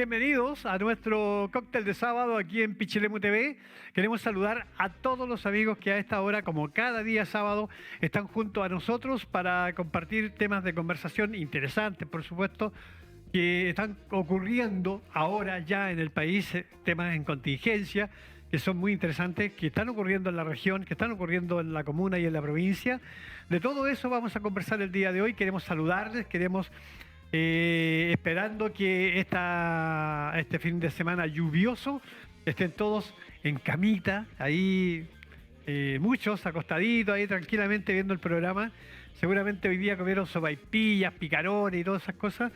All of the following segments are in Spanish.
Bienvenidos a nuestro cóctel de sábado aquí en Pichilemu TV. Queremos saludar a todos los amigos que a esta hora, como cada día sábado, están junto a nosotros para compartir temas de conversación interesantes, por supuesto, que están ocurriendo ahora ya en el país, temas en contingencia, que son muy interesantes, que están ocurriendo en la región, que están ocurriendo en la comuna y en la provincia. De todo eso vamos a conversar el día de hoy. Queremos saludarles, queremos... esperando que este fin de semana lluvioso estén todos en camita, ahí muchos acostaditos, ahí tranquilamente viendo el programa. Seguramente hoy día comieron sopaipillas, picarones y todas esas cosas.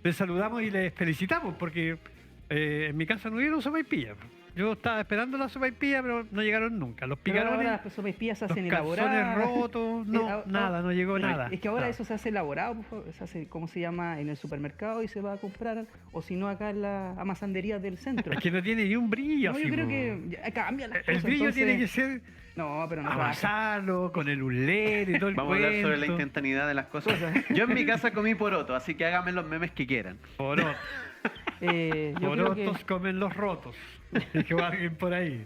Les saludamos y les felicitamos porque en mi casa no hubieron sopaipillas. Yo estaba esperando la sopaipilla, pero no llegaron nunca. Los picarones, ahora las sopaipillas se hacen los calzones elaboradas. rotos, no, nada, no llegó nada. Es que ahora Nada. eso se hace elaborado, se hace, ¿cómo se llama? En el supermercado y se va a comprar, o si no acá en la amasandería del centro. Es que no tiene ni un brillo. No, así, yo creo po. que ya cambia las El cosas. brillo entonces- tiene que ser No, pero no trabaja. amasarlo con el ulero y todo el Vamos a hablar sobre la cuento. instantaneidad de las cosas. Yo en mi casa comí poroto, así que háganme los memes que quieran. Porotos, Yo creo que porotos comen los rotos. Dijo alguien por ahí.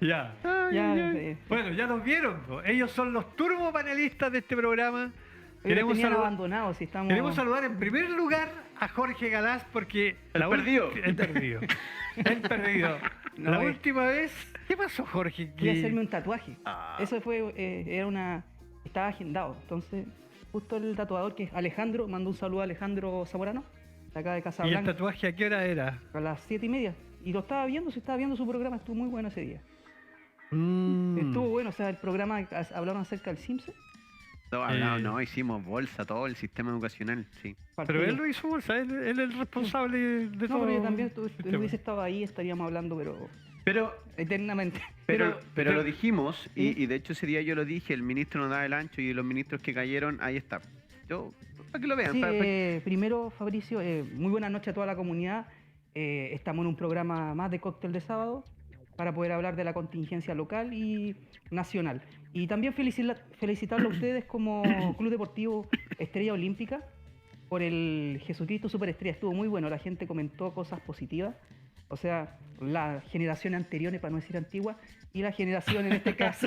Ya. ya, Bueno, ya nos vieron, po. Ellos son los turbopanelistas de este programa. queremos saludar- abandonados si estamos. Queremos saludar en primer lugar a Jorge Galás porque... El perdido. El perdido. El perdido. No, La última vez... ¿Qué pasó, Jorge? Fui a Que- hacerme un tatuaje. Ah. Eso fue, estaba agendado. Entonces, justo el tatuador que es Alejandro, mandó un saludo a Alejandro Zamorano, de acá de ¿Y el Casablanca, tatuaje a qué hora era? a las 7:30. Y lo estaba viendo, se estaba viendo su programa, estuvo muy bueno ese día. Mm. Estuvo bueno, o sea, el programa hablaron acerca del Simpson. Todo hablado, Eh. no, hicimos bolsa, todo el sistema educacional, sí. Pero él lo hizo bolsa, él es el responsable de todo. No, pero yo también el tema. hubiese estado ahí, estaríamos hablando, pero Pero, eternamente. pero lo dijimos, y de hecho ese día yo lo dije, el ministro nos da el ancho y los ministros que cayeron, ahí está. Yo, para que lo vean. Sí, para- primero, Fabricio, muy buenas noches a toda la comunidad. Estamos en un programa más de cóctel de sábado para poder hablar de la contingencia local y nacional. Y también felicitarlo a ustedes como Club Deportivo Estrella Olímpica por el Jesucristo Superestrella. Estuvo muy bueno, la gente comentó cosas positivas. O sea, las generaciones anteriores, para no decir antiguas, y la generación en este caso,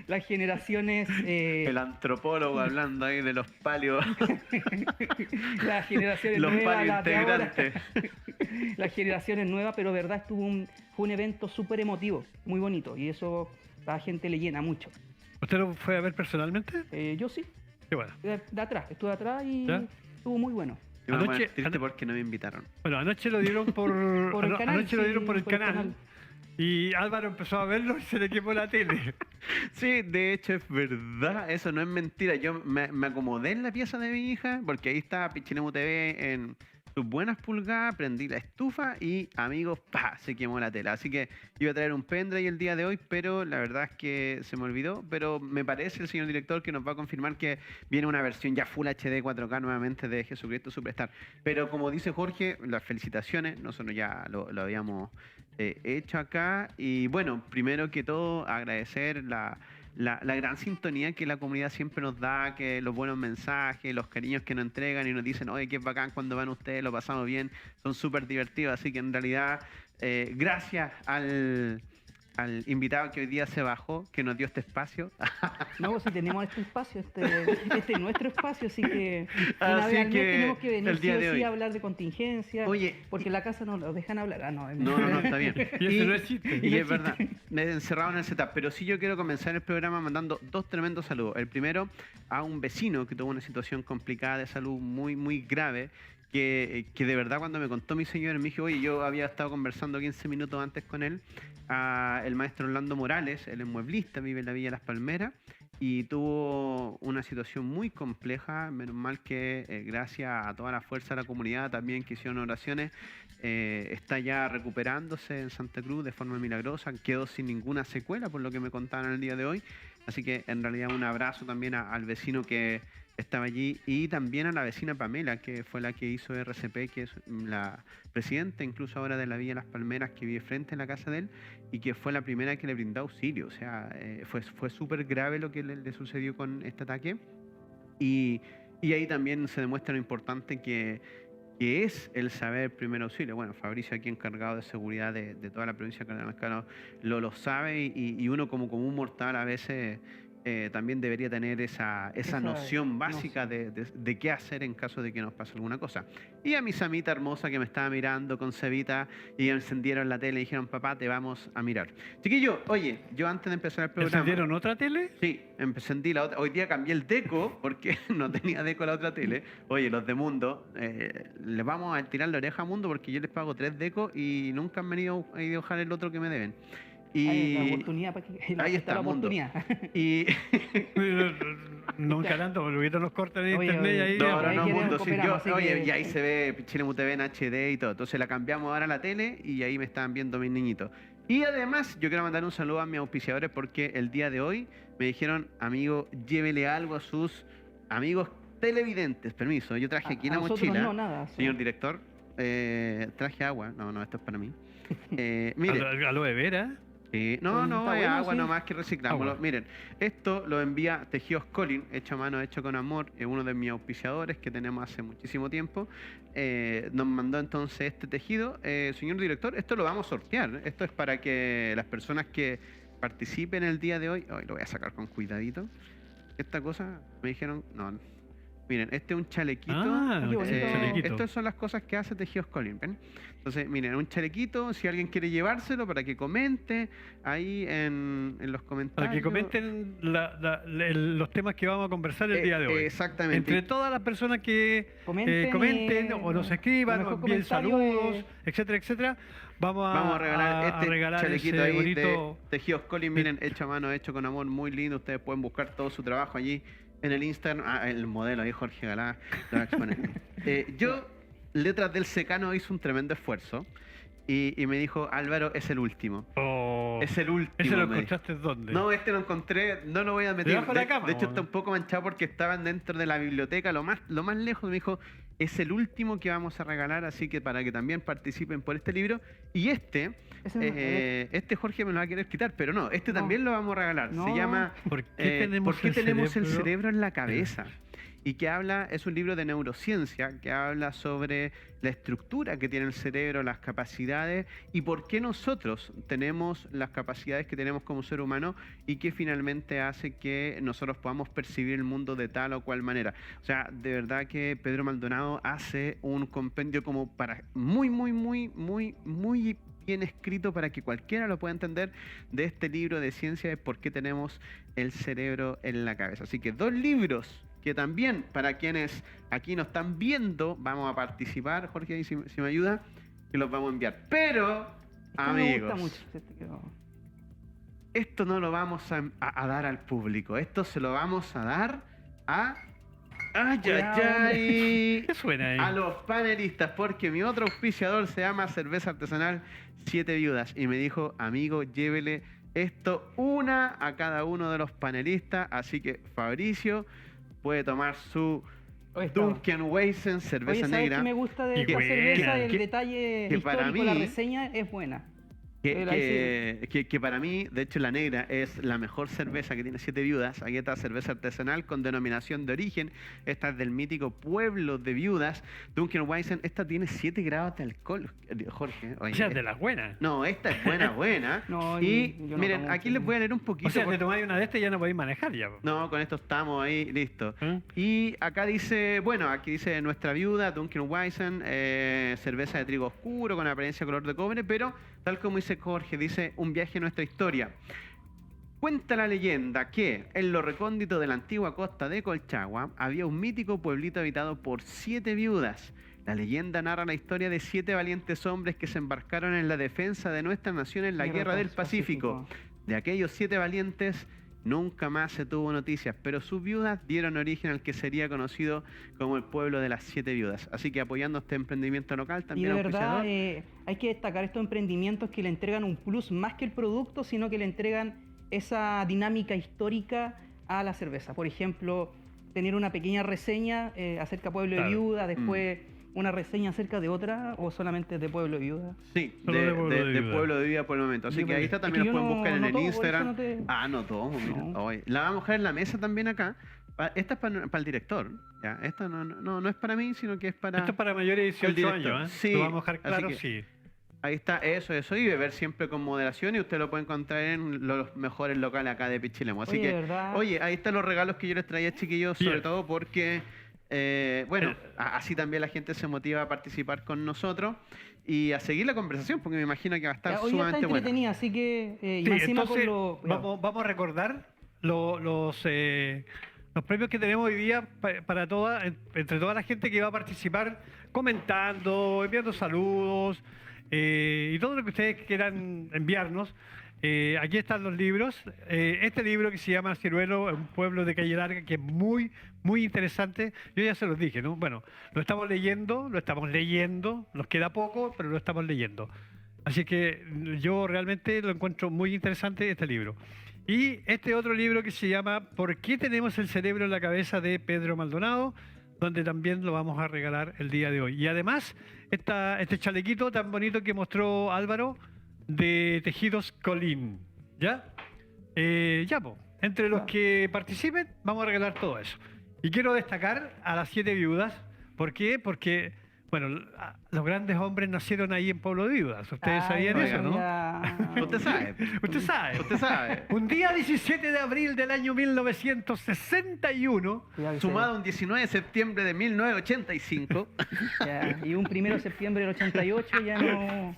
las generaciones... el antropólogo hablando ahí de los palios, las generaciones los nuevas, palios las de ahora. integrantes. Las generaciones nuevas, pero verdad fue un evento súper emotivo, muy bonito, y eso a la gente le llena mucho. ¿Usted lo fue a ver personalmente? Yo sí, Qué bueno. de atrás, estuve atrás y ¿Ya? estuvo muy bueno. Yo me voy a Anoche- poner triste porque no me invitaron. Bueno, anoche lo dieron por, Por el canal, anoche lo sí, dieron por el por el canal. canal. Y Álvaro empezó a verlo y se le quemó la tele. Sí, de hecho es verdad, eso no es mentira. Yo me acomodé en la pieza de mi hija, porque ahí estaba Pichilemu TV en sus buenas pulgadas, prendí la estufa y, amigos, ¡pa!, se quemó la tela. Así que iba a traer un pendrive el día de hoy, pero la verdad es que se me olvidó. Pero me parece el señor director que nos va a confirmar que viene una versión ya Full HD 4K nuevamente de Jesucristo Superstar. Pero como dice Jorge, las felicitaciones, nosotros ya lo habíamos hecho acá. Y bueno, primero que todo, agradecer la gran sintonía que la comunidad siempre nos da, que los buenos mensajes, los cariños que nos entregan y nos dicen, oye, qué bacán cuando van ustedes, lo pasamos bien, son súper divertidos. Así que en realidad, gracias al invitado que hoy día se bajó, que nos dio este espacio. No, si tenemos este espacio, este es nuestro espacio, así que una Así vez al mes que tenemos que venir el sí día o de sí hoy. a hablar de contingencia, Oye, porque en la casa no nos dejan hablar. Ah, no, No, está bien. Y ese no existe. Y es verdad, encerrado en el setup. Pero sí yo quiero comenzar el programa mandando dos tremendos saludos. El primero a un vecino que tuvo una situación complicada de salud muy, muy grave. Que de verdad cuando me contó mi señor me dijo, oye, yo había estado conversando 15 minutos antes con él, el maestro Orlando Morales, él es mueblista, vive en la Villa Las Palmeras, y tuvo una situación muy compleja, menos mal que gracias a toda la fuerza de la comunidad también que hicieron oraciones, está ya recuperándose en Santa Cruz de forma milagrosa, quedó sin ninguna secuela por lo que me contaban el día de hoy, así que en realidad un abrazo también al vecino que estaba allí y también a la vecina Pamela, que fue la que hizo RCP, que es la presidenta incluso ahora de la Villa Las Palmeras, que vive frente a la casa de él y que fue la primera que le brindó auxilio. O sea, fue súper grave lo que le sucedió con este ataque y Y ahí también se demuestra lo importante que es el saber primer auxilio. Bueno, Fabricio aquí encargado de seguridad de toda la provincia de Cardenal Cano lo sabe y uno como común mortal a veces también debería tener esa noción básica de qué hacer en caso de que nos pase alguna cosa. Y a mi Samita hermosa que me estaba mirando con Cevita y encendieron la tele y dijeron, papá, te vamos a mirar. Chiquillo, oye, yo antes de empezar el programa... ¿Encendieron otra tele? Sí, encendí la otra. Hoy día cambié el deco porque no tenía deco la otra tele. Oye, los de Mundo, les vamos a tirar la oreja a Mundo porque yo les pago 3 decos y nunca han venido a dejar el otro que me deben. Y la oportunidad para que ahí está la oportunidad. Y Nunca tanto, porque ahorita nos cortan en internet y ahí... No, Mundo, sí, oye, y ahí se ve Chile TV en HD y todo. Entonces la cambiamos ahora a la tele y ahí me están viendo mis niñitos. Y además, yo quiero mandar un saludo a mis auspiciadores porque el día de hoy me dijeron, amigo, llévele algo a sus amigos televidentes. Permiso, yo traje aquí en la mochila. No, nada. Señor director, traje agua. No, esto es para mí. Mire. ¿Aloe vera? No, es bueno, agua sí. nomás que reciclamos. Miren, esto lo envía Tejidos Colin, hecho a mano, hecho con amor, es uno de mis auspiciadores que tenemos hace muchísimo tiempo. Nos mandó entonces este tejido. Señor director, esto lo vamos a sortear. Esto es para que las personas que participen el día de hoy, lo voy a sacar con cuidadito. Esta cosa, me dijeron, no. Miren, este es un chalequito. Qué bonito. Chalequito. Estas son las cosas que hace Tejidos Colin, ¿ven? Entonces, miren, un chalequito, si alguien quiere llevárselo para que comente ahí en los comentarios. Para que comenten los temas que vamos a conversar el día de hoy. Exactamente. Entre todas las personas que Comenten, o nos escriban, o envíen saludos, etcétera, etcétera, vamos a regalar chalequito ese ahí bonito... de Tejidos Colin, miren, hecho a mano, hecho con amor, muy lindo. Ustedes pueden buscar todo su trabajo allí en el Instagram. El modelo ahí, Jorge Galá, lo va a exponer. Yo, Letras del Secano, hice un tremendo esfuerzo y me dijo, Álvaro, es el último. Es el último. ¿Ese lo encontraste dónde? No, este lo encontré, no lo voy a meter. ¿Debajo de la cama, de hecho, o no? está un poco manchado porque estaban dentro de la biblioteca, lo más lejos. Me dijo, es el último que vamos a regalar, así que para que también participen por este libro. Y este Jorge me lo va a querer quitar, pero no, también lo vamos a regalar. No. Se llama ¿Por qué tenemos, el cerebro en la cabeza? Y que es un libro de neurociencia que habla sobre la estructura que tiene el cerebro, las capacidades y por qué nosotros tenemos las capacidades que tenemos como ser humano y que finalmente hace que nosotros podamos percibir el mundo de tal o cual manera. O sea, de verdad que Pedro Maldonado hace un compendio como para muy bien escrito para que cualquiera lo pueda entender de este libro de ciencia de por qué tenemos el cerebro en la cabeza. Así que 2 libros que también para quienes aquí nos están viendo vamos a participar, Jorge, ahí si me ayuda, que los vamos a enviar. Pero, amigos, me gusta mucho. Esto no lo vamos a dar al público, esto se lo vamos a dar a... ¿Qué suena ahí? A los panelistas, porque mi otro auspiciador se llama Cerveza Artesanal 7 Viudas y me dijo, amigo, llévele esto una a cada uno de los panelistas, así que Fabricio puede tomar su Duncan Weizen cerveza negra. ¿Qué me gusta de esta cerveza? El detalle que histórico, para mí, la reseña es buena. Que para mí, de hecho, la negra es la mejor cerveza que tiene 7 Viudas. Aquí está cerveza artesanal con denominación de origen. Esta es del mítico pueblo de Viudas. Duncan Weizen, esta tiene 7 grados de alcohol, Jorge. O sea, de las buenas. No, esta es buena. Y miren, aquí les voy a leer un poquito. O sea, te tomáis una de estas y ya no podéis manejar ya. No, con esto estamos ahí, listo. Y acá dice, aquí dice nuestra viuda, Duncan Weizen, cerveza de trigo oscuro con apariencia color de cobre, pero tal como dice Jorge, dice un viaje a nuestra historia. Cuenta la leyenda que en lo recóndito de la antigua costa de Colchagua había un mítico pueblito habitado por 7 viudas. La leyenda narra la historia de 7 valientes hombres que se embarcaron en la defensa de nuestra nación en la Guerra del Pacífico. De aquellos 7 valientes nunca más se tuvo noticias, pero sus viudas dieron origen al que sería conocido como el pueblo de las 7 viudas. Así que apoyando este emprendimiento local también. Y de verdad hay que destacar estos emprendimientos que le entregan un plus más que el producto, sino que le entregan esa dinámica histórica a la cerveza. Por ejemplo, tener una pequeña reseña acerca de Pueblo de Viuda, después una reseña acerca de otra, o solamente de Pueblo de Viuda. Sí, de Pueblo de Viuda por el momento. Así que ahí está, también los pueden buscar en el Instagram. No tomo, mira. La vamos a dejar en la mesa también acá, Esta es para el director. Ya, esta no es para mí, sino que es para... Esto es para mayores de el 18 director. años, ¿eh? Sí, Lo vamos a dejar así claro, que- sí. Ahí está, eso, y beber siempre con moderación, y usted lo puede encontrar en los mejores locales acá de Pichilemu. Así Oye, que, de verdad. oye, ahí están los regalos que yo les traía, chiquillos, sobre Bien. todo porque, bueno, así también la gente se motiva a participar con nosotros y a seguir la conversación, porque me imagino que va a estar Hoy está sumamente buena. entretenida, así que y Sí, más encima entonces, con lo. vamos a recordar los premios que tenemos hoy día para entre toda la gente que va a participar, comentando, enviando saludos y todo lo que ustedes quieran enviarnos. Aquí están los libros. Este libro que se llama Ciruelo, un pueblo de Calle Larga, que es muy, muy interesante. Yo ya se los dije, ¿no? Bueno, lo estamos leyendo, nos queda poco, pero lo estamos leyendo. Así que yo realmente lo encuentro muy interesante este libro. Y este otro libro que se llama ¿Por qué tenemos el cerebro en la cabeza?, de Pedro Maldonado, donde también lo vamos a regalar el día de hoy. Y además, este chalequito tan bonito que mostró Álvaro de Tejidos Colín. ¿Ya? Po. Entre los que participen, vamos a regalar todo eso. Y quiero destacar a las 7 viudas. ¿Por qué? Porque, bueno, los grandes hombres nacieron ahí en Pueblo de Viudas. Ustedes sabían eso, ¿no? Usted sabe. Usted sabe. Usted sabe. Un día 17 de abril del año 1961, Sumado a un 19 de septiembre de 1985. Y un 1 de septiembre del 88 ya no.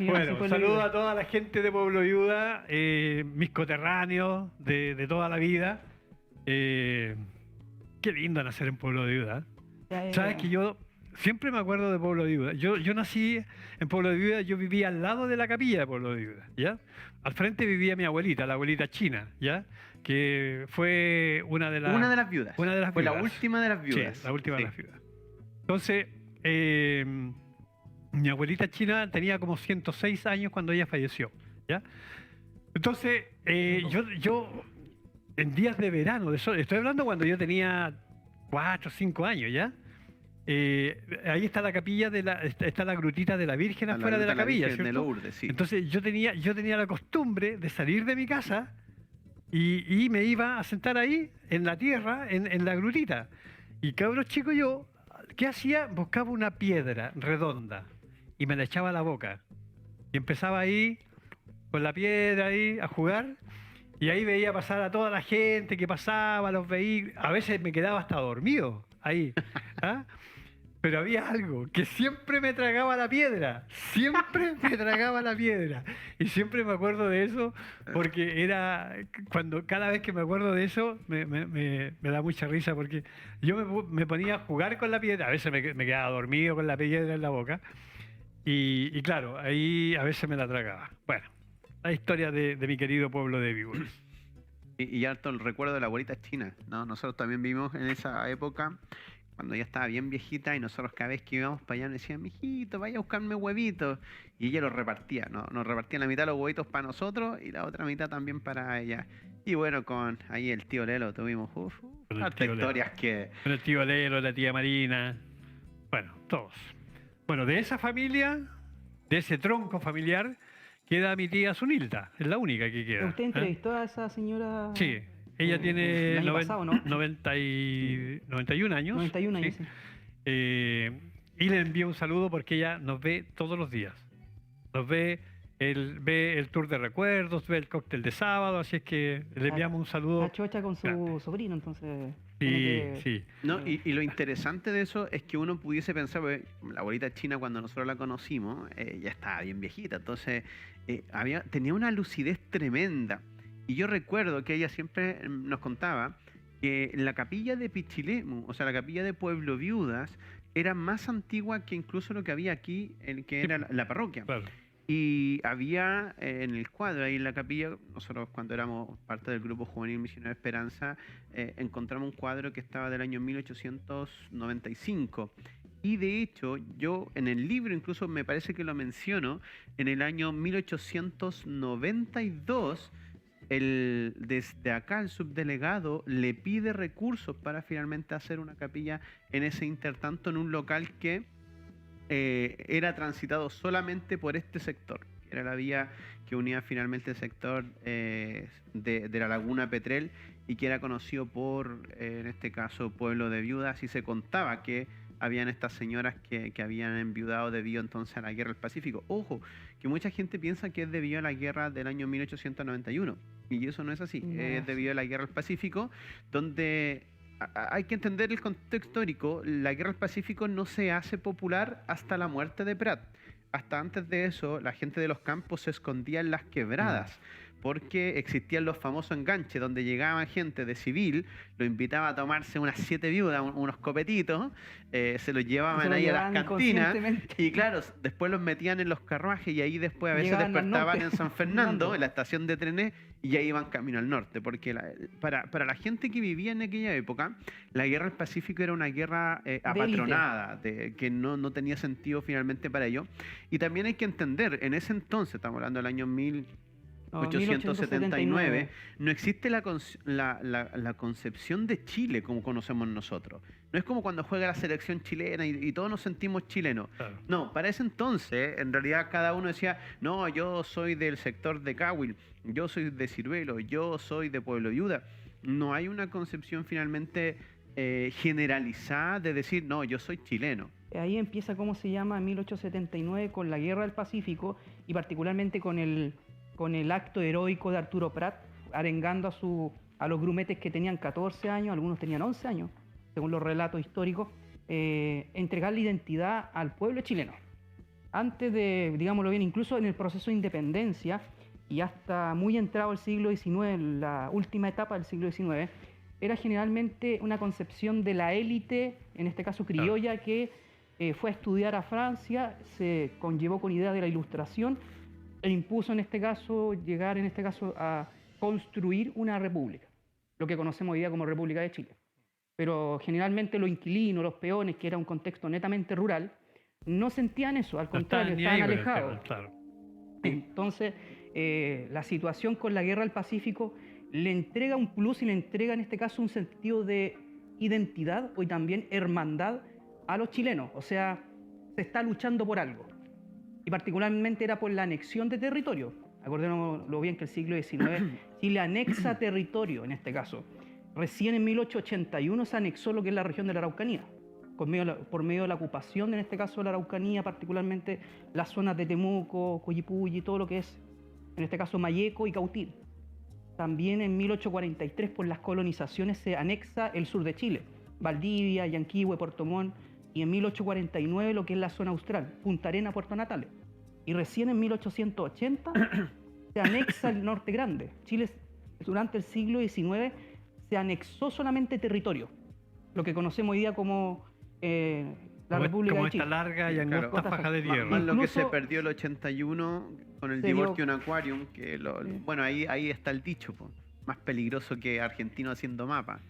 bueno, saludo a toda la gente de Pueblo Viuda, mis coterráneos de toda la vida. Qué lindo nacer en Pueblo de Viuda. Sabes que yo siempre me acuerdo de Pueblo de Viuda. Yo nací en Pueblo de Viuda, yo vivía al lado de la capilla de Pueblo de Viuda, ¿ya? Al frente vivía mi abuelita, la abuelita China, ¿ya? Que fue una de las viudas. Una de las Fue la viudas. última de las viudas. Sí, la última Sí. de las viudas. Entonces, mi abuelita China tenía como 106 años cuando ella falleció, ¿ya? Entonces, yo en días de verano, estoy hablando cuando yo tenía 4 o 5 años, ¿ya? Ahí está la capilla está la grutita de la Virgen afuera de la capilla, Virgen de ¿cierto? Lourdes, sí. Entonces yo tenía la costumbre de salir de mi casa y me iba a sentar ahí en la tierra, en la grutita. Y cabros chicos, yo, ¿qué hacía? Buscaba una piedra redonda y me la echaba a la boca. Y empezaba ahí, con la piedra ahí, a jugar. Y ahí veía pasar a toda la gente que pasaba, los vehículos. A veces me quedaba hasta dormido ahí. ¿Ah? Pero había algo que siempre me tragaba la piedra. Siempre me tragaba la piedra. Y siempre me acuerdo de eso porque cada vez que me acuerdo de eso me da mucha risa porque yo me ponía a jugar con la piedra. A veces me quedaba dormido con la piedra en la boca. Y claro, ahí a veces me la tragaba. Bueno, la historia de mi querido pueblo de Viudas. Y harto el recuerdo de la abuelita China, ¿no? Nosotros también vivimos en esa época cuando ella estaba bien viejita y nosotros cada vez que íbamos para allá nos decían, mijito, vaya a buscarme huevitos. Y ella los repartía, ¿no? Nos repartía la mitad de los huevitos para nosotros y la otra mitad también para ella. Y bueno, con ahí el tío Lelo tuvimos Con el hartas tío Lelo. historias que... Con el tío Lero, la tía Marina. Bueno, todos. Bueno, de esa familia, de ese tronco familiar, queda mi tía Zunilda. Es la única que queda. ¿Usted entrevistó a esa señora? Sí. Ella tiene el año pasado, ¿no? 91 años. 91 años, sí. sí. Y le envío un saludo porque ella nos ve todos los días. Nos ve el tour de recuerdos, ve el cóctel de sábado, así es que le enviamos un saludo. La chocha con su grande. sobrino, entonces. Sí, sí. No, y lo interesante de eso es que uno pudiese pensar, porque la abuelita China cuando nosotros la conocimos, ya estaba bien viejita, entonces tenía una lucidez tremenda. Y yo recuerdo que ella siempre nos contaba que la capilla de Pichilemu, o sea, la capilla de Pueblo Viudas, era más antigua que incluso lo que había aquí, que era la parroquia. Claro. Y había en el cuadro ahí en la capilla, nosotros cuando éramos parte del grupo juvenil Misionero Esperanza, encontramos un cuadro que estaba del año 1895. Y de hecho, yo en el libro incluso me parece que lo menciono, en el año 1892, desde acá el subdelegado le pide recursos para finalmente hacer una capilla en ese intertanto en un local que era transitado solamente por este sector. Era la vía que unía finalmente el sector de la Laguna Petrel y que era conocido por, en este caso, pueblo de viudas, y se contaba que habían estas señoras que habían enviudado debido entonces a la guerra del Pacífico. Ojo, que mucha gente piensa que es debido a la guerra del año 1891, y eso no es así, No es es debido a la guerra del Pacífico, donde hay que entender el contexto histórico. La guerra del Pacífico no se hace popular hasta la muerte de Prat. Hasta antes de eso, la gente de los campos se escondía en las quebradas, porque existían los famosos enganches, donde llegaba gente de civil, lo invitaba a tomarse unas 7 viudas, unos copetitos, se los llevaban ahí a las cantinas, y claro, después los metían en los carruajes, y ahí después a veces Llegaban al despertaban norte. en San Fernando, en la estación de trenes, y ya iban camino al norte, porque para la gente que vivía en aquella época, la guerra del Pacífico era una guerra apatronada, que no tenía sentido finalmente para ellos. Y también hay que entender, en ese entonces, estamos hablando del año 1879, no existe la concepción de Chile como conocemos nosotros. No es como cuando juega la selección chilena y todos nos sentimos chilenos. Claro. No, para ese entonces, en realidad cada uno decía, no, yo soy del sector de Cahuil, yo soy de Ciruelo, yo soy de Pueblo Viuda. No hay una concepción finalmente generalizada de decir, no, yo soy chileno. Ahí empieza, ¿cómo se llama? 1879 con la Guerra del Pacífico y particularmente con el acto heroico de Arturo Prat, arengando a los grumetes que tenían 14 años, algunos tenían 11 años, según los relatos históricos, entregar la identidad al pueblo chileno. Antes de, digámoslo bien, incluso en el proceso de independencia y hasta muy entrado el siglo XIX, la última etapa del siglo XIX, era generalmente una concepción de la élite, en este caso criolla, que fue a estudiar a Francia, se conllevó con ideas de la Ilustración e impuso llegar a construir una república, lo que conocemos hoy día como República de Chile. Pero generalmente los inquilinos, los peones, que era un contexto netamente rural, no sentían eso, al contrario, estaban alejados. Claro. Entonces, la situación con la Guerra del Pacífico le entrega un plus y le entrega en este caso un sentido de identidad y también hermandad a los chilenos. O sea, se está luchando por algo. Y particularmente era por la anexión de territorio. Acordémonos lo bien que el siglo XIX Chile anexa territorio en este caso. Recién en 1881 se anexó lo que es la región de la Araucanía, por medio de la ocupación, en este caso de la Araucanía, particularmente las zonas de Temuco, Cuyipulli, todo lo que es, en este caso, Mayeco y Cautín. También en 1843, por las colonizaciones, se anexa el sur de Chile, Valdivia, Yanquihue, Puerto Montt, y en 1849 lo que es la zona austral, Punta Arena, Puerto Natales. Y recién en 1880 se anexa el Norte Grande. Chile, durante el siglo XIX, se anexó solamente territorio, lo que conocemos hoy día como la República de Chile. Como esta larga y angosta faja de tierra. Más lo que Incluso se perdió el 81 con el se Divortion dio- Aquarium, que bueno, ahí está el dicho, po. Más peligroso que argentinos haciendo mapa,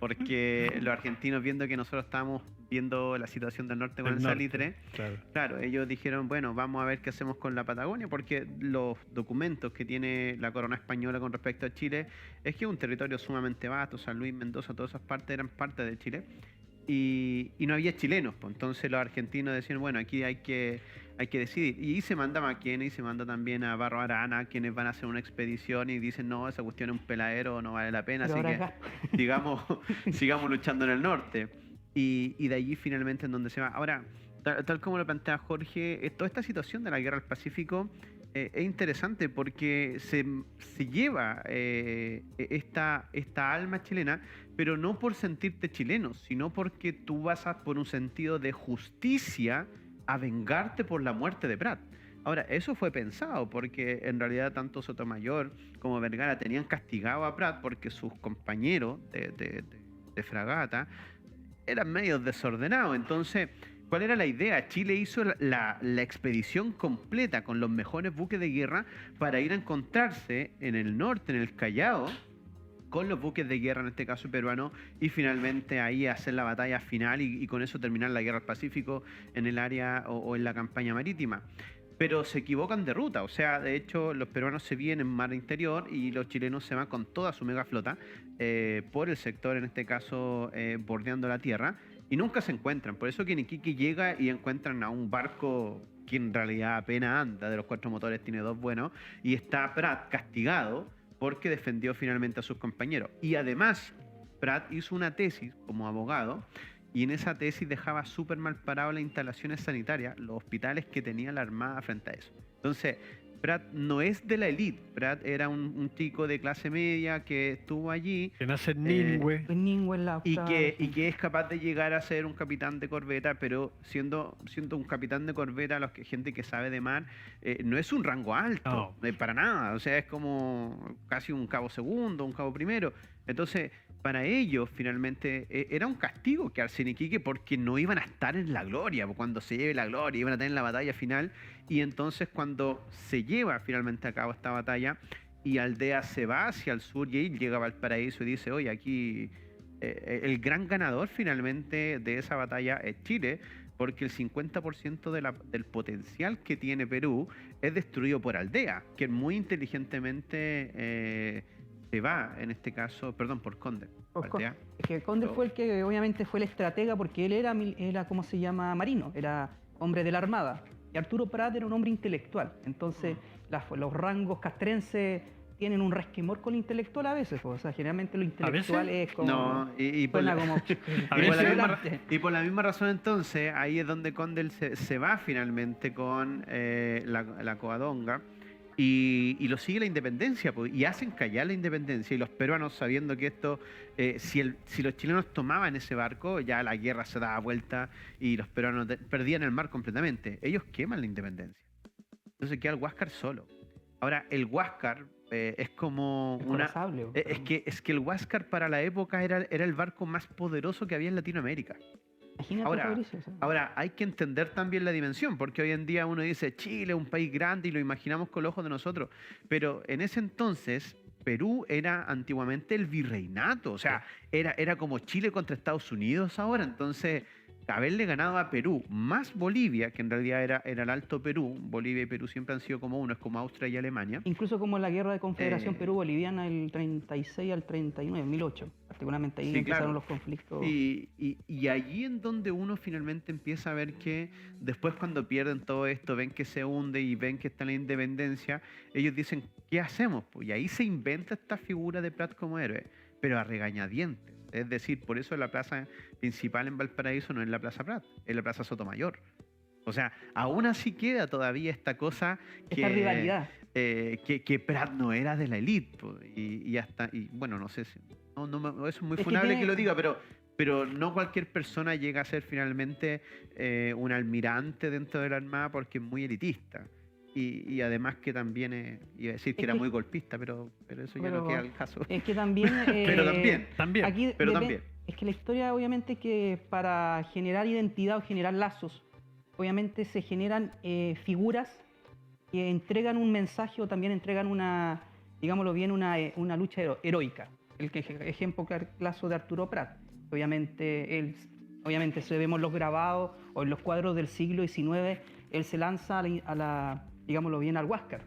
porque los argentinos, viendo que nosotros estábamos viendo la situación del norte con Del el norte, salitre, claro, ellos dijeron, bueno, vamos a ver qué hacemos con la Patagonia, porque los documentos que tiene la corona española con respecto a Chile es que es un territorio sumamente vasto. San Luis, Mendoza, todas esas partes eran parte de Chile, y no había chilenos, pues. Entonces los argentinos decían, bueno, aquí hay que decidir. Y se manda a McKenney, se manda también a Barro Arana, quienes van a hacer una expedición y dicen, no, esa cuestión es un peladero, no vale la pena, Pero así ahora que sigamos luchando en el norte. Y de allí finalmente en donde se va. Ahora, tal como lo plantea Jorge, toda esta situación de la guerra del Pacífico es interesante porque se lleva esta alma chilena, pero no por sentirte chileno, sino porque tú vas por un sentido de justicia a vengarte por la muerte de Prat. Ahora, eso fue pensado porque en realidad tanto Sotomayor como Vergara tenían castigado a Prat porque sus compañeros de fragata eran medio desordenados. Entonces, ¿cuál era la idea? Chile hizo la expedición completa con los mejores buques de guerra para ir a encontrarse en el norte, en el Callao, con los buques de guerra, en este caso peruano, y finalmente ahí hacer la batalla final y con eso terminar la guerra del Pacífico en el área o en la campaña marítima. Pero se equivocan de ruta, o sea, de hecho los peruanos se vienen en mar interior y los chilenos se van con toda su mega flota por el sector, en este caso bordeando la tierra, y nunca se encuentran. Por eso que en Iquique llega y encuentran a un barco que en realidad apenas anda, de los 4 motores tiene 2 buenos, y está Prat castigado porque defendió finalmente a sus compañeros. Y además, Prat hizo una tesis como abogado, y en esa tesis dejaba súper mal parado las instalaciones sanitarias, los hospitales que tenía la Armada frente a eso. Entonces, Prat no es de la élite. Prat era un chico de clase media que estuvo allí. Que nace en Ningüe. En Ningüe, en la Y octava que región. es capaz de llegar a ser un capitán de corbeta, pero siendo un capitán de corbeta, gente que sabe de mar, no es un rango alto, No. para nada. O sea, es como casi un cabo segundo, un cabo primero. Entonces, para ellos, finalmente, era un castigo quedarse en Iquique porque no iban a estar en la gloria. Cuando se lleve la gloria, iban a tener la batalla final. Y entonces, cuando se lleva finalmente a cabo esta batalla, y Aldea se va hacia el sur y él llega a Valparaíso y dice, oye, aquí el gran ganador finalmente de esa batalla es Chile, porque el 50% del potencial que tiene Perú es destruido por Aldea, que muy inteligentemente se va, en este caso, perdón, por Conde. Aldea. Es que Conde fue el que obviamente fue el estratega porque él era ¿cómo se llama? Marino, era hombre de la Armada. Y Arturo Prat era un hombre intelectual. Entonces, los rangos castrenses tienen un resquemor con lo intelectual a veces. O sea, generalmente lo intelectual es como... No, y por suena la, como... y por la misma razón entonces, ahí es donde Condel se va finalmente con la Covadonga y lo sigue la independencia, pues, y hacen callar la independencia. Y los peruanos, sabiendo que esto, si los chilenos tomaban ese barco, ya la guerra se daba vuelta y los peruanos perdían el mar completamente. Ellos queman la independencia. Entonces queda el Huáscar solo. Ahora, el Huáscar es como es que el Huáscar para la época era el barco más poderoso que había en Latinoamérica. Imagínate, Fabricio, o sea. Ahora, hay que entender también la dimensión, porque hoy en día uno dice Chile, un país grande, y lo imaginamos con los ojos de nosotros. Pero en ese entonces, Perú era antiguamente el virreinato, o sea, era como Chile contra Estados Unidos ahora. Entonces, haberle ganado a Perú más Bolivia, que en realidad era el Alto Perú, Bolivia y Perú siempre han sido como uno, es como Austria y Alemania. Incluso como en la guerra de confederación Perú-Boliviana el 36 al 39, 1008, particularmente ahí Sí, empezaron claro. los conflictos. Y allí en donde uno finalmente empieza a ver que después cuando pierden todo esto, ven que se hunde y ven que está en la independencia, ellos dicen, ¿qué hacemos? Pues, y ahí se inventa esta figura de Prat como héroe, pero a regañadientes. Es decir, por eso la plaza principal en Valparaíso no es la Plaza Prat, es la Plaza Sotomayor. O sea, aún así queda todavía esta cosa Esta rivalidad. Que Prat no era de la élite. Y bueno, no sé si... No, es muy funable que lo diga, pero no cualquier persona llega a ser finalmente un almirante dentro de la Armada porque es muy elitista. Y además que también, iba a decir que era muy golpista, pero eso ya no queda al caso. Es que también... pero también. Aquí pero también. Es que la historia, obviamente, que para generar identidad o generar lazos, obviamente se generan figuras que entregan un mensaje o también entregan una, digámoslo bien, una lucha heroica. El ejemplo claro de Arturo Prat. Obviamente, si vemos los grabados o en los cuadros del siglo XIX, él se lanza digámoslo bien, al Huáscar.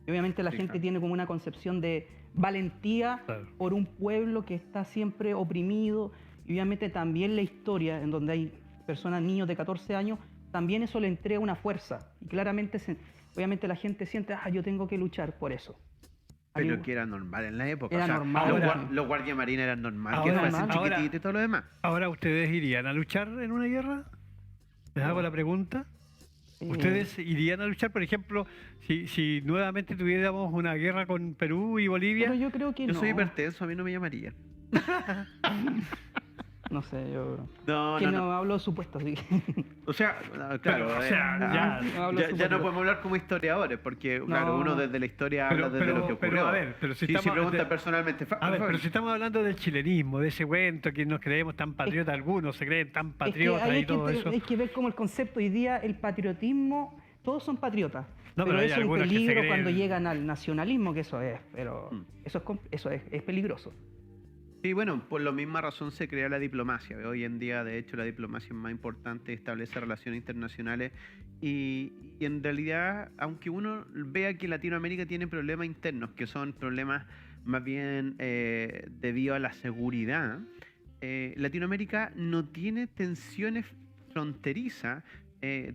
Y obviamente la gente tiene como una concepción de valentía por un pueblo que está siempre oprimido. Y obviamente también la historia, en donde hay personas, niños de 14 años, también eso le entrega una fuerza. Y claramente, obviamente la gente siente, yo tengo que luchar por eso. Pero que era normal en la época. Era normal. Los guardias marinas eran normal, que fuesen chiquititos y todo lo demás. Ahora, ¿ustedes irían a luchar en una guerra? ¿Les hago la pregunta? ¿Ustedes irían a luchar, por ejemplo, si nuevamente tuviéramos una guerra con Perú y Bolivia? Pero yo creo que yo soy hipertenso, a mí no me llamaría. No sé, yo... No hablo de supuestos, sí. O sea, claro, ya no podemos hablar como historiadores, porque claro, uno desde la historia habla desde lo que ocurrió. Pero a ver, si pregunta personalmente... pero si estamos hablando del chilenismo, de ese cuento que nos creemos tan patriotas, algunos se creen tan patriotas y todo eso. Hay que ver como el concepto hoy día, el patriotismo, todos son patriotas. Pero hay eso es un algunos que peligro se creen... cuando llegan al nacionalismo, que eso es, pero eso es peligroso. Sí, bueno, por la misma razón se crea la diplomacia. Hoy en día, de hecho, la diplomacia es más importante, establece relaciones internacionales y en realidad, aunque uno vea que Latinoamérica tiene problemas internos, que son problemas más bien debido a la seguridad, Latinoamérica no tiene tensiones fronterizas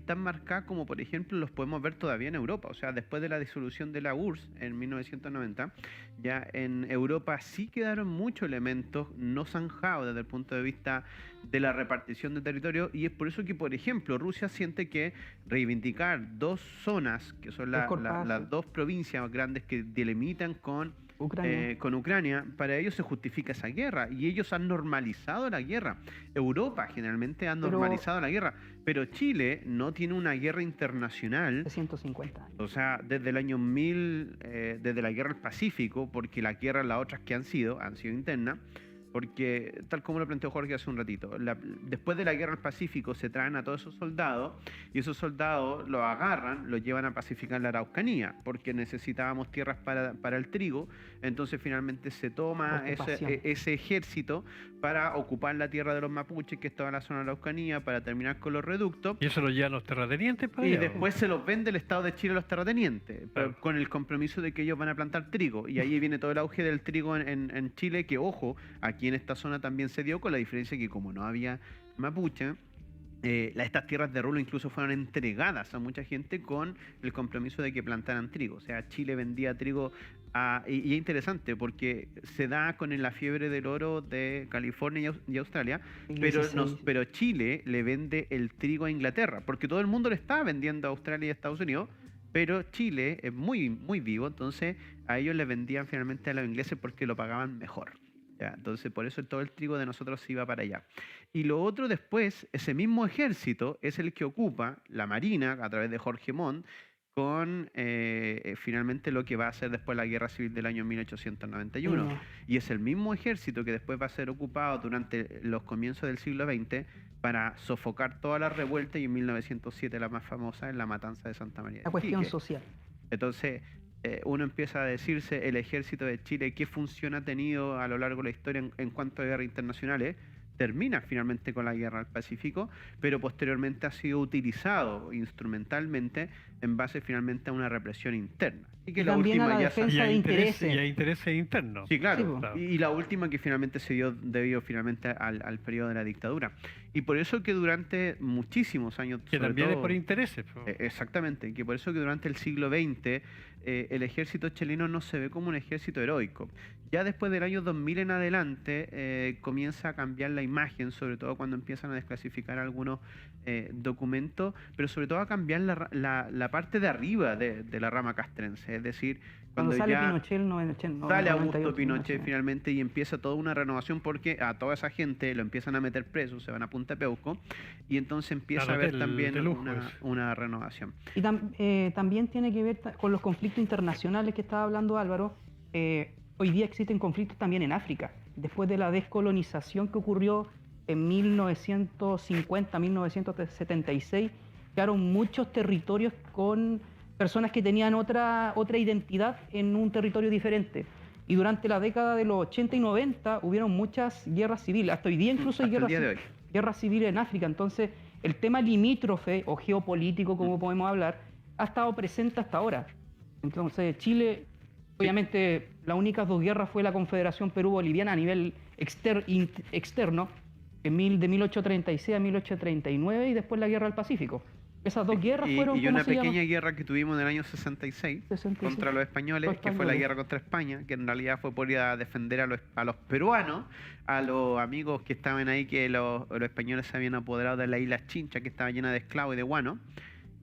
tan marcada como, por ejemplo, los podemos ver todavía en Europa. O sea, después de la disolución de la URSS en 1990, ya en Europa sí quedaron muchos elementos no zanjados desde el punto de vista de la repartición de territorio, y es por eso que, por ejemplo, Rusia siente que reivindicar dos zonas, que son las dos provincias más grandes que delimitan con Ucrania, para ellos se justifica esa guerra, y ellos han normalizado la guerra. Europa generalmente ha normalizado la guerra, pero Chile no tiene una guerra internacional. De 150 años. O sea, desde el año 1000, desde la guerra del Pacífico, porque las guerras, las otras que han sido internas, porque tal como lo planteó Jorge hace un ratito, después de la guerra del Pacífico se traen a todos esos soldados, y esos soldados los agarran, los llevan a pacificar la Araucanía, porque necesitábamos tierras para el trigo. Entonces finalmente se toma ese ejército para ocupar la tierra de los mapuches, que es toda la zona de la Araucanía, para terminar con los reductos. ¿Y eso lo llevan los terratenientes para Y allá, después se los vende el Estado de Chile a los terratenientes, Claro. con el compromiso de que ellos van a plantar trigo. Y ahí viene todo el auge del trigo en Chile, que, ojo, aquí en esta zona también se dio, con la diferencia que como no había mapuche, estas tierras de rulo incluso fueron entregadas a mucha gente con el compromiso de que plantaran trigo. O sea, Chile vendía trigo y es interesante porque se da con la fiebre del oro de California y Australia, pero Chile le vende el trigo a Inglaterra, porque todo el mundo le está vendiendo a Australia y a Estados Unidos, pero Chile es muy, muy vivo, entonces a ellos les vendían finalmente a los ingleses porque lo pagaban mejor. ¿Ya? Entonces, por eso todo el trigo de nosotros se iba para allá. Y lo otro después, ese mismo ejército es el que ocupa la Marina a través de Jorge Montt, con finalmente lo que va a ser después la Guerra Civil del año 1891. Y es el mismo ejército que después va a ser ocupado durante los comienzos del siglo XX para sofocar todas las revueltas, y en 1907 la más famosa es la matanza de Santa María de La cuestión Iquique. social. Entonces, uno empieza a decirse, el ejército de Chile, ¿qué función ha tenido a lo largo de la historia en cuanto a guerras internacionales? Termina finalmente con la guerra del Pacífico, pero posteriormente ha sido utilizado instrumentalmente en base finalmente a una represión interna. Y que Y la también a última la ya defensa Y hay de intereses, intereses. y hay intereses internos. Sí, claro. Sí, po. Claro. Y la última que finalmente se dio debido finalmente al periodo de la dictadura. Y por eso que durante muchísimos años... Que sobre también es todo- por intereses. Po. Exactamente, que por eso que durante el siglo XX el ejército chileno no se ve como un ejército heroico. Ya después del año 2000 en adelante comienza a cambiar la imagen, sobre todo cuando empiezan a desclasificar algunos documentos, pero sobre todo a cambiar la parte de arriba de la rama castrense, es decir, cuando Sale ya Pinochet, sale 98, Augusto Pinochet finalmente, y empieza toda una renovación, porque a toda esa gente lo empiezan a meter preso, se van a Punta Peuco, y entonces empieza a haber también de lujo una renovación. Y también tiene que ver con los conflictos internacionales que estaba hablando Álvaro. Hoy día existen conflictos también en África. Después de la descolonización que ocurrió en 1950, 1976, quedaron muchos territorios con personas que tenían otra identidad en un territorio diferente. Y durante la década de los 80 y 90 hubieron muchas guerras civiles. Hasta hoy día incluso hay Hasta el día de hoy. guerras civiles en África. Entonces, el tema limítrofe o geopolítico, como podemos hablar, ha estado presente hasta ahora. Entonces, Chile, obviamente, las únicas dos guerras fue la Confederación Perú-Boliviana a nivel externo, de 1836 a 1839, y después la Guerra del Pacífico. Esas dos guerras fueron... Y ¿cómo una se llama? pequeña guerra que tuvimos en el año 66, 66. contra los españoles, Los que fue la españoles. guerra contra España, que en realidad fue por ir a defender a los peruanos, a los amigos que estaban ahí, que los españoles se habían apoderado de la isla Chincha, que estaba llena de esclavos y de guano.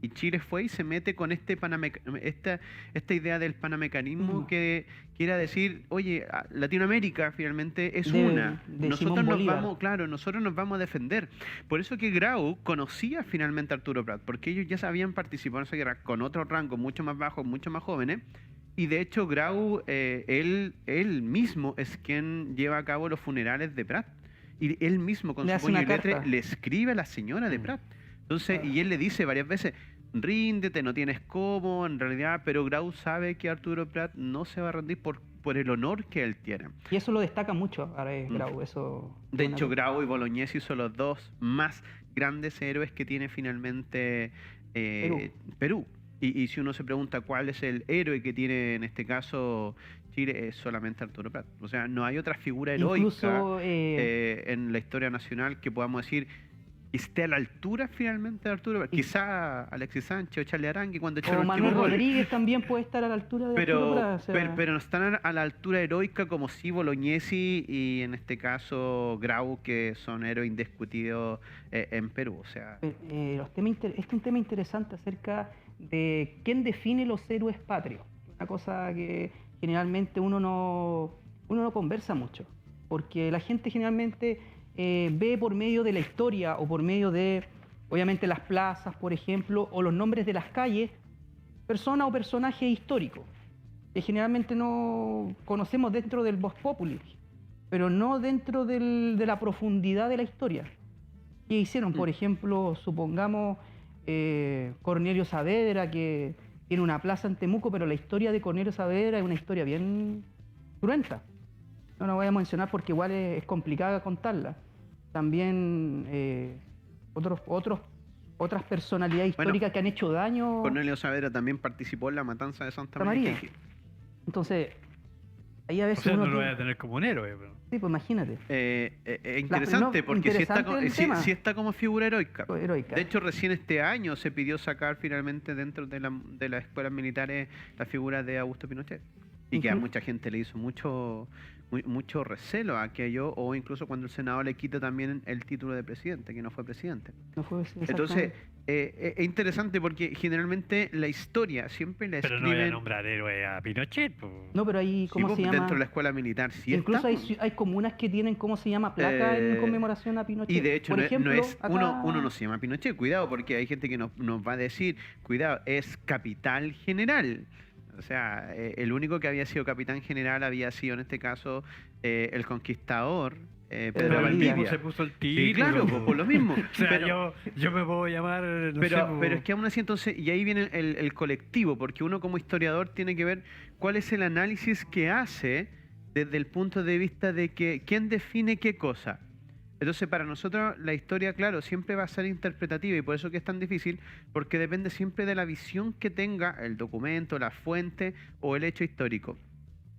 Y Chile fue y se mete con esta idea del panamecanismo, que era decir, oye, Latinoamérica finalmente es una. de Nosotros Simón nos Bolívar. vamos, claro, nosotros nos vamos a defender. Por eso que Grau conocía finalmente a Arturo Prat, porque ellos ya habían participado en esa guerra con otros rangos mucho más bajos, mucho más jóvenes. Y de hecho Grau, él mismo es quien lleva a cabo los funerales de Prat. Y él mismo con Le su hace puño una y letra carta. le escribe a la señora de Prat. Entonces, y él le dice varias veces, ríndete, no tienes cómo, en realidad, pero Grau sabe que Arturo Prat no se va a rendir por el honor que él tiene. Y eso lo destaca mucho Grau. Eso, De hecho, Grau y Bolognesi son los dos más grandes héroes que tiene finalmente Perú. Y si uno se pregunta cuál es el héroe que tiene en este caso Chile, es solamente Arturo Prat. O sea, no hay otra figura heroica incluso, en la historia nacional que podamos decir, que esté a la altura finalmente de Arturo. Quizá Alexis Sánchez o Charlie Arangui cuando O echaron el Manuel último gol. Rodríguez también puede estar a la altura de Arturo Prat, o sea, Pero no están a la altura heroica como sí Bolognesi y en este caso Grau, que son héroes indiscutidos en Perú. O sea, este es un tema interesante acerca de quién define los héroes patrios. Una cosa que generalmente uno no conversa mucho, porque la gente generalmente ve por medio de la historia o por medio de, obviamente, las plazas, por ejemplo, o los nombres de las calles, personas o personajes históricos, que generalmente no conocemos dentro del Vox Populi, pero no dentro de la profundidad de la historia. ¿Qué hicieron? Por ejemplo, supongamos Cornelio Saavedra, que tiene una plaza en Temuco, pero la historia de Cornelio Saavedra es una historia bien cruenta. No la voy a mencionar porque igual es complicada contarla. También otras personalidades históricas que han hecho daño. Cornelio Saavedra también participó en la matanza de Santa María. María. Entonces, ahí a veces o sea, uno no lo voy a tener como un héroe. Pero... Sí, pues imagínate. Interesante, porque interesante sí está como figura heroica. Heroica. De hecho, recién este año se pidió sacar finalmente dentro de las escuelas militares la figura de Augusto Pinochet. Y que a mucha gente le hizo mucho recelo a aquello, o incluso cuando el Senado le quita también el título de presidente, que no fue presidente. No fue, entonces, es interesante porque generalmente la historia siempre la escriben... Pero no voy a nombrar héroe a Pinochet. Pues. No, pero ahí, ¿cómo se llama? Dentro de la escuela militar sí incluso está. hay comunas que tienen, ¿cómo se llama? Placa en conmemoración a Pinochet. Y de hecho, por ejemplo, uno no se llama Pinochet, cuidado, porque hay gente que nos va a decir, cuidado, es capitán general. O sea, el único que había sido capitán general había sido en este caso el conquistador Pedro Valdivia. Mismo se puso el título. Sí, claro, por lo mismo. O sea, pero, yo me puedo llamar... No pero es que aún así entonces, y ahí viene el colectivo, porque uno como historiador tiene que ver cuál es el análisis que hace desde el punto de vista de que quién define qué cosa. Entonces, para nosotros la historia, claro, siempre va a ser interpretativa y por eso que es tan difícil, porque depende siempre de la visión que tenga el documento, la fuente o el hecho histórico.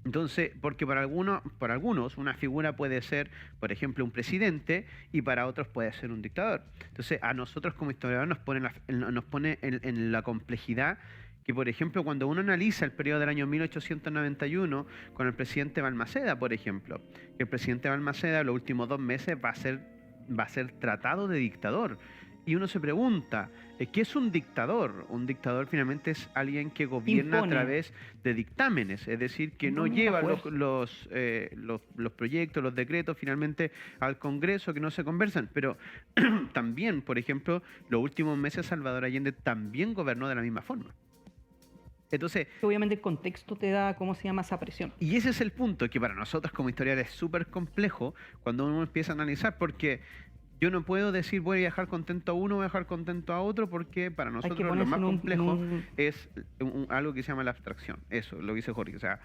Entonces, porque para algunos una figura puede ser, por ejemplo, un presidente y para otros puede ser un dictador. Entonces, a nosotros como historiadores nos pone en la complejidad que, por ejemplo, cuando uno analiza el periodo del año 1891 con el presidente Balmaceda, por ejemplo, que el presidente Balmaceda los últimos 2 meses va a ser tratado de dictador. Y uno se pregunta, ¿qué es un dictador? Un dictador finalmente es alguien que gobierna a través de dictámenes, es decir, que no lleva los proyectos, los decretos finalmente al Congreso, que no se conversan. Pero también, por ejemplo, los últimos meses Salvador Allende también gobernó de la misma forma. Entonces, obviamente el contexto te da, ¿cómo se llama esa presión? Y ese es el punto, que para nosotros como historiadores es súper complejo cuando uno empieza a analizar, porque yo no puedo decir voy a viajar contento a uno, voy a viajar contento a otro, porque para nosotros lo más complejo es algo que se llama la abstracción. Eso, lo que dice Jorge. O sea,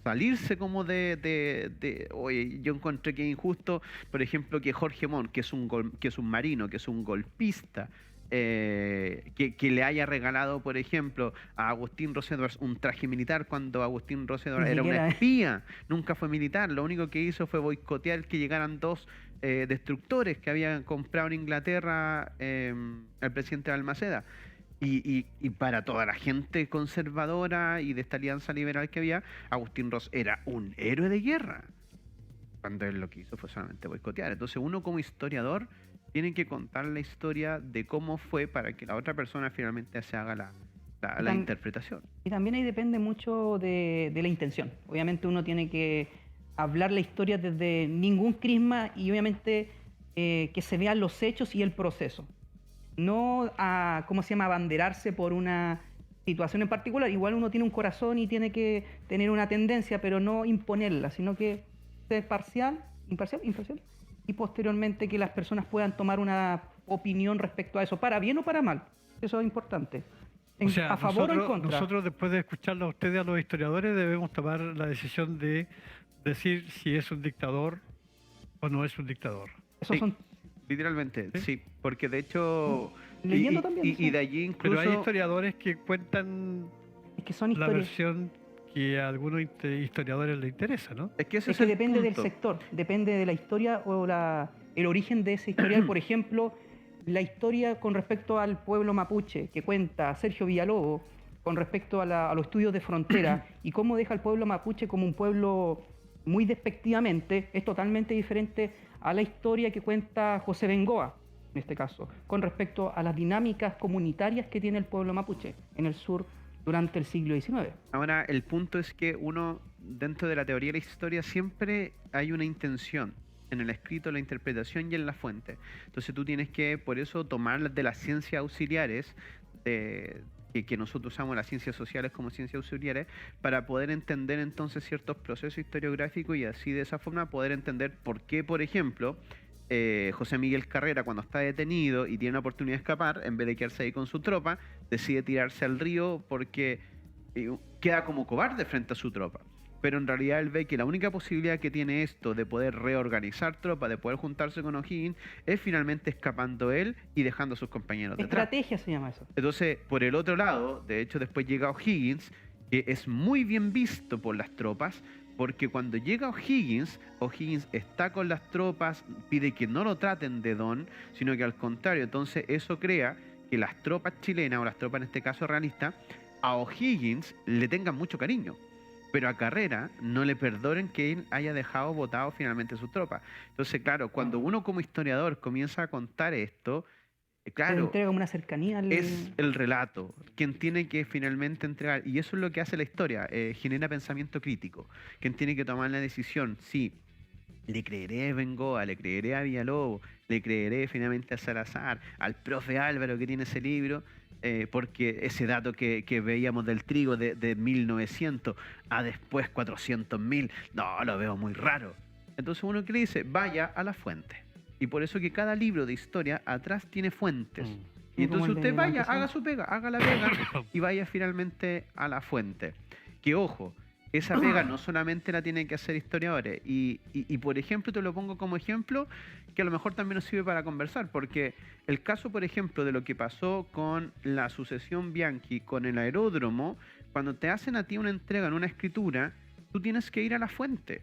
salirse como oye, yo encontré que es injusto, por ejemplo, que Jorge Montt, que es un marino, que es un golpista, que le haya regalado, por ejemplo, a Agustín Rossi Edwards un traje militar cuando Agustín Rossi Edwards era una espía, nunca fue militar, lo único que hizo fue boicotear que llegaran 2 destructores que habían comprado en Inglaterra el presidente Balmaceda. Y para toda la gente conservadora y de esta alianza liberal que había, Agustín Rossi era un héroe de guerra, cuando él lo que hizo fue solamente boicotear. Entonces uno como historiador tienen que contar la historia de cómo fue para que la otra persona finalmente se haga la interpretación. Y también ahí depende mucho de la intención. Obviamente uno tiene que hablar la historia desde ningún crisma y obviamente que se vean los hechos y el proceso. No ¿cómo se llama?, abanderarse por una situación en particular. Igual uno tiene un corazón y tiene que tener una tendencia, pero no imponerla, sino que ser imparcial, y posteriormente que las personas puedan tomar una opinión respecto a eso, para bien o para mal. Eso es importante. O sea, ¿A favor o en contra? Nosotros, después de escucharlo a ustedes, a los historiadores, debemos tomar la decisión de decir si es un dictador o no es un dictador. Esos son... Literalmente, sí, porque de hecho... Leyendo también. Y de allí incluso... Pero hay historiadores que cuentan es que son la versión que a algunos historiadores les interesa, ¿no? Es que depende del sector, depende de la historia o el origen de ese historial. Por ejemplo, la historia con respecto al pueblo mapuche que cuenta Sergio Villalobos, con respecto a los estudios de frontera y cómo deja al pueblo mapuche como un pueblo muy despectivamente, es totalmente diferente a la historia que cuenta José Bengoa, en este caso, con respecto a las dinámicas comunitarias que tiene el pueblo mapuche en el sur durante el siglo XIX. Ahora, el punto es que uno, dentro de la teoría de la historia, siempre hay una intención en el escrito, la interpretación y en la fuente. Entonces tú tienes que, por eso, tomar de las ciencias auxiliares, que nosotros usamos las ciencias sociales como ciencias auxiliares, para poder entender entonces ciertos procesos historiográficos y así de esa forma poder entender por qué, por ejemplo, José Miguel Carrera, cuando está detenido y tiene la oportunidad de escapar, en vez de quedarse ahí con su tropa, decide tirarse al río porque queda como cobarde frente a su tropa. Pero en realidad él ve que la única posibilidad que tiene esto de poder reorganizar tropas, de poder juntarse con O'Higgins, es finalmente escapando él y dejando a sus compañeros detrás. Estrategia se llama eso. Entonces, por el otro lado, de hecho después llega O'Higgins, que es muy bien visto por las tropas, porque cuando llega O'Higgins está con las tropas, pide que no lo traten de don, sino que al contrario, entonces eso crea que las tropas chilenas, o las tropas en este caso realistas, a O'Higgins le tengan mucho cariño, pero a Carrera no le perdonen que él haya dejado botado finalmente sus tropas. Entonces, claro, cuando uno como historiador comienza a contar esto, claro, entrega una cercanía es el relato quien tiene que finalmente entregar, y eso es lo que hace la historia, genera pensamiento crítico, quien tiene que tomar la decisión, sí, le creeré a Bengoa, le creeré a Villalobos, le creeré finalmente a Salazar, al profe Álvaro que tiene ese libro, porque ese dato que veíamos del trigo de 1900 a después 400.000, no, lo veo muy raro. Entonces uno que le dice, vaya a la fuente. Y por eso que cada libro de historia atrás tiene fuentes. Y entonces usted vaya, haga su pega, haga la pega y vaya finalmente a la fuente. Que ojo, esa pega no solamente la tienen que hacer historiadores. Y por ejemplo, te lo pongo como ejemplo, que a lo mejor también nos sirve para conversar, porque el caso, por ejemplo, de lo que pasó con la sucesión Bianchi, con el aeródromo, cuando te hacen a ti una entrega en una escritura, tú tienes que ir a la fuente.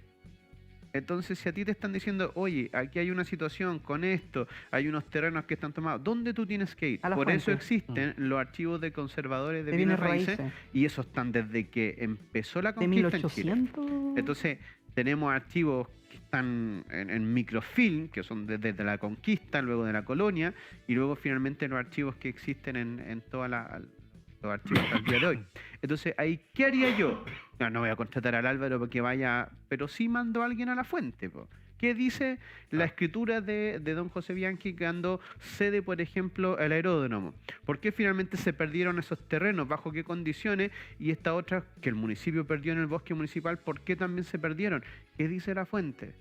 Entonces, si a ti te están diciendo, oye, aquí hay una situación con esto, hay unos terrenos que están tomados, ¿dónde tú tienes que ir? Por fuente. eso existen los archivos de conservadores de bienes raíces, y esos están desde que empezó la conquista en Chile. Entonces, tenemos archivos que están en microfilm, que son desde la conquista, luego de la colonia, y luego finalmente los archivos que existen en toda los archivos hasta el día de hoy. Entonces, ahí, ¿qué haría yo? No voy a contratar al Álvaro para que vaya, pero sí mando a alguien a la fuente. ¿Qué dice la escritura de don José Bianchi cuando cede, por ejemplo, el aeródromo? ¿Por qué finalmente se perdieron esos terrenos? ¿Bajo qué condiciones? Y esta otra que el municipio perdió en el bosque municipal, ¿por qué también se perdieron? ¿Qué dice la fuente?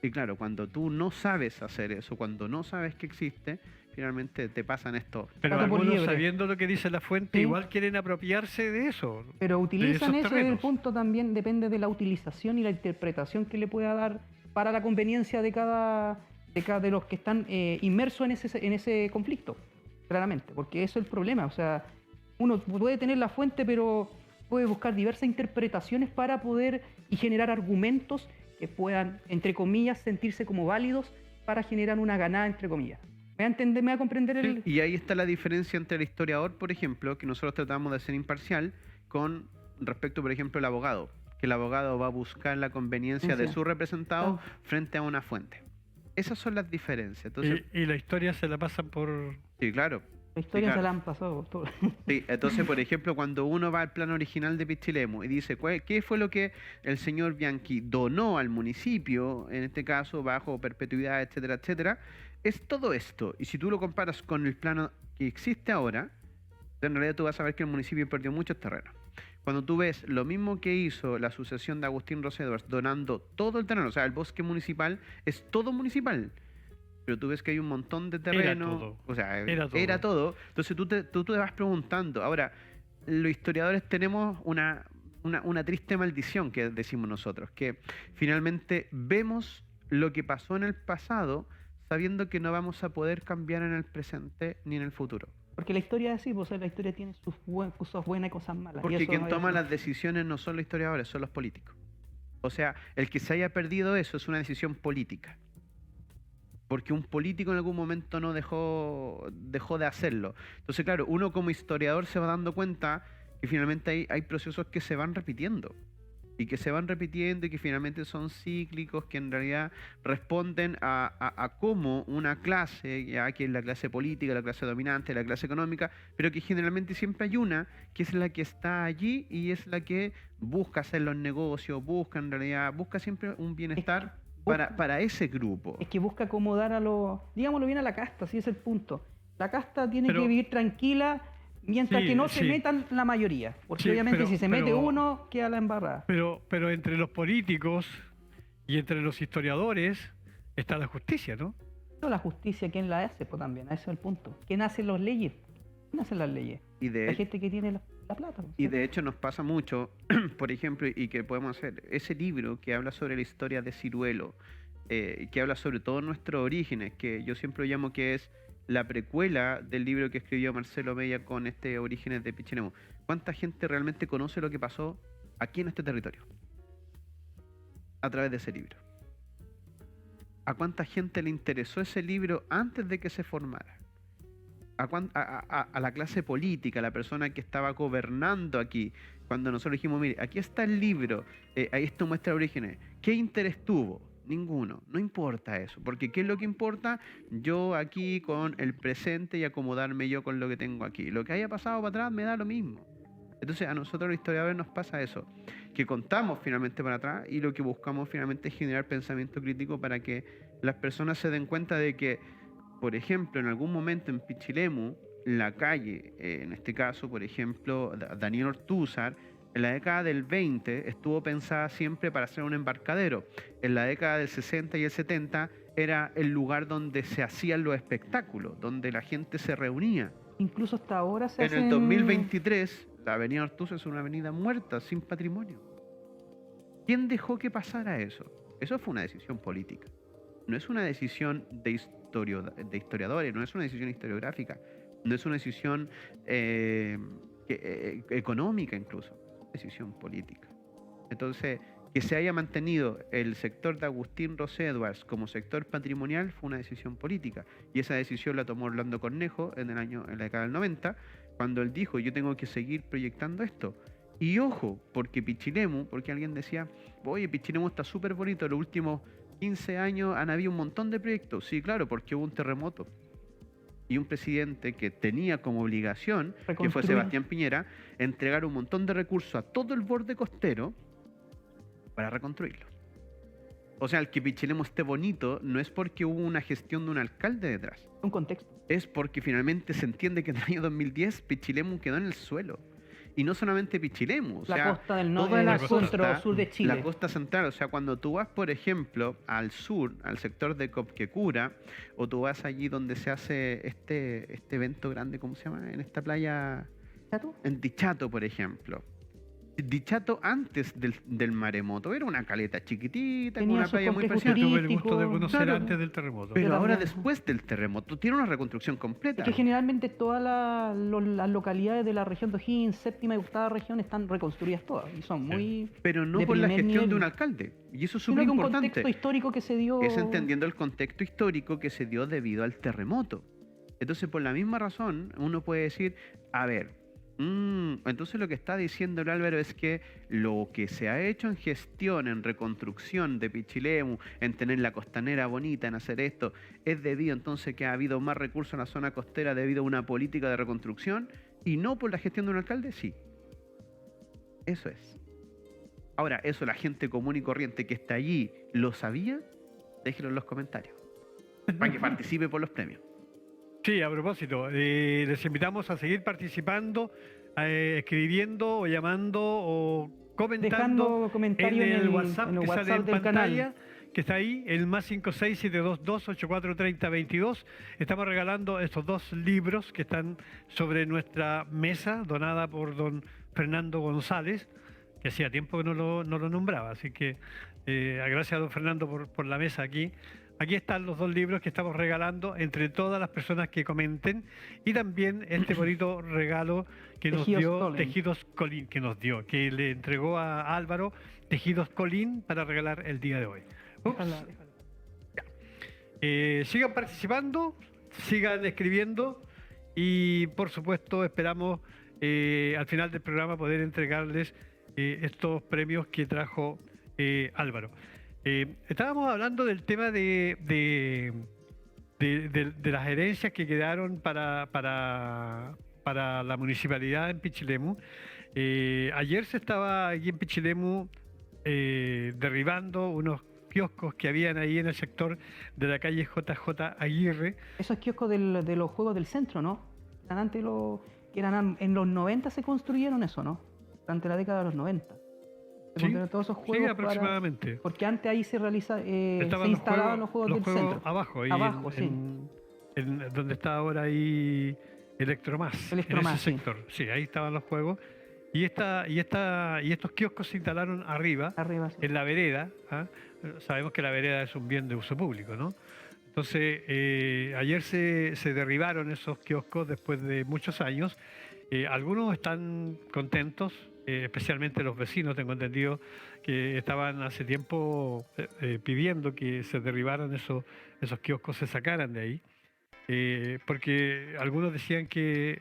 Y claro, cuando tú no sabes hacer eso, cuando no sabes que existe, finalmente te pasan esto. Pero algunos, sabiendo lo que dice la fuente, igual quieren apropiarse de eso. Pero utilizan eso, el punto también depende de la utilización y la interpretación que le pueda dar para la conveniencia de cada de los que están inmersos en ese conflicto, claramente, porque eso es el problema. O sea, uno puede tener la fuente, pero puede buscar diversas interpretaciones para poder y generar argumentos que puedan, entre comillas, sentirse como válidos para generar una ganada, entre comillas. ¿Me va a entender, me va a comprender el...? Sí, y ahí está la diferencia entre el historiador, por ejemplo, que nosotros tratamos de ser imparcial, con respecto, por ejemplo, al abogado. Que el abogado va a buscar la conveniencia de su representado frente a una fuente. Esas son las diferencias. Entonces, y la historia se la pasan por... Sí, claro. La historia se la han pasado todo. Sí, entonces, por ejemplo, cuando uno va al plano original de Pichilemu y dice, ¿qué fue lo que el señor Bianchi donó al municipio, en este caso, bajo perpetuidad, etcétera, etcétera? Es todo esto. Y si tú lo comparas con el plano que existe ahora, en realidad tú vas a ver que el municipio perdió muchos terrenos. Cuando tú ves lo mismo que hizo la sucesión de Agustín Rosedors, donando todo el terreno, o sea, el bosque municipal es todo municipal, pero tú ves que hay un montón de terreno, o sea, era todo. Entonces tú te vas preguntando. Ahora, los historiadores tenemos una triste maldición, que decimos nosotros, que finalmente vemos lo que pasó en el pasado sabiendo que no vamos a poder cambiar en el presente ni en el futuro. Porque la historia es así, pues la historia tiene sus cosas buenas y cosas malas. Porque quien toma las decisiones no son los historiadores, son los políticos. O sea, el que se haya perdido eso es una decisión política. porque un político en algún momento no dejó de hacerlo. Entonces, claro, uno como historiador se va dando cuenta que finalmente hay procesos que se van repitiendo y que se van repitiendo y que finalmente son cíclicos, que en realidad responden a cómo una clase, ya que es la clase política, la clase dominante, la clase económica, pero que generalmente siempre hay una que es la que está allí y es la que busca hacer los negocios, busca en realidad, busca siempre un bienestar para ese grupo. Es que busca acomodar a los, digámoslo bien, a la casta, así es el punto. La casta tiene Pero- que vivir tranquila mientras Sí, que no se sí. metan la mayoría. Porque Sí, obviamente pero- si se mete pero- uno, queda la embarrada. Pero entre los políticos y entre los historiadores está la justicia, ¿no? Pero la justicia, ¿quién la hace? Pues también, ese es el punto. ¿Quién hace las leyes? ¿Quién hace las leyes? Y La gente que tiene la plata. pues, Y ¿cierto? de hecho nos pasa mucho, por ejemplo, y que podemos hacer, ese libro que habla sobre la historia de Ciruelo, que habla sobre todos nuestros orígenes, que yo siempre lo llamo que es la precuela del libro que escribió Marcelo Mella con Orígenes de Pichilemu. ¿Cuánta gente realmente conoce lo que pasó aquí en este territorio? A través de ese libro. ¿A cuánta gente le interesó ese libro antes de que se formara? A la clase política, a la persona que estaba gobernando aquí, cuando nosotros dijimos, mire, aquí está el libro, ahí esto muestra orígenes, ¿qué interés tuvo? Ninguno, no importa eso, porque ¿qué es lo que importa? Yo aquí con el presente y acomodarme yo con lo que tengo aquí. Lo que haya pasado para atrás me da lo mismo. Entonces a nosotros los historiadores nos pasa eso, que contamos finalmente para atrás y lo que buscamos finalmente es generar pensamiento crítico para que las personas se den cuenta de que, por ejemplo, en algún momento en Pichilemu, la calle, en este caso, por ejemplo, Daniel Ortúzar, en la década del 20 estuvo pensada siempre para ser un embarcadero. En la década del 60 y el 70 era el lugar donde se hacían los espectáculos, donde la gente se reunía. Incluso hasta ahora se En el 2023, la avenida Ortúzar es una avenida muerta, sin patrimonio. ¿Quién dejó que pasara eso? Eso fue una decisión política. No es una decisión de historiadores, no es una decisión historiográfica, no es una decisión económica incluso, es decisión política. Entonces, que se haya mantenido el sector de Agustín Rosé Edwards como sector patrimonial fue una decisión política. Y esa decisión la tomó Orlando Cornejo en la década del 90, cuando él dijo, yo tengo que seguir proyectando esto. Y ojo, porque Pichilemu, porque alguien decía, oye, Pichilemu está súper bonito, los últimos 15 años han habido un montón de proyectos. Sí, claro, porque hubo un terremoto. Y un presidente que tenía como obligación, que fue Sebastián Piñera, entregar un montón de recursos a todo el borde costero para reconstruirlo. O sea, el que Pichilemu esté bonito no es porque hubo una gestión de un alcalde detrás. un contexto. Es porque finalmente se entiende que en el año 2010 Pichilemu quedó en el suelo. Y no solamente Pichilemu, o La sea, costa del toda norte, la del costa, sur de Chile. la costa central. O sea, cuando tú vas, por ejemplo, al sur, al sector de Copquecura, o tú vas allí donde se hace este evento grande, ¿cómo se llama? En esta playa, ¿Chato? en Dichato, por ejemplo. Dichato antes del maremoto era una caleta chiquitita, con Tenía una sus playa muy complejos preciosa. Tuve el gusto de turístico, conocer claro. antes del terremoto. Pero Yo ahora también. después del terremoto tiene una reconstrucción completa. Es que generalmente todas las localidades de la región de O'Higgins, séptima y octava región están reconstruidas todas y son muy... Pero no de por la primer gestión nivel. de un alcalde. Y eso es Sino súper que un importante. contexto histórico que se dio... Es entendiendo el contexto histórico que se dio debido al terremoto. Entonces, por la misma razón, uno puede decir, a ver, entonces lo que está diciendo el Álvaro es que lo que se ha hecho en gestión, en reconstrucción de Pichilemu, en tener la costanera bonita, en hacer esto, es debido entonces que ha habido más recursos en la zona costera debido a una política de reconstrucción y no por la gestión de un alcalde, sí. Eso es. Ahora, eso la gente común y corriente que está allí, ¿lo sabía? Déjenlo en los comentarios. Para que participe por los premios. Sí, a propósito, les invitamos a seguir participando, escribiendo o llamando o comentando Dejando comentarios en el WhatsApp en el que sale WhatsApp en del pantalla, canal. que está ahí, el más 56722843022. Estamos regalando estos dos libros que están sobre nuestra mesa, donada por don Fernando González, que hacía tiempo que no lo nombraba, así que gracias a don Fernando por la mesa aquí. Aquí están los dos libros que estamos regalando entre todas las personas que comenten y también este bonito regalo que nos Tejidos dio Colín. Tejidos Colín, que le entregó a Álvaro Tejidos Colín para regalar el día de hoy. Ups. Déjala. Sigan participando, sigan escribiendo y por supuesto esperamos al final del programa poder entregarles estos premios que trajo Álvaro. Estábamos hablando del tema de las herencias que quedaron para la municipalidad en Pichilemu. Ayer se estaba aquí en Pichilemu derribando unos kioscos que habían ahí en el sector de la calle JJ Aguirre. Esos kioscos de los juegos del centro, ¿no? Antes que eran en los 90 se construyeron eso, ¿no? Durante la década de los 90. Se construyeron todos esos juegos. Sí, aproximadamente. Porque antes ahí se Estaban instalaban los juegos del centro. Abajo, ahí abajo, en donde está ahora ahí Electromás, en ese sector. Sí, ahí estaban los juegos. Y estos kioscos se instalaron arriba sí. En la vereda. Sabemos que la vereda es un bien de uso público, ¿no? Entonces, ayer se derribaron esos kioscos después de muchos años. Algunos están contentos, especialmente los vecinos, tengo entendido, que estaban hace tiempo pidiendo que se derribaran esos kioscos, se sacaran de ahí. Porque algunos decían que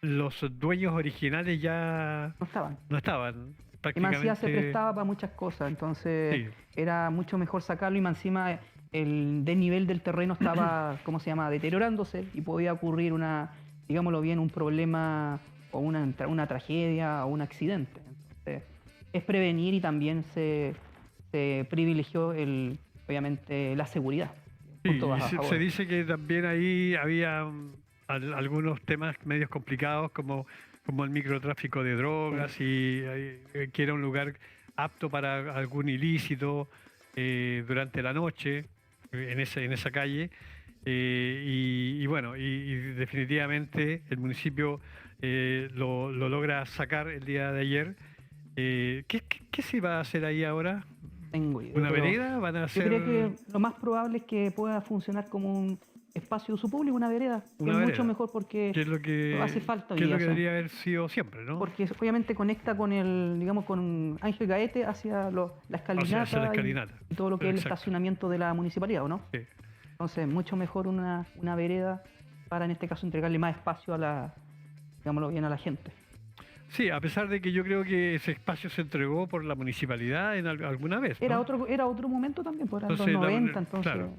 los dueños originales ya no estaban. Y más encima se prestaba para muchas cosas, entonces era mucho mejor sacarlo y más encima el desnivel del terreno estaba, ¿cómo se llama?, deteriorándose y podía ocurrir digámoslo bien, un problema o una tragedia o un accidente. Entonces, es prevenir y también se privilegió obviamente la seguridad. Sí, se dice que también ahí había algunos temas medios complicados como el microtráfico de drogas y que era un lugar apto para algún ilícito durante la noche en esa calle. Y bueno, y definitivamente el municipio lo logra sacar el día de ayer. ¿Qué se va a hacer ahí ahora? Tengo idea, ¿Una vereda? ¿Van a hacer? Yo creo que lo más probable es que pueda funcionar como un espacio de uso público, una vereda, que es mucho mejor porque hace falta. Que es lo que debería haber sido siempre, ¿no? Porque obviamente conecta con con Ángel Gaete hacia la escalinata, hacia la escalinata. Y todo lo que es el estacionamiento de la municipalidad, ¿o no? Sí. Entonces, mucho mejor una vereda para, en este caso, entregarle más espacio digámoslo bien, a la gente. Sí, a pesar de que yo creo que ese espacio se entregó por la municipalidad alguna vez, ¿no? Era otro momento también, por los 90, entonces... Claro.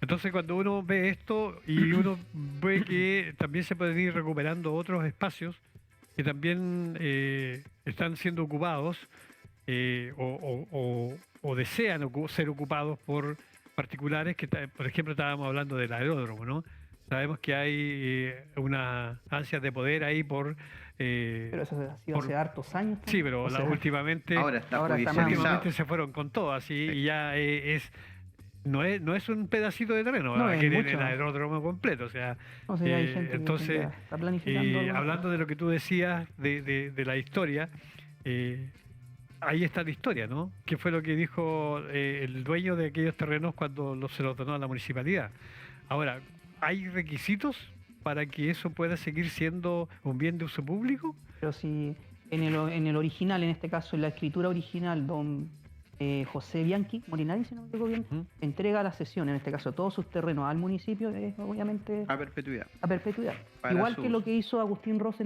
Entonces cuando uno ve esto y uno ve que también se pueden ir recuperando otros espacios que también están siendo ocupados o desean ser ocupados por particulares, que por ejemplo estábamos hablando del aeródromo, ¿no? Sabemos que hay una ansia de poder ahí por... pero eso ha sido hace hartos años. Sí, pero últimamente se fueron con todo, así, y ya no es un pedacito de terreno, va a querer el aeródromo completo, o sea, hay gente entonces, que está planificando hablando de lo que tú decías de la historia, ahí está la historia, ¿no? ¿Qué fue lo que dijo el dueño de aquellos terrenos cuando se los donó a la municipalidad? Ahora, ¿hay requisitos para que eso pueda seguir siendo un bien de uso público? Pero si en el original, en este caso en la escritura original, don José Bianchi Molinari, si no me equivoco bien, entrega la cesión, en este caso todos sus terrenos al municipio, obviamente a perpetuidad. Igual que lo que hizo Agustín Ross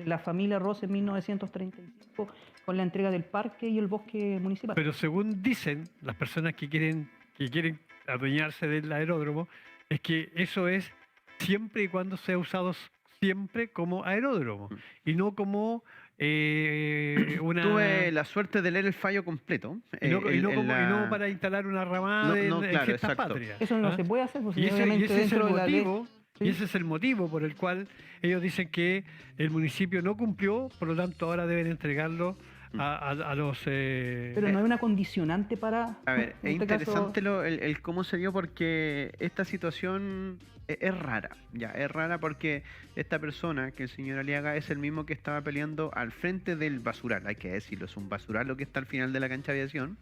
la familia Ross en 1935 con la entrega del parque y el bosque municipal. Pero según dicen las personas que quieren adueñarse del aeródromo, es que eso es siempre y cuando sea usado siempre como aeródromo y no como Tuve la suerte de leer el fallo completo. Y no para instalar una ramada en fiestas patrias. Eso no se puede hacer, y ese es el motivo. ¿Sí? Y ese es el motivo por el cual ellos dicen que el municipio no cumplió, por lo tanto ahora deben entregarlo a los... Pero no hay una condicionante para... A ver, es interesante el cómo se dio, porque esta situación es rara, es rara porque esta persona, que el señor Aliaga, es el mismo que estaba peleando al frente del basural, hay que decirlo, es un basural lo que está al final de la cancha de aviación,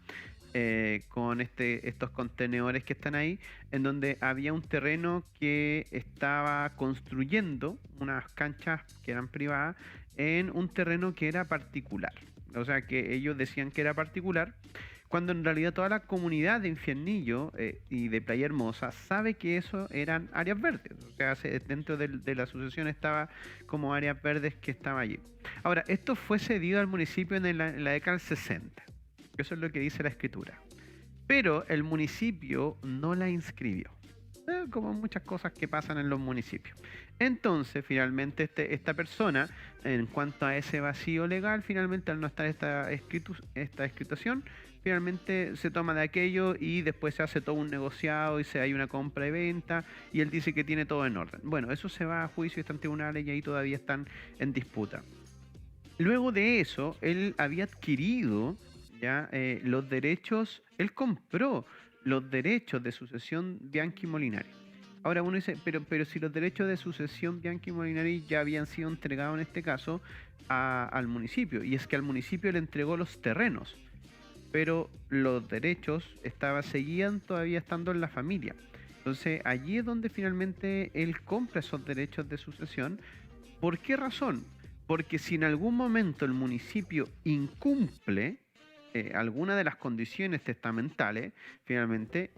con estos contenedores que están ahí, en donde había un terreno que estaba construyendo unas canchas que eran privadas en un terreno que era particular. O sea, que ellos decían que era particular, cuando en realidad toda la comunidad de Infiernillo y de Playa Hermosa sabe que eso eran áreas verdes. O sea, dentro de la asociación estaba como áreas verdes que estaba allí. Ahora, esto fue cedido al municipio en la década del 60. Eso es lo que dice la escritura. Pero el municipio no la inscribió. Como muchas cosas que pasan en los municipios. Entonces, finalmente, esta persona, en cuanto a ese vacío legal, finalmente al no estar esta escritación, finalmente se toma de aquello y después se hace todo un negociado y hay una compra y venta y él dice que tiene todo en orden. Bueno, eso se va a juicio, está en tribunales y ahí todavía están en disputa. Luego de eso, él había adquirido ya los derechos, él compró los derechos de sucesión Bianchi Molinari. Ahora uno dice, pero si los derechos de sucesión Bianchi Molinari ya habían sido entregados en este caso al municipio, y es que al municipio le entregó los terrenos, pero los derechos seguían todavía estando en la familia. Entonces allí es donde finalmente él compra esos derechos de sucesión. ¿Por qué razón? Porque si en algún momento el municipio incumple alguna de las condiciones testamentales, finalmente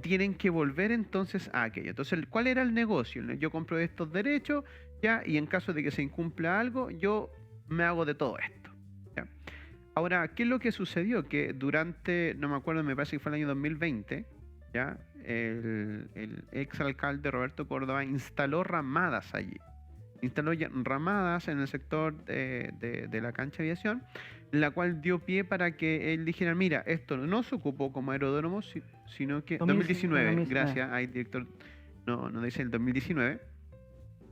tienen que volver entonces a aquello. Entonces, ¿cuál era el negocio? Yo compro estos derechos, ya, y en caso de que se incumpla algo, yo me hago de todo esto. ¿Ya? Ahora, ¿qué es lo que sucedió? Que durante, no me acuerdo, me parece que fue el año 2020, ¿ya? El exalcalde Roberto Córdoba instaló ramadas allí. Instaló ramadas en el sector de la cancha de aviación, la cual dio pie para que él dijera, mira, esto no se ocupó como aeródromo, sino que... 2019, gracias, ahí director no dice el 2019,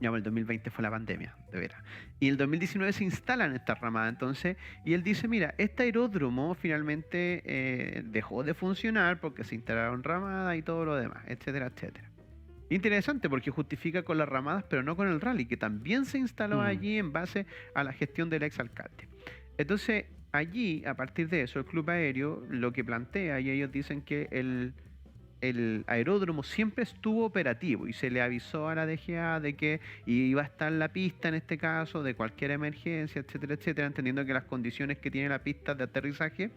ya, el 2020 fue la pandemia, de veras. Y el 2019 se instalan estas ramadas, entonces, y él dice, mira, este aeródromo finalmente dejó de funcionar porque se instalaron ramadas y todo lo demás, etcétera, etcétera. Interesante porque justifica con las ramadas, pero no con el rally, que también se instaló allí en base a la gestión del exalcalde. Entonces, allí, a partir de eso, el club aéreo lo que plantea, y ellos dicen que el aeródromo siempre estuvo operativo y se le avisó a la DGA de que iba a estar la pista en este caso, de cualquier emergencia, etcétera, etcétera, entendiendo que las condiciones que tiene la pista de aterrizaje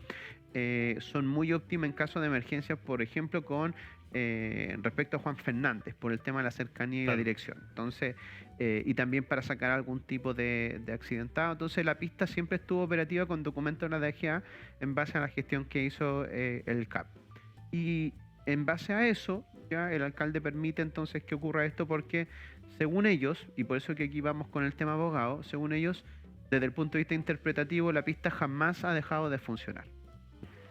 son muy óptimas en caso de emergencias, por ejemplo, con respecto a Juan Fernández, por el tema de la cercanía y la dirección. Entonces, y también para sacar algún tipo de accidentado. Entonces, la pista siempre estuvo operativa con documentos de la DGA en base a la gestión que hizo el CAP. Y en base a eso, ya el alcalde permite entonces que ocurra esto porque, según ellos, y por eso que aquí vamos con el tema abogado, según ellos, desde el punto de vista interpretativo, la pista jamás ha dejado de funcionar.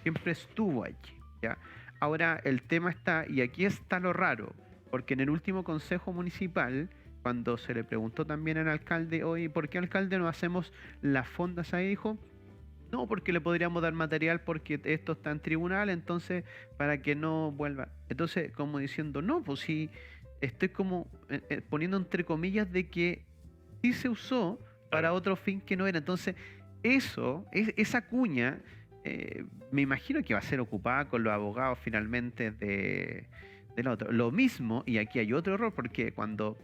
Siempre estuvo allí, ¿ya? Ahora el tema está, y aquí está lo raro, porque en el último consejo municipal, cuando se le preguntó también al alcalde, oye, ¿por qué alcalde no hacemos las fondas ahí? Dijo, no, porque le podríamos dar material porque esto está en tribunal, entonces para que no vuelva. Entonces, como diciendo, no, pues sí, estoy como poniendo entre comillas de que sí se usó para otro fin que no era. Entonces, esa cuña, me imagino que va a ser ocupada con los abogados finalmente del otro. Lo mismo, y aquí hay otro error, porque cuando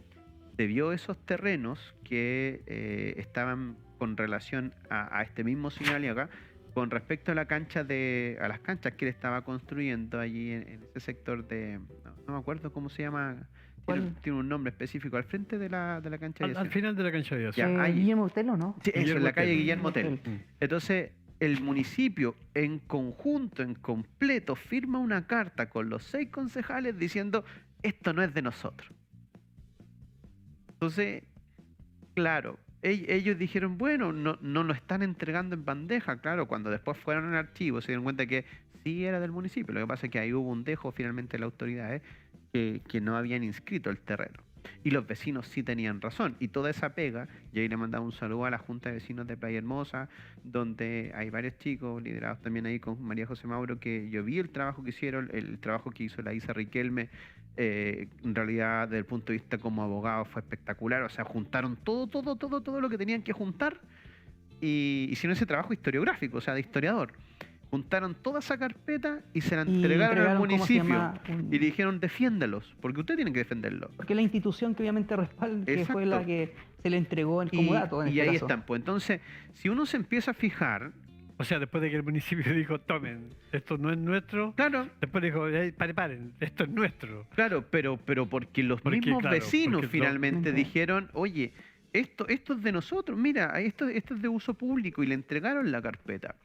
se vio esos terrenos que estaban con relación a este mismo señor Aliaga, con respecto a la cancha a las canchas que él estaba construyendo allí en ese sector de, no me acuerdo cómo se llama, tiene un nombre específico, al frente de la cancha de al final de la cancha de aviación. Guillermo Hotel, ¿o no? Sí, eso, en la calle Guillermo Hotel. Hotel. Entonces, el municipio en conjunto, en completo, firma una carta con los 6 concejales diciendo, esto no es de nosotros. Entonces, claro, ellos dijeron, bueno, no lo están entregando en bandeja. Claro, cuando después fueron al archivo se dieron cuenta que sí era del municipio. Lo que pasa es que ahí hubo un dejo finalmente de las autoridades que no habían inscrito el terreno. Y los vecinos sí tenían razón. Y toda esa pega, y ahí le mandaba un saludo a la Junta de Vecinos de Playa Hermosa, donde hay varios chicos liderados también ahí con María José Mauro, que yo vi el trabajo que hicieron, el trabajo que hizo la Isa Riquelme. En realidad, desde el punto de vista como abogado, fue espectacular. O sea, juntaron todo lo que tenían que juntar y hicieron ese trabajo historiográfico, o sea, de historiador. Juntaron toda esa carpeta y se la entregaron al municipio y le dijeron, defiéndalos, porque usted tiene que defenderlos. Porque la institución que obviamente respalda, que fue la que se le entregó en comodato. Y ahí están. Pues entonces, si uno se empieza a fijar, O sea, después de que el municipio dijo, tomen, esto no es nuestro. Claro, Después dijo, paren, esto es nuestro. claro, pero porque los Porque, mismos claro, vecinos porque finalmente Ujú. dijeron, oye, esto es de nosotros, mira, esto es de uso público y le entregaron la carpeta.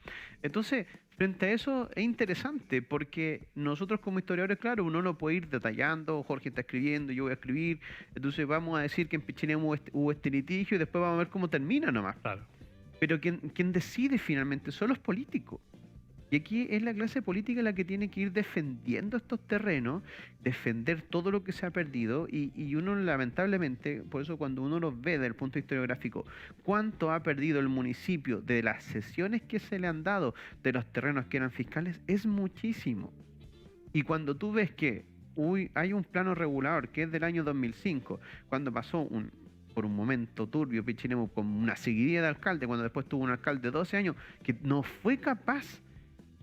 Entonces, frente a eso es interesante porque nosotros como historiadores, claro, uno no puede ir detallando, Jorge está escribiendo, yo voy a escribir, entonces vamos a decir que en Pichilemu hubo este litigio y después vamos a ver cómo termina nomás. Claro. Pero quien decide finalmente son los políticos. Y aquí es la clase política la que tiene que ir defendiendo estos terrenos, defender todo lo que se ha perdido y uno lamentablemente, por eso cuando uno los ve desde el punto historiográfico, cuánto ha perdido el municipio de las cesiones que se le han dado de los terrenos que eran fiscales, es muchísimo. Y cuando tú ves que hay un plano regulador que es del año 2005, cuando pasó por un momento turbio Pichilemu con una seguidilla de alcalde, cuando después tuvo un alcalde de 12 años que no fue capaz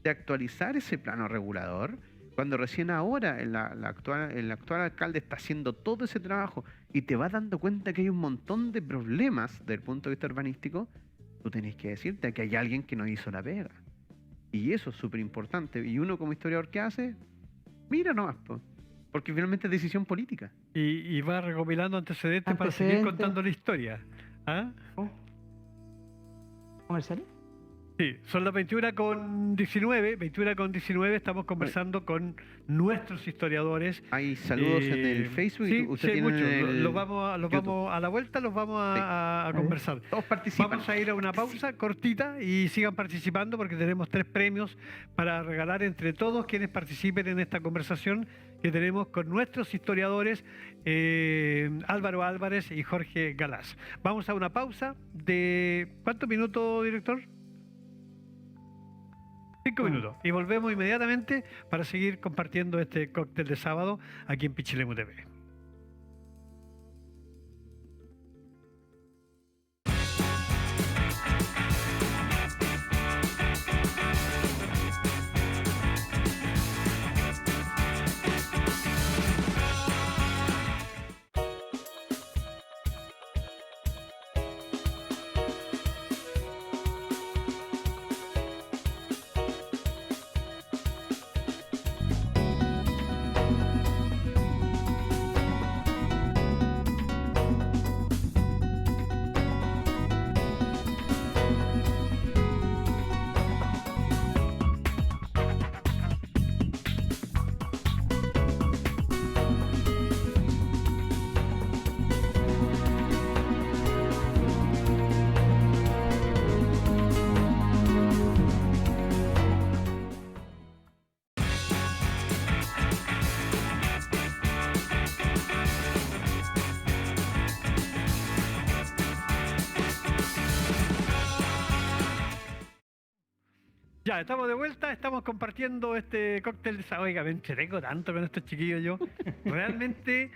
de actualizar ese plano regulador, cuando recién ahora el actual alcalde está haciendo todo ese trabajo y te vas dando cuenta que hay un montón de problemas desde el punto de vista urbanístico, tú tenés que decirte que hay alguien que no hizo la pega. Y eso es súper importante. Y uno como historiador, ¿qué hace? Mira nomás, po, porque finalmente es decisión política. Y va recopilando antecedentes para seguir Antecedentes. contando la historia. ¿Ah? Oh. ¿Comercial? Sí, son las 21:19, estamos conversando con nuestros historiadores. Hay saludos en el Facebook y Sí, usted sí, tiene muchos. en el Los vamos YouTube. a la vuelta, los vamos Sí. a conversar. Todos participan. Vamos a ir a una pausa cortita y sigan participando porque tenemos 3 premios para regalar entre todos quienes participen en esta conversación que tenemos con nuestros historiadores Álvaro Álvarez y Jorge Galás. Vamos a una pausa de... ¿Cuántos minutos, director? 5 minutos. Y volvemos inmediatamente para seguir compartiendo este cóctel de sábado aquí en Pichilemu TV. Ya, estamos de vuelta, estamos compartiendo este cóctel de sábado. Oiga, me entretengo tanto con estos chiquillos yo. Realmente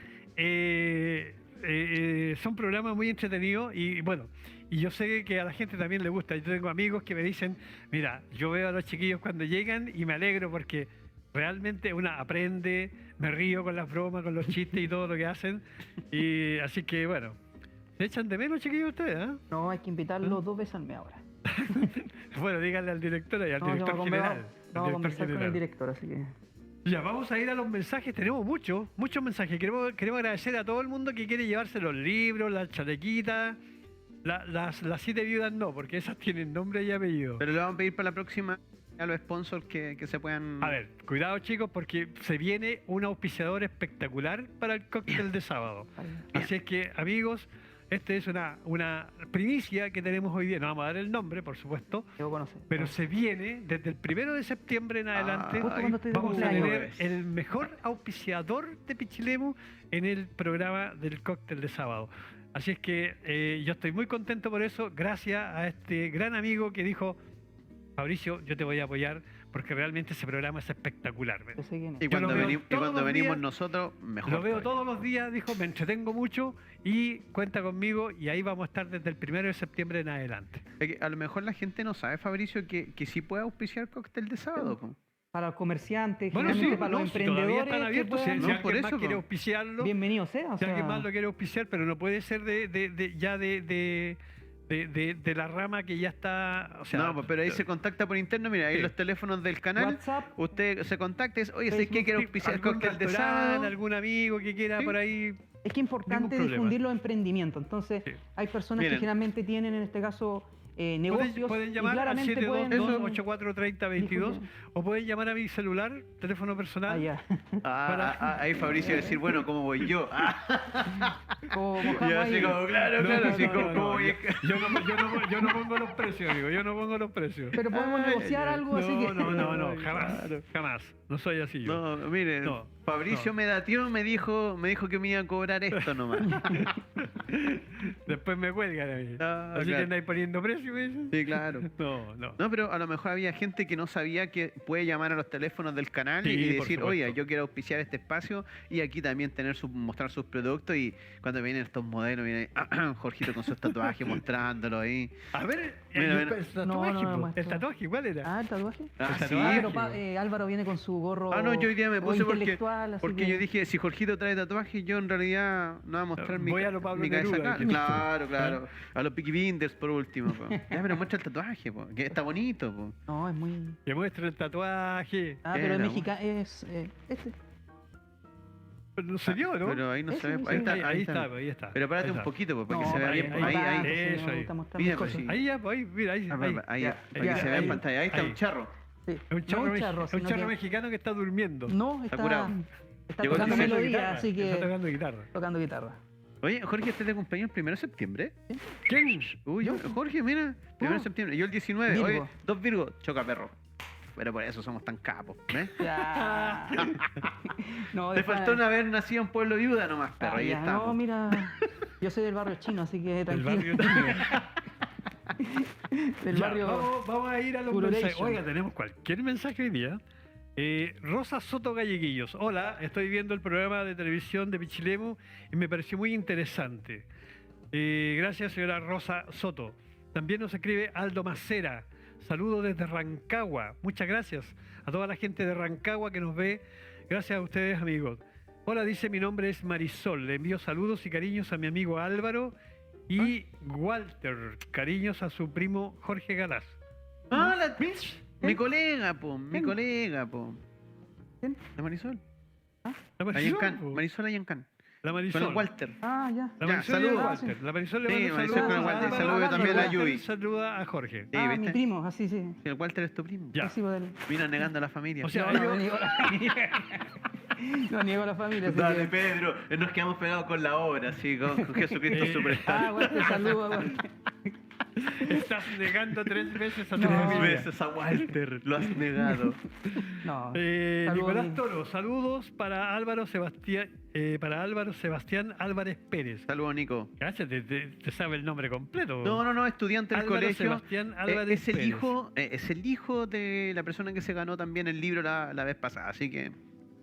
son programas muy entretenidos y bueno, y yo sé que a la gente también le gusta. Yo tengo amigos que me dicen, mira, yo veo a los chiquillos cuando llegan y me alegro porque realmente una aprende, me río con las bromas, con los chistes y todo lo que hacen. Y así que bueno, ¿se echan de menos, chiquillos, ustedes? ¿Ah? No, hay que invitarlos 2 veces al mes ahora. Bueno, díganle al director y al No, director general. Vamos a al director conversar con el general. director, así que... Ya, vamos a ir a los mensajes. Tenemos muchos mensajes. Queremos agradecer a todo el mundo que quiere llevarse los libros, las chalequitas. Las 7 viudas no, porque esas tienen nombre y apellido. Pero le vamos a pedir para la próxima a los sponsors que se puedan... A ver, cuidado chicos, porque se viene un auspiciador espectacular para el cóctel de sábado. Así es que, amigos, esta es una primicia que tenemos hoy día. No vamos a dar el nombre, por supuesto, Debo conocer. pero se viene desde el 1 de septiembre en adelante. Justo cuando estoy de Vamos a cumpleaños. tener el mejor auspiciador de Pichilemu en el programa del cóctel de sábado. Así es que yo estoy muy contento por eso, gracias a este gran amigo que dijo, Fabricio, yo te voy a apoyar porque realmente ese programa es espectacular. Yo sé quién es. Y Yo cuando, lo veo venimos todos los días. nosotros, mejor. Lo veo todavía. todos los días, dijo, me entretengo mucho y cuenta conmigo y ahí vamos a estar desde el 1 de septiembre en adelante. Es que a lo mejor la gente no sabe, Fabricio, que sí puede auspiciar cóctel de sábado. po. Para los comerciantes, Bueno, generalmente sí, para no, los si todavía emprendedores. están que abiertos, si, puedan- si No, alguien por más eso, quiere po. auspiciarlo, Bienvenido sea. O si alguien sea, más lo quiere auspiciar, pero no puede ser de de la rama que ya está. O sea, no, pues, pero ahí se contacta por interno, mira, ahí Sí. los teléfonos del canal, WhatsApp. usted se contacta y dice, oye, ¿sabes qué? Facebook, Quiero auspiciar el algún cóctel de restaurante, sábado. algún amigo que quiera Sí. por ahí. Es que es importante problema. difundir los emprendimientos. Entonces, Sí. hay personas Miren. que generalmente tienen, en este caso, negocios. Pueden y llamar al claramente pueden 722-8430-22 o pueden llamar a mi celular, teléfono personal. Ah, ya. Ahí Fabricio va a decir, bueno, ¿cómo voy yo? Como Yo mojamos así ahí. como, claro, No, claro, no, así no, como, no, ¿cómo no, voy a- yo no pongo los precios, amigo. Yo no pongo los precios. Pero podemos Ay, negociar ay, algo, así que. No, Ay, jamás. claro. Jamás. No soy así yo. No, miren, No, Fabricio no. me datió, me dijo que me iba a cobrar esto nomás. Después me cuelgan a mí. Ah, Así que claro. andáis poniendo precio, me dicen. Sí, claro. No, no. No, pero a lo mejor había gente que no sabía que puede llamar a los teléfonos del canal Sí, y por decir, supuesto. oye, yo quiero auspiciar este espacio y aquí también mostrar sus productos y cuando vienen estos modelos, viene Jorgito con sus tatuajes mostrándolo ahí. A ver, Mira, mira. el tatuaje, No, no me po. muestro. El tatuaje, ¿cuál era? Ah, el tatuaje. Ah, El sí, tatuaje. Pero Álvaro viene con su gorro. Ah, no, yo hoy día me puse porque, intelectual, así porque que- yo dije, si Jorgito trae tatuajes, yo en realidad no voy a mostrar mi, Voy a lo Pablo mi cabeza Neruda, acá. que- Claro, claro. A los Peaky Blinders por último. Po. Ya, pero muestra el tatuaje, po, que está bonito. Po. No, es muy. Que muestre el tatuaje. Ah, pero es Era, mexicano. Es. Este. Pero no se dio, ¿no? Pero ahí no Ese, se ve. ese. Ahí está, ahí está, ahí está. Pero párate Ahí un está. poquito, po, para que No, se vea ahí, bien. ahí, Ahí, ahí. ahí. Eso, ahí. Mira, pues sí. Ahí ya, pues, ahí, mira, ahí. Ah, ahí. ahí, Ya, para que se vea en pantalla. Ahí está ahí. un charro. Sí. Es un charro, No un charro, es un sino charro que- mexicano que está durmiendo. No, está. curado. Está Llegó tocando el Está melodía, guitarra, así Está que. tocando guitarra. Tocando guitarra. Oye, Jorge, ¿este es de cumpleaños el 1 de septiembre? ¿Quién? Uy, ¿Yo? Jorge, mira, 1 de septiembre. Yo el 19. Virgo. Oye, 2 Virgo, choca perro. Pero por eso somos tan capos, ¿ves? Ya. No, Te deja- faltó haber nacido en Pueblo Viuda nomás, perro. Ah, Ahí ya, estamos. No, mira. Yo soy del barrio chino, así que El tranquilo. barrio chino. Del Ya, barrio. vamos a ir a los Pururation. mensajes. Oiga, tenemos cualquier mensaje hoy día. Rosa Soto Galleguillos. Hola, estoy viendo el programa de televisión de Pichilemu y me pareció muy interesante. Gracias, señora Rosa Soto. También nos escribe Aldo Macera. Saludos desde Rancagua. Muchas gracias a toda la gente de Rancagua que nos ve. Gracias a ustedes, amigos. Hola, dice, mi nombre es Marisol. Le envío saludos y cariños a mi amigo Álvaro y Walter. Cariños a su primo Jorge Galás. Ah, mi colega, po. Mi ¿Quién? colega, po. ¿Quién? La Marisol. La Ayancan. po. Marisol Ayancan. La Con Marisol. el Walter. Ah, ya. La Ya, Marisol y el saludos. Walter. La Marisol le Sí, manda un Marisol saludo con el a Walter. Álvaro, Saludos también a Walter Yui. saluda a Jorge. Sí, Ah, ¿viste? mi primo, así, sí. Sí, el Walter es tu primo. Ya. Sí, pues, Vino negando a la familia. O sea, No, no, ellos- niego la familia. No niego la familia. así Dale, que- Pedro. Nos quedamos pegados con la obra, sí, con Jesucristo Superstar. Ah, bueno, te saludo. Bueno. estás negando 3 veces a tu No. Tres familia. veces a Walter, lo has negado. No. Saludos, Nicolás mi- Toro, saludos para Álvaro Sebastián Álvarez Pérez. Saludos, Nico. Cállate, te sabe el nombre completo. No, estudiante del Álvaro colegio. Sebastián Álvarez Es el Pérez. hijo de la persona que se ganó también el libro la vez pasada. Así que,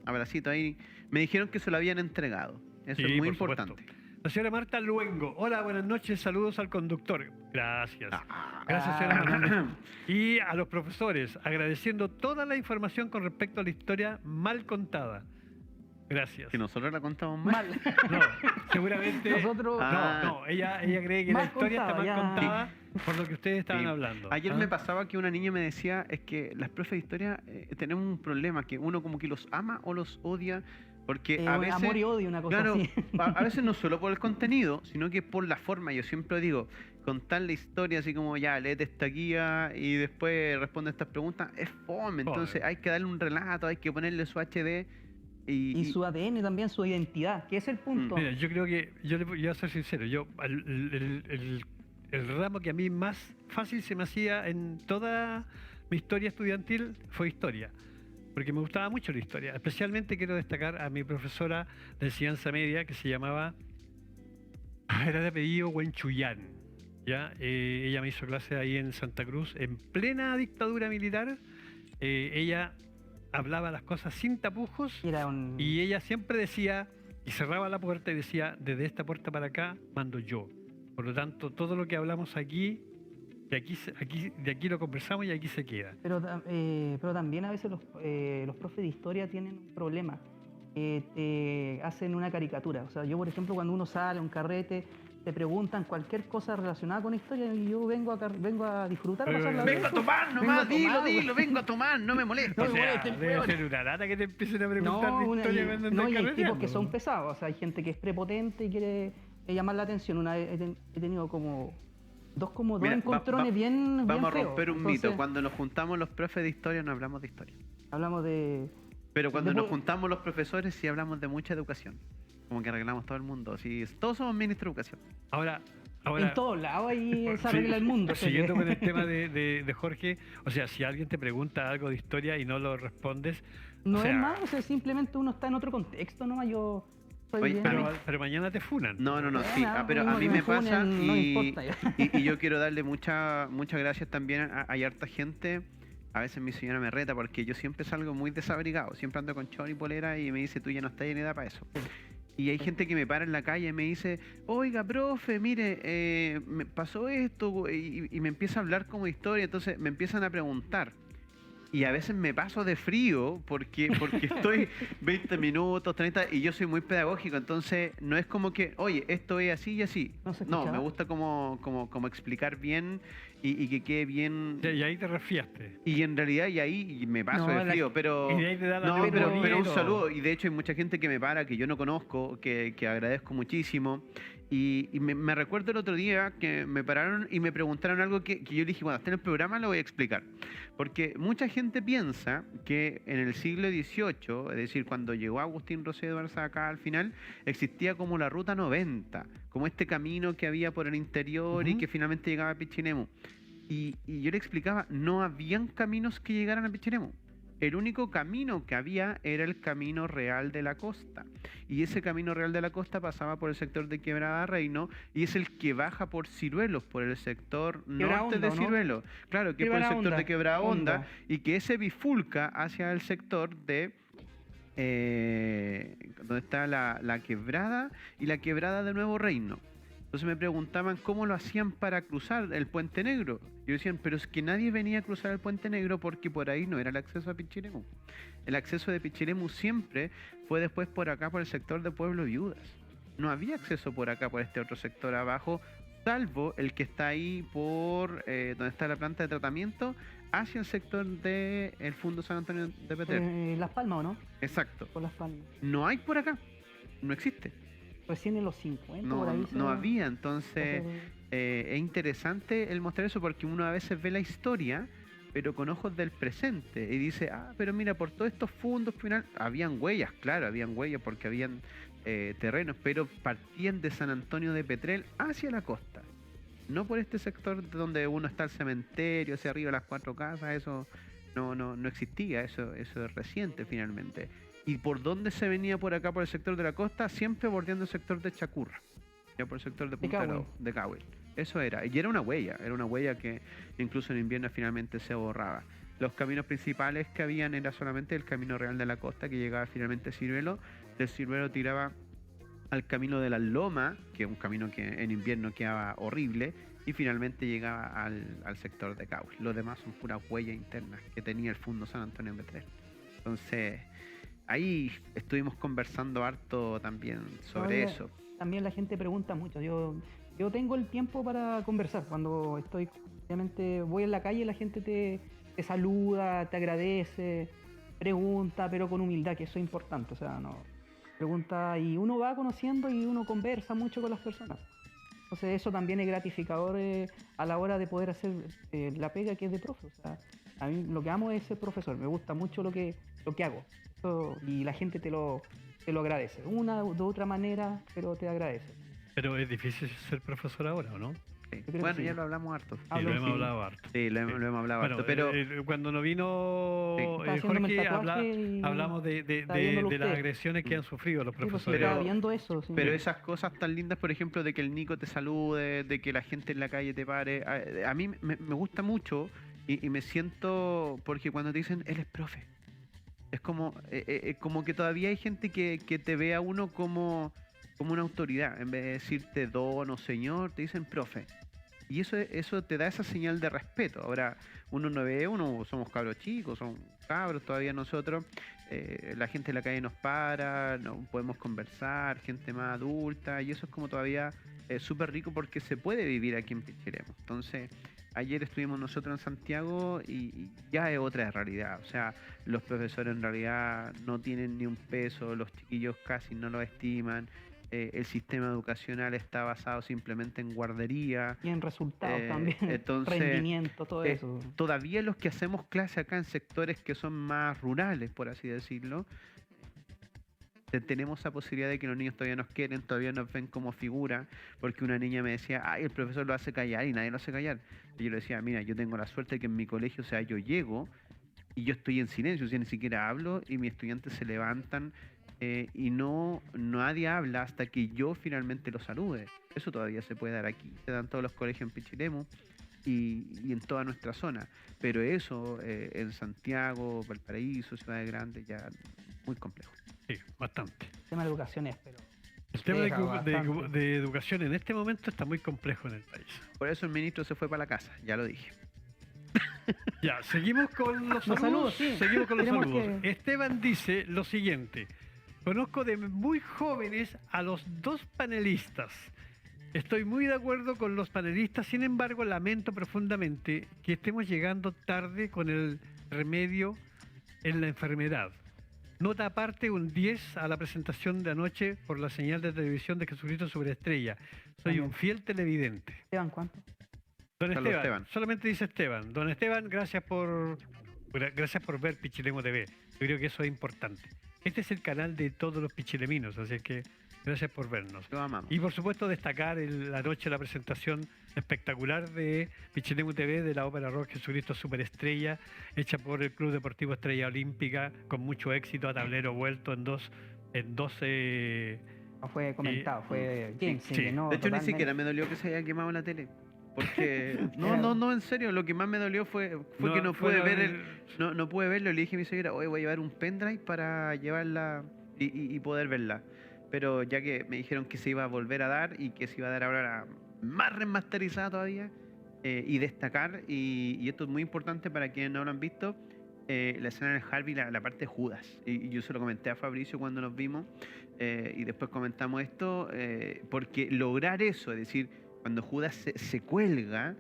abracito ahí. Me dijeron que se lo habían entregado. Eso Sí, es muy por supuesto. importante. La señora Marta Luengo. Hola, buenas noches, saludos al conductor. Gracias. Ah. Gracias, señora Marta. Y a los profesores, agradeciendo toda la información con respecto a la historia mal contada. Gracias. Que nosotros la contamos mal. Mal. No, seguramente. Nosotros. Ah. No, ella cree que Mal la historia está mal contada, ya. contada por lo que ustedes estaban Sí. hablando. Ayer ¿ah? me pasaba que una niña me decía, es que las profes de historia tenemos un problema, que uno como que los ama o los odia, porque a veces... Amor y odio, una cosa Claro, así. a veces no solo por el contenido, sino que por la forma. Yo siempre digo, contar la historia así como ya, léete esta guía y después responde estas preguntas, es fome. Entonces hay que darle un relato, hay que ponerle su HD Y su ADN también, su identidad, que es el punto. Mira, yo creo que, yo le voy a ser sincero, el ramo que a mí más fácil se me hacía en toda mi historia estudiantil fue historia, porque me gustaba mucho la historia. Especialmente quiero destacar a mi profesora de enseñanza media que se llamaba, era de apellido Huenchuyán. ¿Ya? Ella me hizo clase ahí en Santa Cruz, en plena dictadura militar. Ella hablaba las cosas sin tapujos. Era un... Y ella siempre decía, y cerraba la puerta y decía, desde esta puerta para acá mando yo. Por lo tanto, todo lo que hablamos aquí, de aquí lo conversamos y aquí se queda. Pero también a veces los profes de historia tienen un problema. Te hacen una caricatura. O sea, yo, por ejemplo, cuando uno sale a un carrete te preguntan cualquier cosa relacionada con historia y yo vengo a disfrutar, a pasarla Vengo bien. a tomar Vengo nomás, a tomar, dilo, vengo a tomar, no me molestes. O No me sea, molesten, debe weón. ser una lata que te empiecen a preguntar de historia cuando No, andas y hay tipos carreteando, que son po. pesados, o sea, hay gente que es prepotente y quiere llamar la atención. Una vez he tenido como dos Mira, encontrones bien vamos a feos. romper un Entonces, mito. Cuando nos juntamos los profes de historia no hablamos de historia. hablamos de... Pero cuando de nos po- juntamos los profesores sí hablamos de mucha educación. Como que arreglamos todo el mundo. Sí, todos somos ministros de educación. Ahora, En todos lados ahí se arregla el mundo. o sea Siguiendo que- con el tema de Jorge, o sea, si alguien te pregunta algo de historia y no lo respondes, No o sea, es más, o sea, simplemente uno está en otro contexto nomás. Yo soy Oye, bien... pero mañana te funan. No, sí. Nada, Pero a mí no me funen, pasa no me y, importa ya. y yo quiero darle muchas gracias también. Hay harta gente. A veces mi señora me reta porque yo siempre salgo muy desabrigado. Siempre ando con chor y polera y me dice, tú ya no estás en edad para eso. Y hay gente que me para en la calle y me dice, oiga, profe, mire, me pasó esto y me empieza a hablar como historia. Entonces me empiezan a preguntar. Y a veces me paso de frío porque estoy 20 minutos, 30 y yo soy muy pedagógico, entonces no es como que, oye, esto es así y así. No se No, escuchaba. me gusta como explicar bien y que quede bien. Y ahí te refiaste. Y en realidad y ahí me paso No, de frío, pero... y de ahí te da la No, pero memoria y un todo. saludo. Y de hecho hay mucha gente que me para, que yo no conozco, que agradezco muchísimo. Y me recuerdo el otro día que me pararon y me preguntaron algo que yo dije, cuando esté en el programa lo voy a explicar. Porque mucha gente piensa que en el siglo XVIII, es decir, cuando llegó Agustín Rosé de Barça acá al final, existía como la Ruta 90, como este camino que había por el interior y que finalmente llegaba a Pichinemu. Y yo le explicaba, no habían caminos que llegaran a Pichinemu. El único camino que había era el Camino Real de la Costa. Y ese Camino Real de la Costa pasaba por el sector de Quebrada Reino y es el que baja por Ciruelos, por el sector norte de Honda, ¿o no? Ciruelos. Claro, que es por el Quebrada sector Honda, de Quebrada Honda Honda. y que ese bifurca hacia el sector de... donde está la Quebrada y la Quebrada de Nuevo Reino. Entonces me preguntaban cómo lo hacían para cruzar el Puente Negro. Y decían, pero es que nadie venía a cruzar el Puente Negro porque por ahí no era el acceso a Pichilemu. El acceso de Pichilemu siempre fue después por acá, por el sector de Pueblo Viudas. No había acceso por acá, por este otro sector abajo, salvo el que está ahí por donde está la planta de tratamiento, hacia el sector del Fundo San Antonio de Petrer. Las Palmas, ¿o no? Exacto. Por Las Palmas. No hay por acá. No existe. Recién en los 50, No, por ahí. no había, entonces es interesante el mostrar eso porque uno a veces ve la historia pero con ojos del presente y dice, pero mira, por todos estos fundos final habían huellas, claro, habían huellas porque habían terrenos, pero partían de San Antonio de Petrel hacia la costa, no por este sector donde uno está el cementerio, hacia arriba las 4 casas, eso no existía, eso es reciente finalmente. ¿Y por dónde se venía por acá, por el sector de la costa? Siempre bordeando el sector de Chacurra, ya por el sector de Punta Cahuil. Arau, de Cahuil. Eso era, y era una huella que incluso en invierno finalmente se borraba. Los caminos principales que habían era solamente el Camino Real de la Costa, que llegaba finalmente a Ciruelo. Del Ciruelo tiraba al Camino de la Loma, que es un camino que en invierno quedaba horrible, y finalmente llegaba al sector de Cahuil. Los demás son puras huellas internas que tenía el Fundo San Antonio de Petrel. Entonces, ahí estuvimos conversando harto también sobre Oye, eso. También la gente pregunta mucho. Yo tengo el tiempo para conversar. Cuando estoy, obviamente, voy en la calle, la gente te saluda, te agradece, pregunta, pero con humildad, que eso es importante. O sea, no pregunta y uno va conociendo y uno conversa mucho con las personas. Entonces eso también es gratificador a la hora de poder hacer la pega que es de profe. O sea, a mí lo que amo es ser profesor. Me gusta mucho lo que hago. Y la gente te lo agradece. Una u otra manera, pero te agradece. Pero es difícil ser profesor ahora, ¿o no? Sí. Yo creo que Bueno, sí. ya lo hablamos harto. Sí, Hablo, lo hemos sí. hablado harto. Sí, lo hemos hablado Bueno, harto, pero... cuando no vino Sí. Estaba haciéndome el Jorge, tatuaje y hablamos de estaba viéndolo las usted. agresiones que han sufrido los Sí, pues, profesores. estaba viendo eso. Sí. Pero esas cosas tan lindas, por ejemplo, de que el Nico te salude, de que la gente en la calle te pare, a mí me gusta mucho y me siento, porque cuando te dicen, él es profe, es como que todavía hay gente que te ve a uno como una autoridad, en vez de decirte don o señor, te dicen profe. Y eso te da esa señal de respeto. Ahora, uno no ve, somos cabros chicos, cabros, todavía nosotros, la gente en la calle nos para, no podemos conversar, gente más adulta, y eso es como todavía súper rico porque se puede vivir aquí en Pichilemu. Entonces, ayer estuvimos nosotros en Santiago y ya es otra realidad. O sea, los profesores en realidad no tienen ni un peso, los chiquillos casi no lo estiman. El sistema educacional está basado simplemente en guardería. Y en resultados también, entonces, rendimiento, todo eso. Todavía los que hacemos clase acá en sectores que son más rurales, por así decirlo, tenemos esa posibilidad de que los niños todavía nos quieren, todavía nos ven como figura, porque una niña me decía, ay, el profesor lo hace callar y nadie lo hace callar. Y yo le decía, mira, yo tengo la suerte de que en mi colegio, o sea, yo llego y yo estoy en silencio, o sea, ni siquiera hablo y mis estudiantes se levantan y nadie habla hasta que yo finalmente los salude. Eso todavía se puede dar aquí, se dan todos los colegios en Pichilemu y en toda nuestra zona, pero eso en Santiago, Valparaíso, Ciudades Grandes, ya muy complejo. Sí, bastante. El tema de educación es, pero... El tema Deja bastante. de educación en este momento está muy complejo en el país. Por eso el ministro se fue para la casa, ya lo dije. Ya, seguimos con los Los saludos. saludos, sí. Seguimos con los Tenemos saludos. que- Esteban dice lo siguiente. Conozco de muy jóvenes a los dos panelistas. Estoy muy de acuerdo con los panelistas, sin embargo, lamento profundamente que estemos llegando tarde con el remedio en la enfermedad. Nota aparte, un 10 a la presentación de anoche por la señal de televisión de Jesucristo Superestrella. Soy un fiel televidente. Esteban, ¿cuánto? Don Carlos Esteban, Esteban. solamente dice Esteban. Don Esteban, gracias por ver Pichilemu TV. Yo creo que eso es importante. Este es el canal de todos los pichileminos, así que gracias por vernos. Lo amamos. Y por supuesto destacar la noche la presentación espectacular de Pichilemu TV de la ópera rock Jesucristo Superestrella, hecha por el Club Deportivo Estrella Olímpica, con mucho éxito, a tablero vuelto en 12 No fue comentado, fue bien, se sí. llenó De hecho, ni totalmente. siquiera me dolió que se haya quemado la tele. Porque, no, en serio, lo que más me dolió fue que no pude ver no pude verlo. Le dije a mi señora, oye, voy a llevar un pendrive para llevarla y poder verla. Pero ya que me dijeron que se iba a volver a dar y que se iba a dar ahora más remasterizada todavía, y destacar, y esto es muy importante para quienes no lo han visto, la escena del Harvey, la parte de Judas. Y yo se lo comenté a Fabricio cuando nos vimos, y después comentamos esto, porque lograr eso, es decir, cuando Judas se cuelga,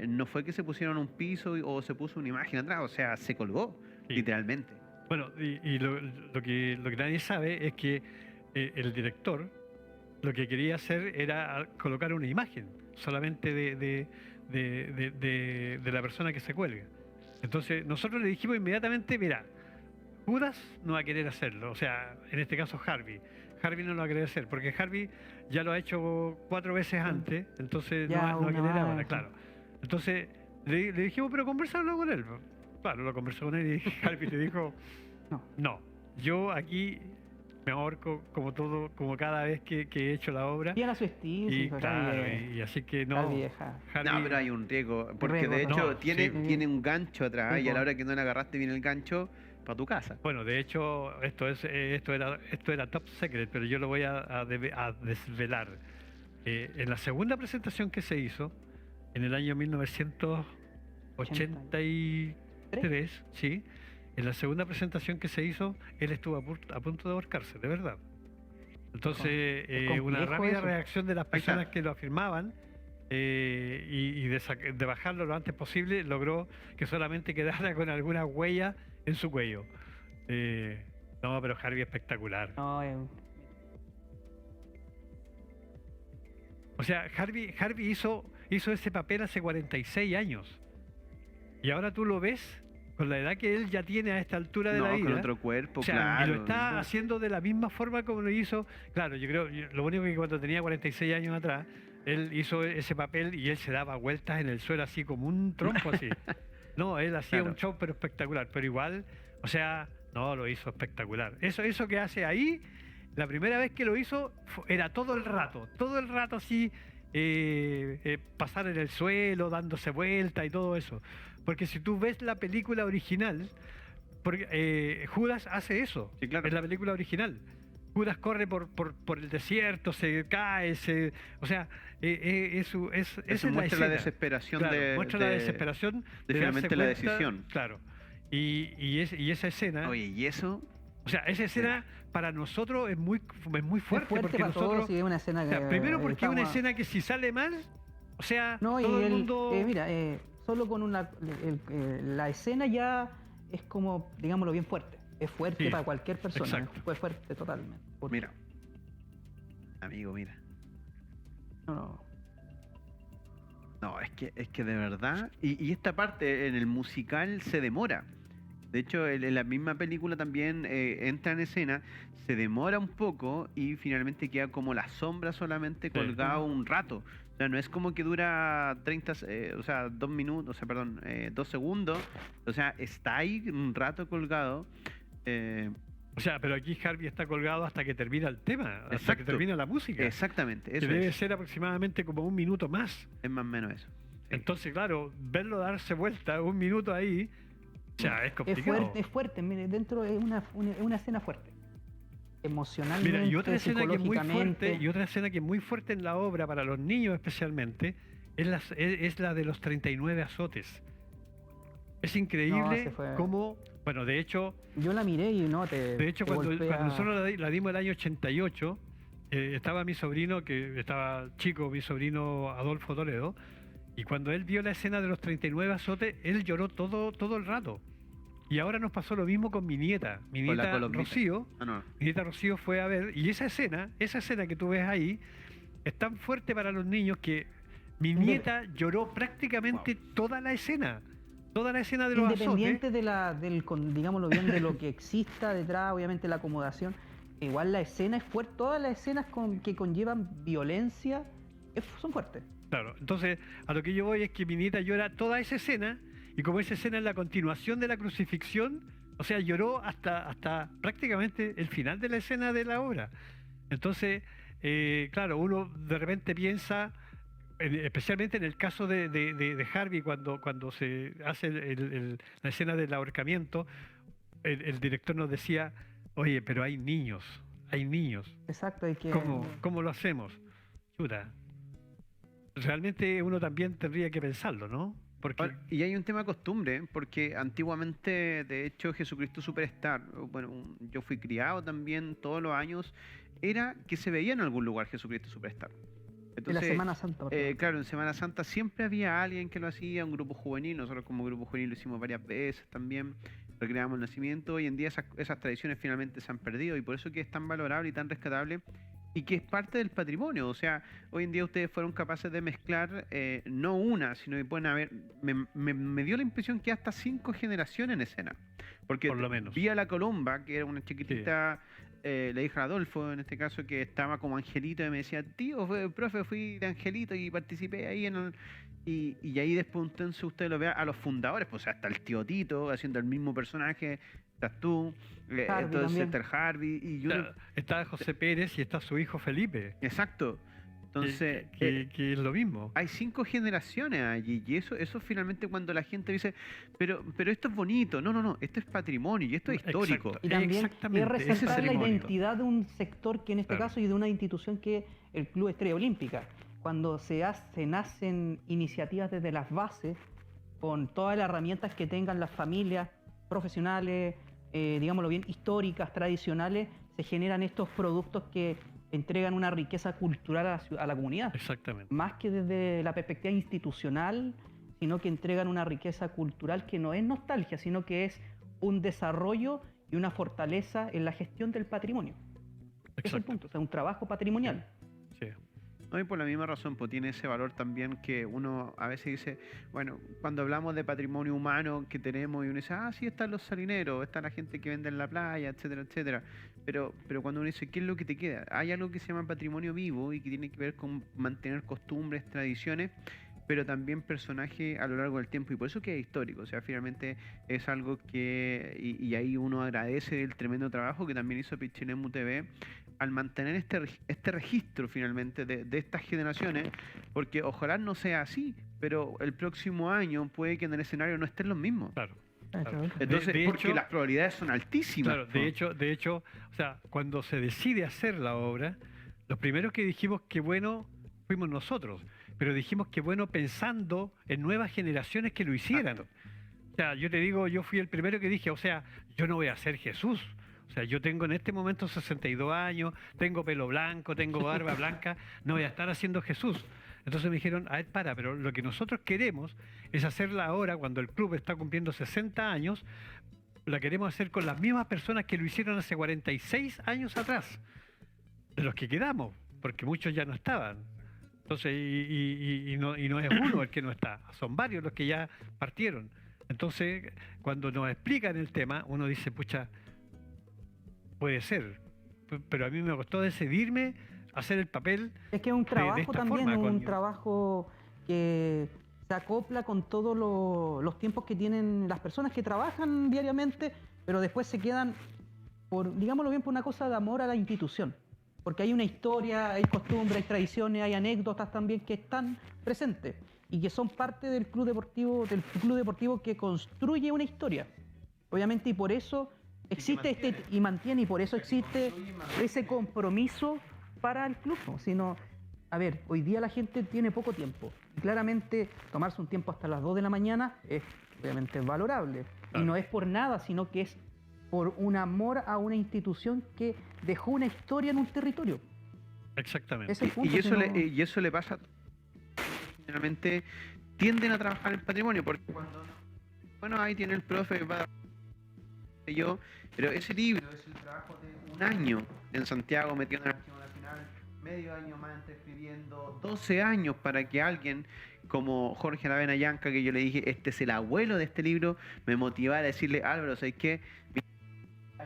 no fue que se pusieron un piso o se puso una imagen atrás, o sea, se colgó, Sí. literalmente. Bueno, y lo que nadie sabe es que el director lo que quería hacer era colocar una imagen solamente de la persona que se cuelga. Entonces nosotros le dijimos inmediatamente, mira, Judas no va a querer hacerlo, o sea, en este caso Harvey no lo va a querer hacer, porque Harvey ya lo ha hecho 4 veces antes, entonces Ya, no va a una querer vez. ahora, claro. Entonces le dijimos, pero conversarlo con él. Claro, lo conversó con él y Harvey le dijo, no, yo aquí me ahorco como cada vez que he hecho la obra. Bien a su estilo. Y sí, pues, claro, Harvey, y así que no. Harvey deja. Harvey- No, pero hay un riesgo, porque Riesgo, de ¿no? hecho No, tiene sí. tiene un gancho atrás, Sí, y a la po. hora que no le agarraste bien el gancho, para tu casa. Bueno, de hecho, esto era top secret, pero yo lo voy a desvelar. En la segunda presentación que se hizo, en el año 1983, sí, en la segunda presentación que se hizo, él estuvo a punto de ahorcarse, de verdad. Entonces, Es una complejo rápida eso. reacción de las Ahí está. personas que lo afirmaban y de bajarlo lo antes posible, logró que solamente quedara con alguna huella en su cuello. No, pero Harvey espectacular. No, O sea, Harvey hizo ese papel hace 46 años. Y ahora tú lo ves con la edad que él ya tiene a esta altura de la No, vida. con otro cuerpo, O sea, claro. y lo está haciendo de la misma forma como lo hizo. Claro, lo único que cuando tenía 46 años atrás, él hizo ese papel y él se daba vueltas en el suelo así como un trompo así. No, él hacía Claro. un show pero espectacular, pero igual, o sea, no, lo hizo espectacular. Eso que hace ahí, la primera vez que lo hizo era todo el rato así, pasar en el suelo, dándose vueltas y todo eso. Porque si tú ves la película original, Judas hace eso, Sí, claro. en la película original. Judas corre por el desierto, se cae, o sea, esa es la muestra la escena. desesperación Claro, muestra la desesperación de finalmente darse la cuenta, decisión. Claro. y esa escena, Oye, y eso, o sea, esa escena para nosotros es muy fuerte, fuerte porque para nosotros, todos y es una escena o que sea, primero porque es una estamos- escena que si sale mal, o sea, No, y todo el mundo... mira, solo con la escena ya es como, digámoslo, bien fuerte. Es fuerte Sí, para cualquier persona, exacto. fue fuerte totalmente. mira, amigo, mira. No, no. No, es que de verdad, y esta parte en el musical se demora. De hecho, en la misma película también entra en escena, se demora un poco y finalmente queda como la sombra solamente Sí. colgado un rato. O sea, no es como que dura 30, o sea, 2 minutos, o sea, perdón, 2 segundos. O sea, está ahí un rato colgado. eh, O sea, pero aquí Harvey está colgado hasta que termina el tema, hasta que Exacto. termina la música. exactamente, Que eso debe es. ser aproximadamente como un minuto más. Es más o menos eso. Sí. Entonces, claro, verlo darse vuelta un minuto ahí, o sea, es Es complicado. fuerte, mire, dentro es una escena fuerte. Emocionalmente, Mira, y otra escena que es muy psicológicamente. fuerte, y otra escena que es muy fuerte en la obra para los niños especialmente, es la de los 39 azotes. Es increíble ese fue- cómo, bueno, de hecho, Yo la miré y no te. de hecho te cuando golpea- nosotros la dimos el año 88, estaba mi sobrino, que estaba chico, mi sobrino Adolfo Toledo, y cuando él vio la escena de los 39 azotes, él lloró todo el rato. Y ahora nos pasó lo mismo con mi nieta. Mi Con la nieta colombiana. Rocío, Ah, no. mi nieta Rocío fue a ver, y esa escena que tú ves ahí, es tan fuerte para los niños que mi nieta lloró prácticamente toda la escena de los Independiente azotes. digámoslo bien, de lo que exista detrás, obviamente la acomodación, igual la escena es fuerte, todas las escenas que conllevan violencia son fuertes. Claro, entonces a lo que yo voy es que mi nieta llora toda esa escena, y como esa escena es la continuación de la crucifixión, o sea, lloró hasta prácticamente el final de la escena de la obra. Entonces, claro, uno de repente piensa, especialmente en el caso de Harvey, cuando se hace la escena del ahorcamiento, el director nos decía, oye, pero hay niños. Exacto, hay que. ¿Cómo lo hacemos? Chuta. Realmente uno también tendría que pensarlo, ¿no? Porque Ahora, y hay un tema de costumbre, porque antiguamente, de hecho, Jesucristo Superstar, bueno, yo fui criado también todos los años, era que se veía en algún lugar Jesucristo Superstar. En la Semana Santa. por ejemplo. Claro, en Semana Santa siempre había alguien que lo hacía, un grupo juvenil, nosotros como grupo juvenil lo hicimos varias veces también, recreamos el nacimiento. Hoy en día esas tradiciones finalmente se han perdido y por eso que es tan valorable y tan rescatable y que es parte del patrimonio. O sea, hoy en día ustedes fueron capaces de mezclar no una, sino que pueden haber, me dio la impresión que hasta 5 generaciones en escena. Porque Por lo menos. vi a la Colomba, que era una chiquitita... la hija de Adolfo, en este caso, que estaba como angelito y me decía, tío, profe, fui de angelito y participé ahí y ahí después entonces usted lo vea a los fundadores, pues o sea, hasta el tío Tito haciendo el mismo personaje, estás tú, Harvey entonces también. está el Harvey y yo... claro, está José Pérez y está su hijo Felipe, Exacto. Entonces, que es lo mismo. hay 5 generaciones allí y eso finalmente cuando la gente dice, pero esto es bonito, no, esto es patrimonio y esto es histórico. Exacto. Y también Exactamente, es ese es resaltar el la icónico. identidad de un sector que en este Claro. caso y de una institución que es el Club Estrella Olímpica. Cuando se nacen iniciativas desde las bases, con todas las herramientas que tengan las familias profesionales, digámoslo bien, históricas, tradicionales, se generan estos productos que entregan una riqueza cultural a la comunidad. Exactamente. Más que desde la perspectiva institucional, sino que entregan una riqueza cultural que no es nostalgia, sino que es un desarrollo y una fortaleza en la gestión del patrimonio. Ese es el Exacto. punto, o sea, un trabajo patrimonial. Sí. No, y por la misma razón, pues tiene ese valor también que uno a veces dice, bueno, cuando hablamos de patrimonio humano que tenemos y uno dice, sí, están los salineros, está la gente que vende en la playa, etcétera, etcétera. Pero cuando uno dice, ¿qué es lo que te queda? Hay algo que se llama patrimonio vivo y que tiene que ver con mantener costumbres, tradiciones, pero también personajes a lo largo del tiempo y por eso que es histórico, o sea, finalmente es algo que, y ahí uno agradece el tremendo trabajo que también hizo Pichilemu TV al mantener este registro finalmente de estas generaciones, porque ojalá no sea así, pero el próximo año puede que en el escenario no estén los mismos. Claro. Claro. Entonces, De porque hecho- las probabilidades son altísimas. Claro, ¿no? de hecho, o sea, cuando se decide hacer la obra, los primeros que dijimos que bueno fuimos nosotros, pero dijimos que bueno pensando en nuevas generaciones que lo hicieran. Exacto. O sea, yo te digo, yo fui el primero que dije, o sea, yo no voy a ser Jesús. O sea, yo tengo en este momento 62 años, tengo pelo blanco, tengo barba blanca, no voy a estar haciendo Jesús. Entonces me dijeron, a ver, pero lo que nosotros queremos es hacerla ahora, cuando el club está cumpliendo 60 años, la queremos hacer con las mismas personas que lo hicieron hace 46 años atrás, de los que quedamos, porque muchos ya no estaban. Entonces, y no es uno el que no está, son varios los que ya partieron. Entonces, cuando nos explican el tema, uno dice, pucha, puede ser, pero a mí me costó decidirme a hacer el papel. Es que es un de trabajo esta también, forma, un trabajo que se acopla con todos los tiempos que tienen las personas que trabajan diariamente, pero después se quedan, por, digámoslo bien, por una cosa de amor a la institución. Porque hay una historia, hay costumbres, hay tradiciones, hay anécdotas también que están presentes y que son parte del club deportivo que construye una historia. Obviamente, y por eso existe y por eso existe ese compromiso para el club, ¿no? Sino, a ver, hoy día la gente tiene poco tiempo. Y claramente tomarse un tiempo hasta las 2 de la mañana es obviamente valorable. Y no es por nada, sino que es por un amor a una institución que dejó una historia en un territorio. Exactamente. Ese es el punto, Y eso le pasa, generalmente tienden a trabajar en patrimonio, porque cuando, bueno, ahí tiene el profe, pero ese libro es el trabajo de un año en Santiago metido en el Archivo Nacional, medio año más escribiendo, 12 años para que alguien como Jorge Aravena Llanca, que yo le dije, este es el abuelo de este libro, me motivara a decirle, Álvaro, ¿sabes qué?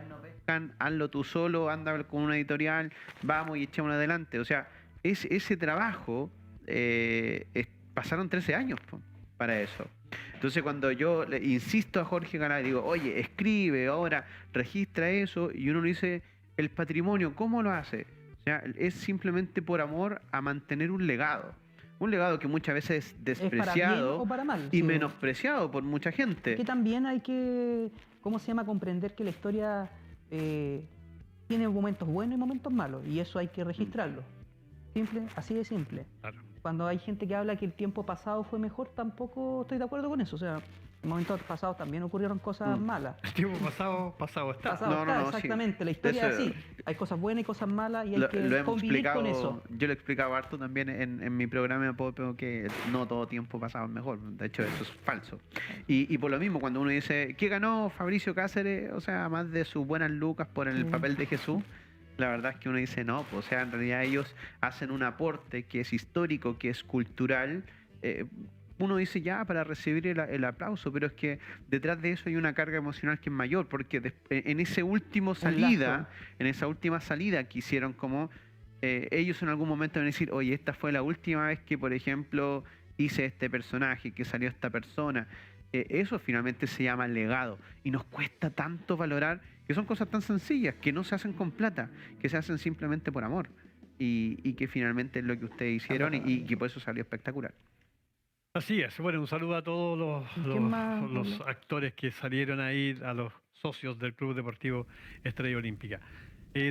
No pescan, hazlo tú solo, anda con una editorial, vamos y echémoslo adelante. O sea, ese trabajo, pasaron 13 años para eso. Entonces cuando yo le insisto a Jorge Garay, digo, oye, escribe ahora, registra eso, y uno le dice, el patrimonio, ¿cómo lo hace? O sea, es simplemente por amor a mantener un legado que muchas veces es despreciado para mal, y sí, menospreciado por mucha gente. Que también hay que, ¿cómo se llama?, comprender que la historia tiene momentos buenos y momentos malos, y eso hay que registrarlo. Simple, así de simple. Claro. Cuando hay gente que habla que el tiempo pasado fue mejor, tampoco estoy de acuerdo con eso. O sea, en momentos pasados también ocurrieron cosas malas. El tiempo pasado está. Exactamente. Sí. La historia es Eso, así. Hay cosas buenas y cosas malas y hay que convivir con eso. Yo lo he explicado harto también en mi programa de Popeo, que no todo tiempo pasado es mejor. De hecho, eso es falso. Y por lo mismo, cuando uno dice, ¿qué ganó Fabricio Cáceres? O sea, más de sus buenas lucas por el papel de Jesús. La verdad es que uno dice, no, pues, o sea, en realidad ellos hacen un aporte que es histórico, que es cultural. Uno dice ya para recibir el aplauso, pero es que detrás de eso hay una carga emocional que es mayor, porque en esa última salida que hicieron, como ellos en algún momento van a decir, oye, esta fue la última vez que, por ejemplo, hice este personaje, que salió esta persona. Eso finalmente se llama legado, y nos cuesta tanto valorar que son cosas tan sencillas, que no se hacen con plata, que se hacen simplemente por amor, y que finalmente es lo que ustedes hicieron y que por eso salió espectacular. Así es. Bueno, un saludo a todos los actores que salieron ahí, a los socios del Club Deportivo Estrella Olímpica.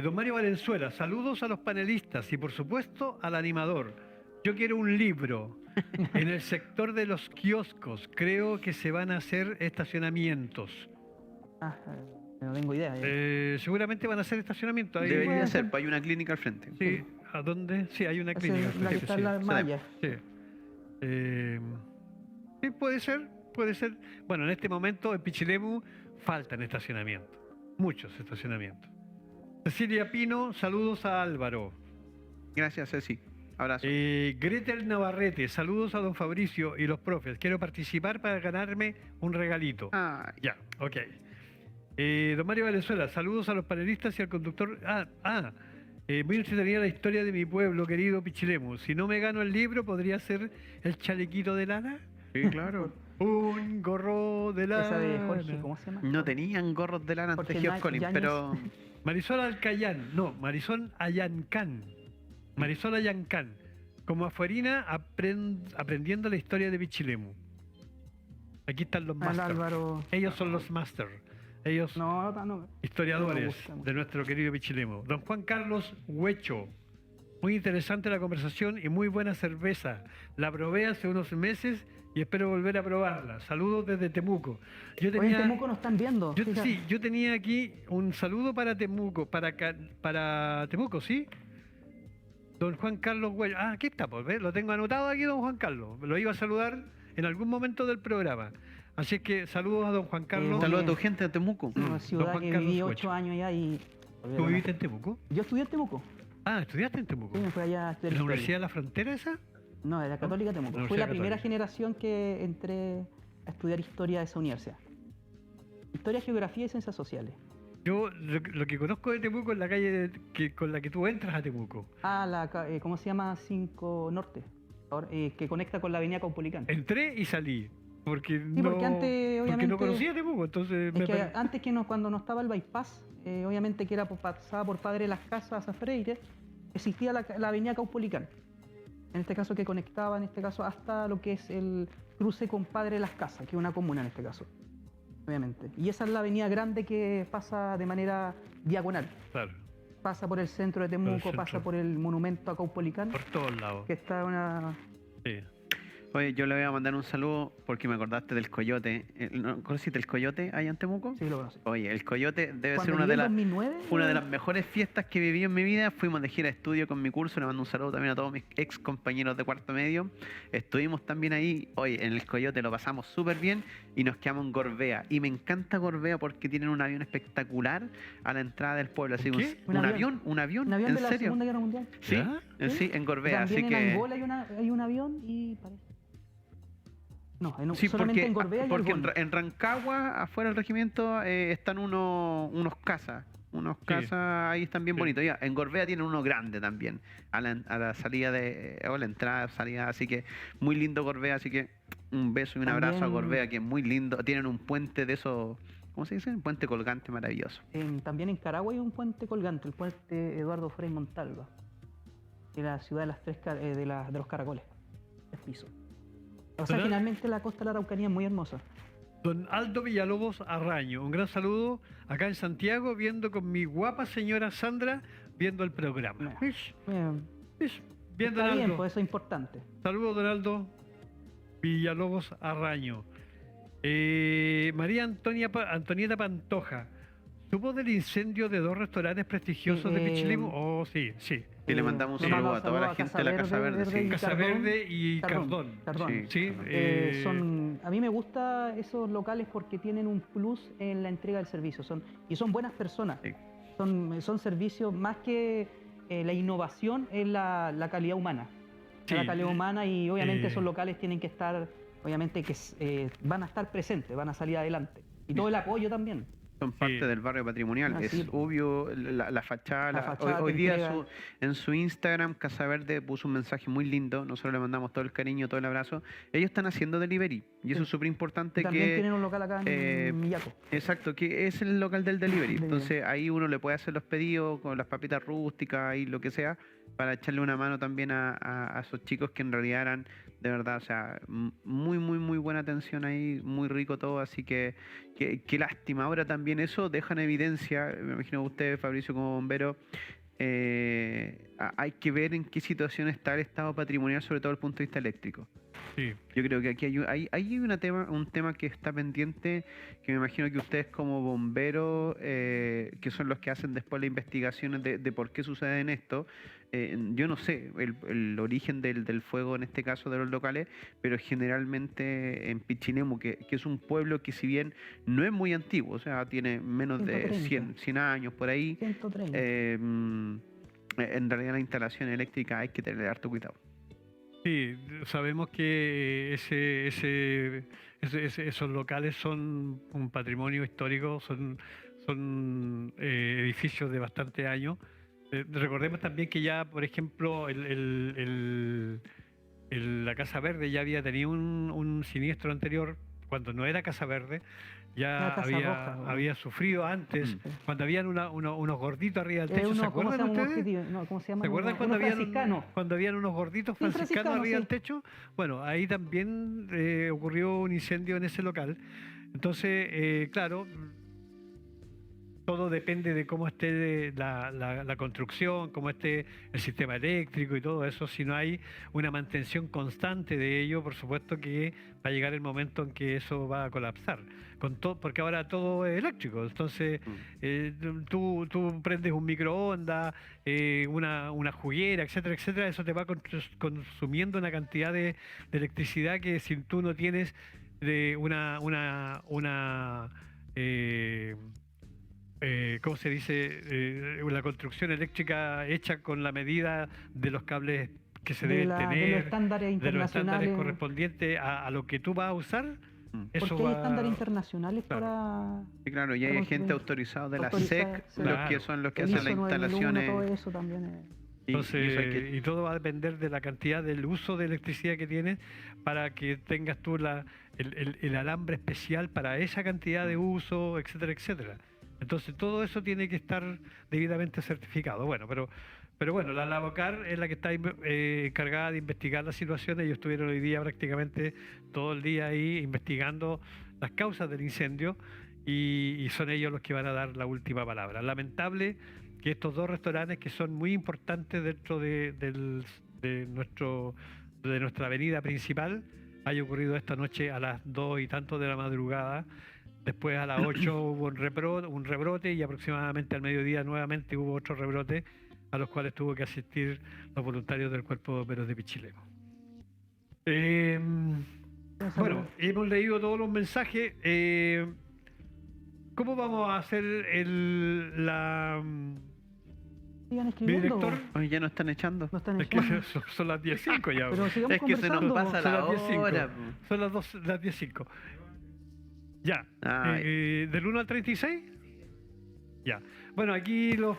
Don Mario Valenzuela, saludos a los panelistas y por supuesto al animador. Yo quiero un libro. En el sector de los kioscos creo que se van a hacer estacionamientos. No tengo idea. Seguramente van a hacer estacionamientos. Debería ser, pues hay una clínica al frente. Sí, ¿a dónde? Sí, hay una clínica. La que está en la malla. Sí. Sí, puede ser. Bueno, en este momento en Pichilemu faltan estacionamientos, muchos estacionamientos. Cecilia Pino, saludos a Álvaro. Gracias, Ceci. Abrazo. Gretel Navarrete, saludos a don Fabricio y los profes. Quiero participar para ganarme un regalito. Ya, ok. Don Mario Valenzuela, saludos a los panelistas y al conductor. Muy entretenida la historia de mi pueblo, querido Pichilemu. Si no me gano el libro, ¿podría ser el chalequito de lana? Sí, claro. Un gorro de lana. Esa de Jorge, ¿cómo se llama? No tenían gorros de lana ante Geoff Collins, pero... Marisol Alcayán, no, Marisol Ayancán. Marisol Ayancán, como afuerina aprendiendo la historia de Pichilemu. Aquí están los masters. Ellos son los masters. Ellos, historiadores de nuestro querido Pichilemu. Don Juan Carlos Huecho, Muy interesante la conversación y muy buena cerveza. La probé hace unos meses y espero volver a probarla. Saludos desde Temuco. Yo Hoy en tenía, Temuco nos están viendo. Fíjate. sí, yo tenía aquí un saludo para Temuco, para Temuco, ¿sí? Don Juan Carlos Güello. Ah, aquí está, pues, ¿ves? Lo tengo anotado aquí, don Juan Carlos. Lo iba a saludar en algún momento del programa. Así es que saludos a don Juan Carlos. Saludos a tu gente de Temuco. Una ciudad Juan que Carlos viví Huecho. 8 años ya y... ¿Tú viviste en Temuco? Yo estudié en Temuco. Ah, ¿estudiaste en Temuco? Sí, me fui allá a ¿En estudiar la historia. Universidad de la Frontera esa? No, de la Católica Temuco. La Fui la Universidad primera Católica. generación que entré a estudiar historia de esa universidad. Historia, geografía y ciencias sociales. Yo lo que conozco de Temuco es la calle con la que tú entras a Temuco. ¿Cómo se llama? 5 Norte, ahora, que conecta con la avenida Caupolicán. Entré y salí. Porque, Sí, porque antes, porque obviamente, no conocía Temuco, entonces Es que antes cuando no estaba el bypass, obviamente que pasaba por Padre Las Casas a Freire, existía la avenida Caupolicán. En este caso que conectaba, en este caso, hasta lo que es el cruce con Padre Las Casas, que es una comuna en este caso, obviamente. Y esa es la avenida grande que pasa de manera diagonal. Claro, Pasa por el centro de Por el Temuco, centro. pasa por el monumento a Caupolicán, por todos lados. que está una... Sí. Oye, yo le voy a mandar un saludo porque me acordaste del Coyote. ¿No conociste el Coyote allá en Temuco? Sí, lo conocí. Oye, el Coyote debe Cuando ser una llegué de en las 2009, una de las mejores fiestas que viví en mi vida. Fuimos de gira de estudio con mi curso. Le mando un saludo también a todos mis ex compañeros de cuarto medio. Estuvimos también ahí. Oye, en el Coyote lo pasamos súper bien y nos quedamos en Gorbea. Y me encanta Gorbea porque tienen un avión espectacular a la entrada del pueblo. Así, ¿Qué? un avión, un avión ¿en de la serio? Segunda Guerra Mundial. Sí, ¿Ya? sí, en Gorbea. También Así en que Angola hay un avión y parece... No, sí, solamente en Gorbea y porque Angola. en Rancagua, afuera del regimiento, están unos casas. Unos Sí. casas ahí están bien Sí. bonitos. Ya, en Gorbea tienen uno grande también. A la salida o la entrada, salida. Así que muy lindo Gorbea. Así que un beso y un abrazo a También- Gorbea, que es muy lindo. Tienen un puente de esos, ¿cómo se dice? Un puente colgante maravilloso. También en Caragua hay un puente colgante, el puente Eduardo Frei Montalva, de la ciudad de las de los caracoles, 3 pisos. O sea, ¿Verdad? finalmente la costa de la Araucanía es muy hermosa. Don Aldo Villalobos Arraño, un gran saludo acá en Santiago, viendo con mi guapa señora Sandra, viendo el programa. No. ¿Ves? Eh, ¿Ves? Bien, don Está bien, Aldo. pues eso es importante. Saludos, don Aldo Villalobos Arraño. María Antonieta Pantoja. ¿Supo del incendio de 2 restaurantes prestigiosos de Pichilemu? Oh, sí, sí. Y le mandamos un le saludo mando a toda la gente de la Casa Verde. Sí. y Casa Cardón. Verde y Cardón. Cardón. Sí, A mí me gustan esos locales porque tienen un plus en la entrega del servicio. Son buenas personas. Sí. Son servicios más que la innovación, es la calidad humana. Sí. La calidad humana y obviamente Eh. esos locales tienen que estar, obviamente que van a estar presentes, van a salir adelante. Y todo el apoyo también. Son parte Sí. del barrio patrimonial. Ah, Es sí. obvio, la fachada. La fachada Hoy te día entrega. en su Instagram, Casa Verde puso un mensaje muy lindo. Nosotros le mandamos todo el cariño, todo el abrazo. Ellos están haciendo delivery. Y eso Sí. es súper importante. También que tienen un local acá en Millaco. Exacto, que es el local del delivery. Del Entonces ahí uno le puede hacer los pedidos con las papitas rústicas y lo que sea, para echarle una mano también a esos chicos que en realidad eran, de verdad, o sea, muy buena atención ahí, muy rico todo. Así que qué lástima. Ahora también eso deja en evidencia, me imagino usted, Fabricio, como bombero, hay que ver en qué situación está el estado patrimonial, sobre todo desde el punto de vista eléctrico. sí. Yo creo que aquí hay un tema que está pendiente, que me imagino que ustedes como bomberos, que son los que hacen después las investigaciones de por qué sucede en esto, yo no sé el origen del fuego en este caso de los locales, pero generalmente en Pichilemu, que es un pueblo que si bien no es muy antiguo, o sea, tiene menos de 100 años por ahí, 130. en realidad la instalación eléctrica hay que tener harto cuidado. Sí, sabemos que esos locales son un patrimonio histórico, son edificios de bastante años. Recordemos también que ya, por ejemplo, la Casa Verde ya había tenido un siniestro anterior, cuando no era Casa Verde, ya Era Casa Roja, ¿no? había sufrido antes, cuando habían unos gorditos arriba del techo. ¿Se ¿Cómo se acuerdan llama? ustedes? ¿Cómo se llama? ¿Se acuerdan Unos cuando franciscanos. habían unos gorditos Sí, franciscanos franciscanos, arriba sí. del techo? Bueno, ahí también ocurrió un incendio en ese local. Entonces, claro, todo depende de cómo esté la construcción, cómo esté el sistema eléctrico y todo eso. Si no hay una mantención constante de ello, por supuesto que va a llegar el momento en que eso va a colapsar. Porque ahora todo es eléctrico. Entonces, tú prendes un microondas, una juguera, etcétera, etcétera. Eso te va consumiendo una cantidad de electricidad que si tú no tienes de ¿cómo se dice? La construcción eléctrica hecha con la medida de los cables que se deben tener, de los estándares de los internacionales. estándares correspondientes a lo que tú vas a usar. Eso Porque hay va... estándares internacionales Claro. para... Sí, claro, y hay para agentes construir. autorizados de la Autorizada, SEC, sí. los Claro. que son los que el hacen ISO las 9001, instalaciones. todo eso también es... Entonces, eso hay que- y todo va a depender de la cantidad del uso de electricidad que tienes para que tengas tú el alambre especial para esa cantidad de uso, etcétera, etcétera. Entonces, todo eso tiene que estar debidamente certificado. Bueno, pero bueno, la Lavocar es la que está encargada de investigar la situación. Ellos estuvieron hoy día prácticamente todo el día ahí investigando las causas del incendio y son ellos los que van a dar la última palabra. Lamentable que estos dos restaurantes que son muy importantes dentro de nuestra avenida principal haya ocurrido esta noche a las 2 y tanto de la madrugada. Después a las 8 hubo un rebrote y aproximadamente al mediodía nuevamente hubo otro rebrote a los cuales tuvo que asistir los voluntarios del Cuerpo de Bomberos de Pichilemu. Bueno, hemos leído todos los mensajes. ¿Cómo vamos a hacer Sigan mi escribiendo. director? Hoy ya nos están echando. No están Es que echando. son las 10:05 ya. Pero sigamos Es que se nos conversando. pasa Son la las 10:05. hora. Son las 10:05. Ya. Ay. ¿Del 1 al 36? Ya. Bueno, aquí los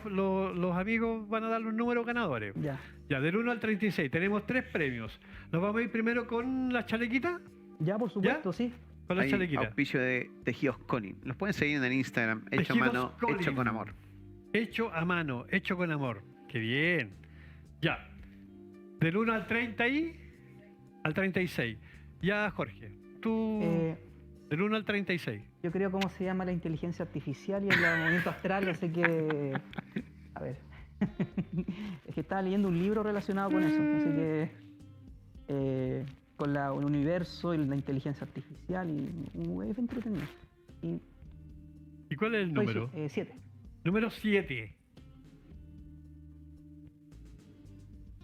amigos van a dar los números ganadores. Ya. Ya, del 1 al 36. Tenemos 3 premios. ¿Nos vamos a ir primero con la chalequita? Ya, por supuesto, sí. Con la Hay chalequita. auspicio de Tejidos Colin. Los pueden seguir en el Instagram, hecho a Tejidos mano, Colin. hecho con amor. Hecho a mano, hecho con amor. Qué bien. Ya. Del 1 al 30 al 36. Ya, Jorge. Tú... del 1 al 36. Yo creo cómo se llama la inteligencia artificial y el movimiento astral, así que... A ver. Es que estaba leyendo un libro relacionado con eso, así que... con el universo y la inteligencia artificial y... es entretenido. ¿Y cuál es el número? 7. Número 7.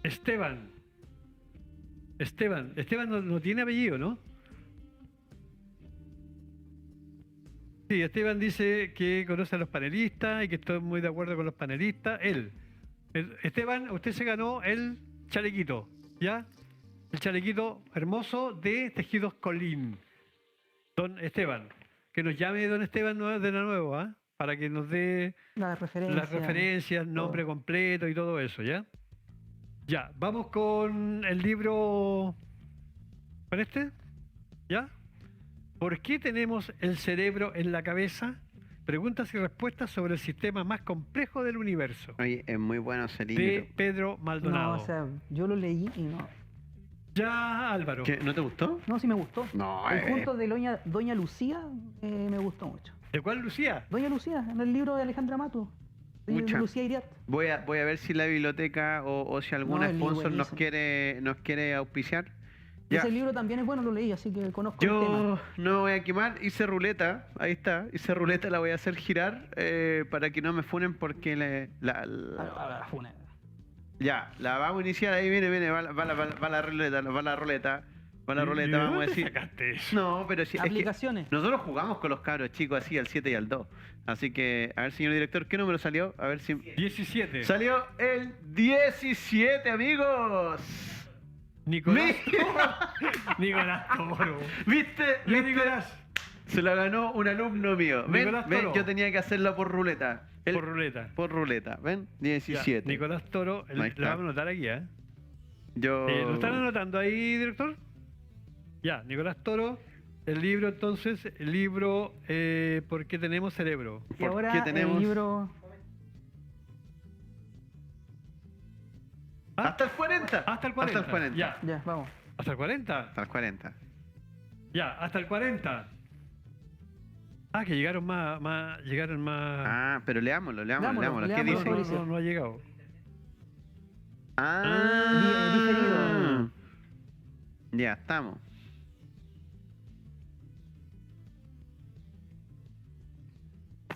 Esteban. Esteban no tiene apellido, ¿no? Sí, Esteban dice que conoce a los panelistas y que estoy muy de acuerdo con los panelistas. Esteban, usted se ganó el chalequito, ¿ya? El chalequito hermoso de Tejidos Colín. Don Esteban. Que nos llame don Esteban de nuevo, ¿ah? Para que nos dé Las referencias, nombre completo y todo eso, ¿ya? Ya, vamos con el libro... ¿Con este? ¿Ya? ¿Por qué tenemos el cerebro en la cabeza? Preguntas y respuestas sobre el sistema más complejo del universo. Oye, es muy bueno ese libro. De Pedro Maldonado. No, o sea, yo lo leí y no... Ya, Álvaro. ¿Qué, ¿No te gustó? No, sí me gustó. No, El punto de Doña Lucía me gustó mucho. ¿De cuál, Lucía? Doña Lucía, en el libro de Alejandra Mato. Mucha. Lucía Iriart. Voy a ver si la biblioteca o si algún No, el libro sponsor nos buenísimo. quiere auspiciar. Ya. Ese libro también es bueno, lo leí, así que conozco el tema. Yo no me voy a quemar, hice ruleta, ahí está, hice ruleta, la voy a hacer girar para que no me funen porque ya, la vamos a iniciar, ahí viene, va la ruleta, vamos a decir. Sacaste eso? No, pero sí, es que Aplicaciones. nosotros jugamos con los cabros chicos así, al 7 y al 2. Así que, a ver, señor director, ¿qué número salió? A ver si... 17. Salió el 17, amigos. Nicolás Toro. Nicolás Toro. ¿Viste? Ya, Nicolás. Se la ganó un alumno mío. Nicolás Ven, Toro. yo tenía que hacerla por ruleta. Por ruleta. Por ruleta, ¿ven? Ya, 17. Nicolás Toro, Ahí la está. vamos a anotar aquí, ¿eh? Yo... ¿Lo están anotando ahí, director? Ya, Nicolás Toro, el libro entonces, el libro ¿Por qué tenemos cerebro? Y ¿Por ahora qué tenemos- el libro... ¿Ah? Hasta el 40. Hasta el 40. Hasta el 40. Ya, Ya, vamos. hasta el 40. Hasta el 40. Ya, hasta el 40. que llegaron más. Ah, pero leámoslo. ¿Qué Leámoslo, dice? No, Fabricio. no ha llegado. Ah, ya estamos.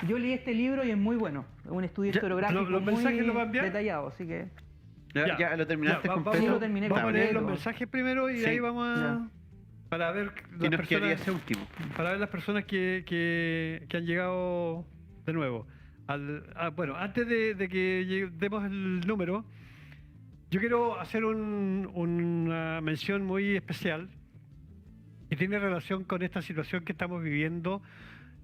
Yo leí este libro y es muy bueno. Es un estudio Ya, historiográfico los muy mensajes los va a enviar. detallado, así que Ya lo terminaste completo. Sí, lo terminé Vamos a leer los completo. mensajes primero y de Sí. ahí vamos a. Ya. Para ver ¿Qué las nos quedaría personas. ese último? Para ver las personas que han llegado de nuevo. Bueno, antes de que demos el número, yo quiero hacer una mención muy especial que tiene relación con esta situación que estamos viviendo,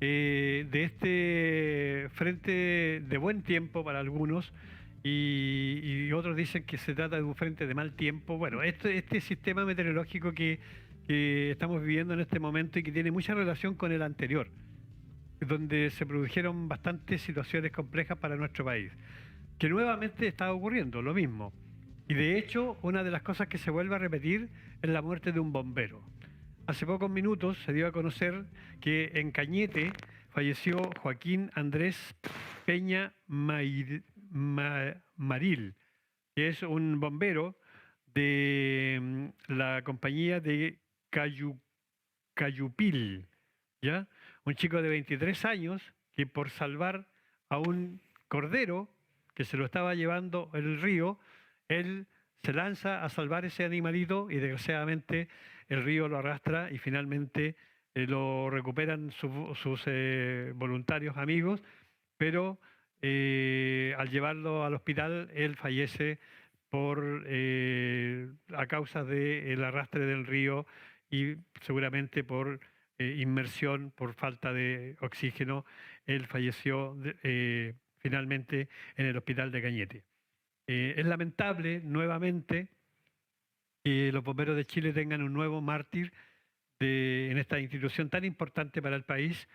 de este frente de buen tiempo para algunos y otros dicen que se trata de un frente de mal tiempo. Bueno, este sistema meteorológico que estamos viviendo en este momento y que tiene mucha relación con el anterior, donde se produjeron bastantes situaciones complejas para nuestro país, que nuevamente está ocurriendo lo mismo. Y de hecho, una de las cosas que se vuelve a repetir es la muerte de un bombero. Hace pocos minutos se dio a conocer que en Cañete falleció Joaquín Andrés Peña Maril, que es un bombero de la compañía de Cayupil, ¿ya? Un chico de 23 años que por salvar a un cordero que se lo estaba llevando el río, él se lanza a salvar ese animalito y desgraciadamente el río lo arrastra y finalmente lo recuperan sus voluntarios amigos, pero al llevarlo al hospital él fallece a causa del arrastre del río y seguramente por inmersión, por falta de oxígeno, él falleció finalmente en el hospital de Cañete. Es lamentable nuevamente que los bomberos de Chile tengan un nuevo mártir en esta institución tan importante para el país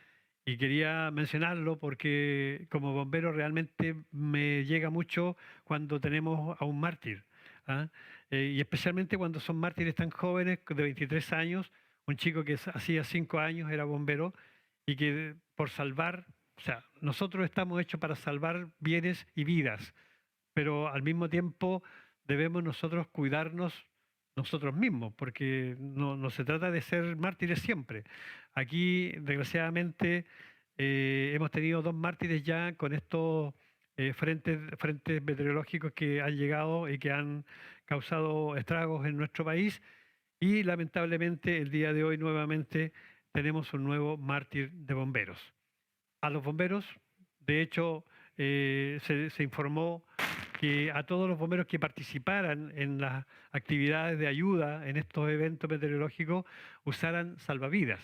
y quería mencionarlo porque como bombero realmente me llega mucho cuando tenemos a un mártir, ¿ah? Y especialmente cuando son mártires tan jóvenes, de 23 años, un chico que hacía 5 años era bombero y que por salvar, o sea, nosotros estamos hechos para salvar bienes y vidas, pero al mismo tiempo debemos nosotros cuidarnos nosotros mismos, porque no se trata de ser mártires siempre. Aquí, desgraciadamente, hemos tenido 2 mártires ya con estos frentes meteorológicos que han llegado y que han causado estragos en nuestro país, y lamentablemente el día de hoy nuevamente tenemos un nuevo mártir de bomberos. A los bomberos, de hecho, se informó que a todos los bomberos que participaran en las actividades de ayuda en estos eventos meteorológicos usaran salvavidas.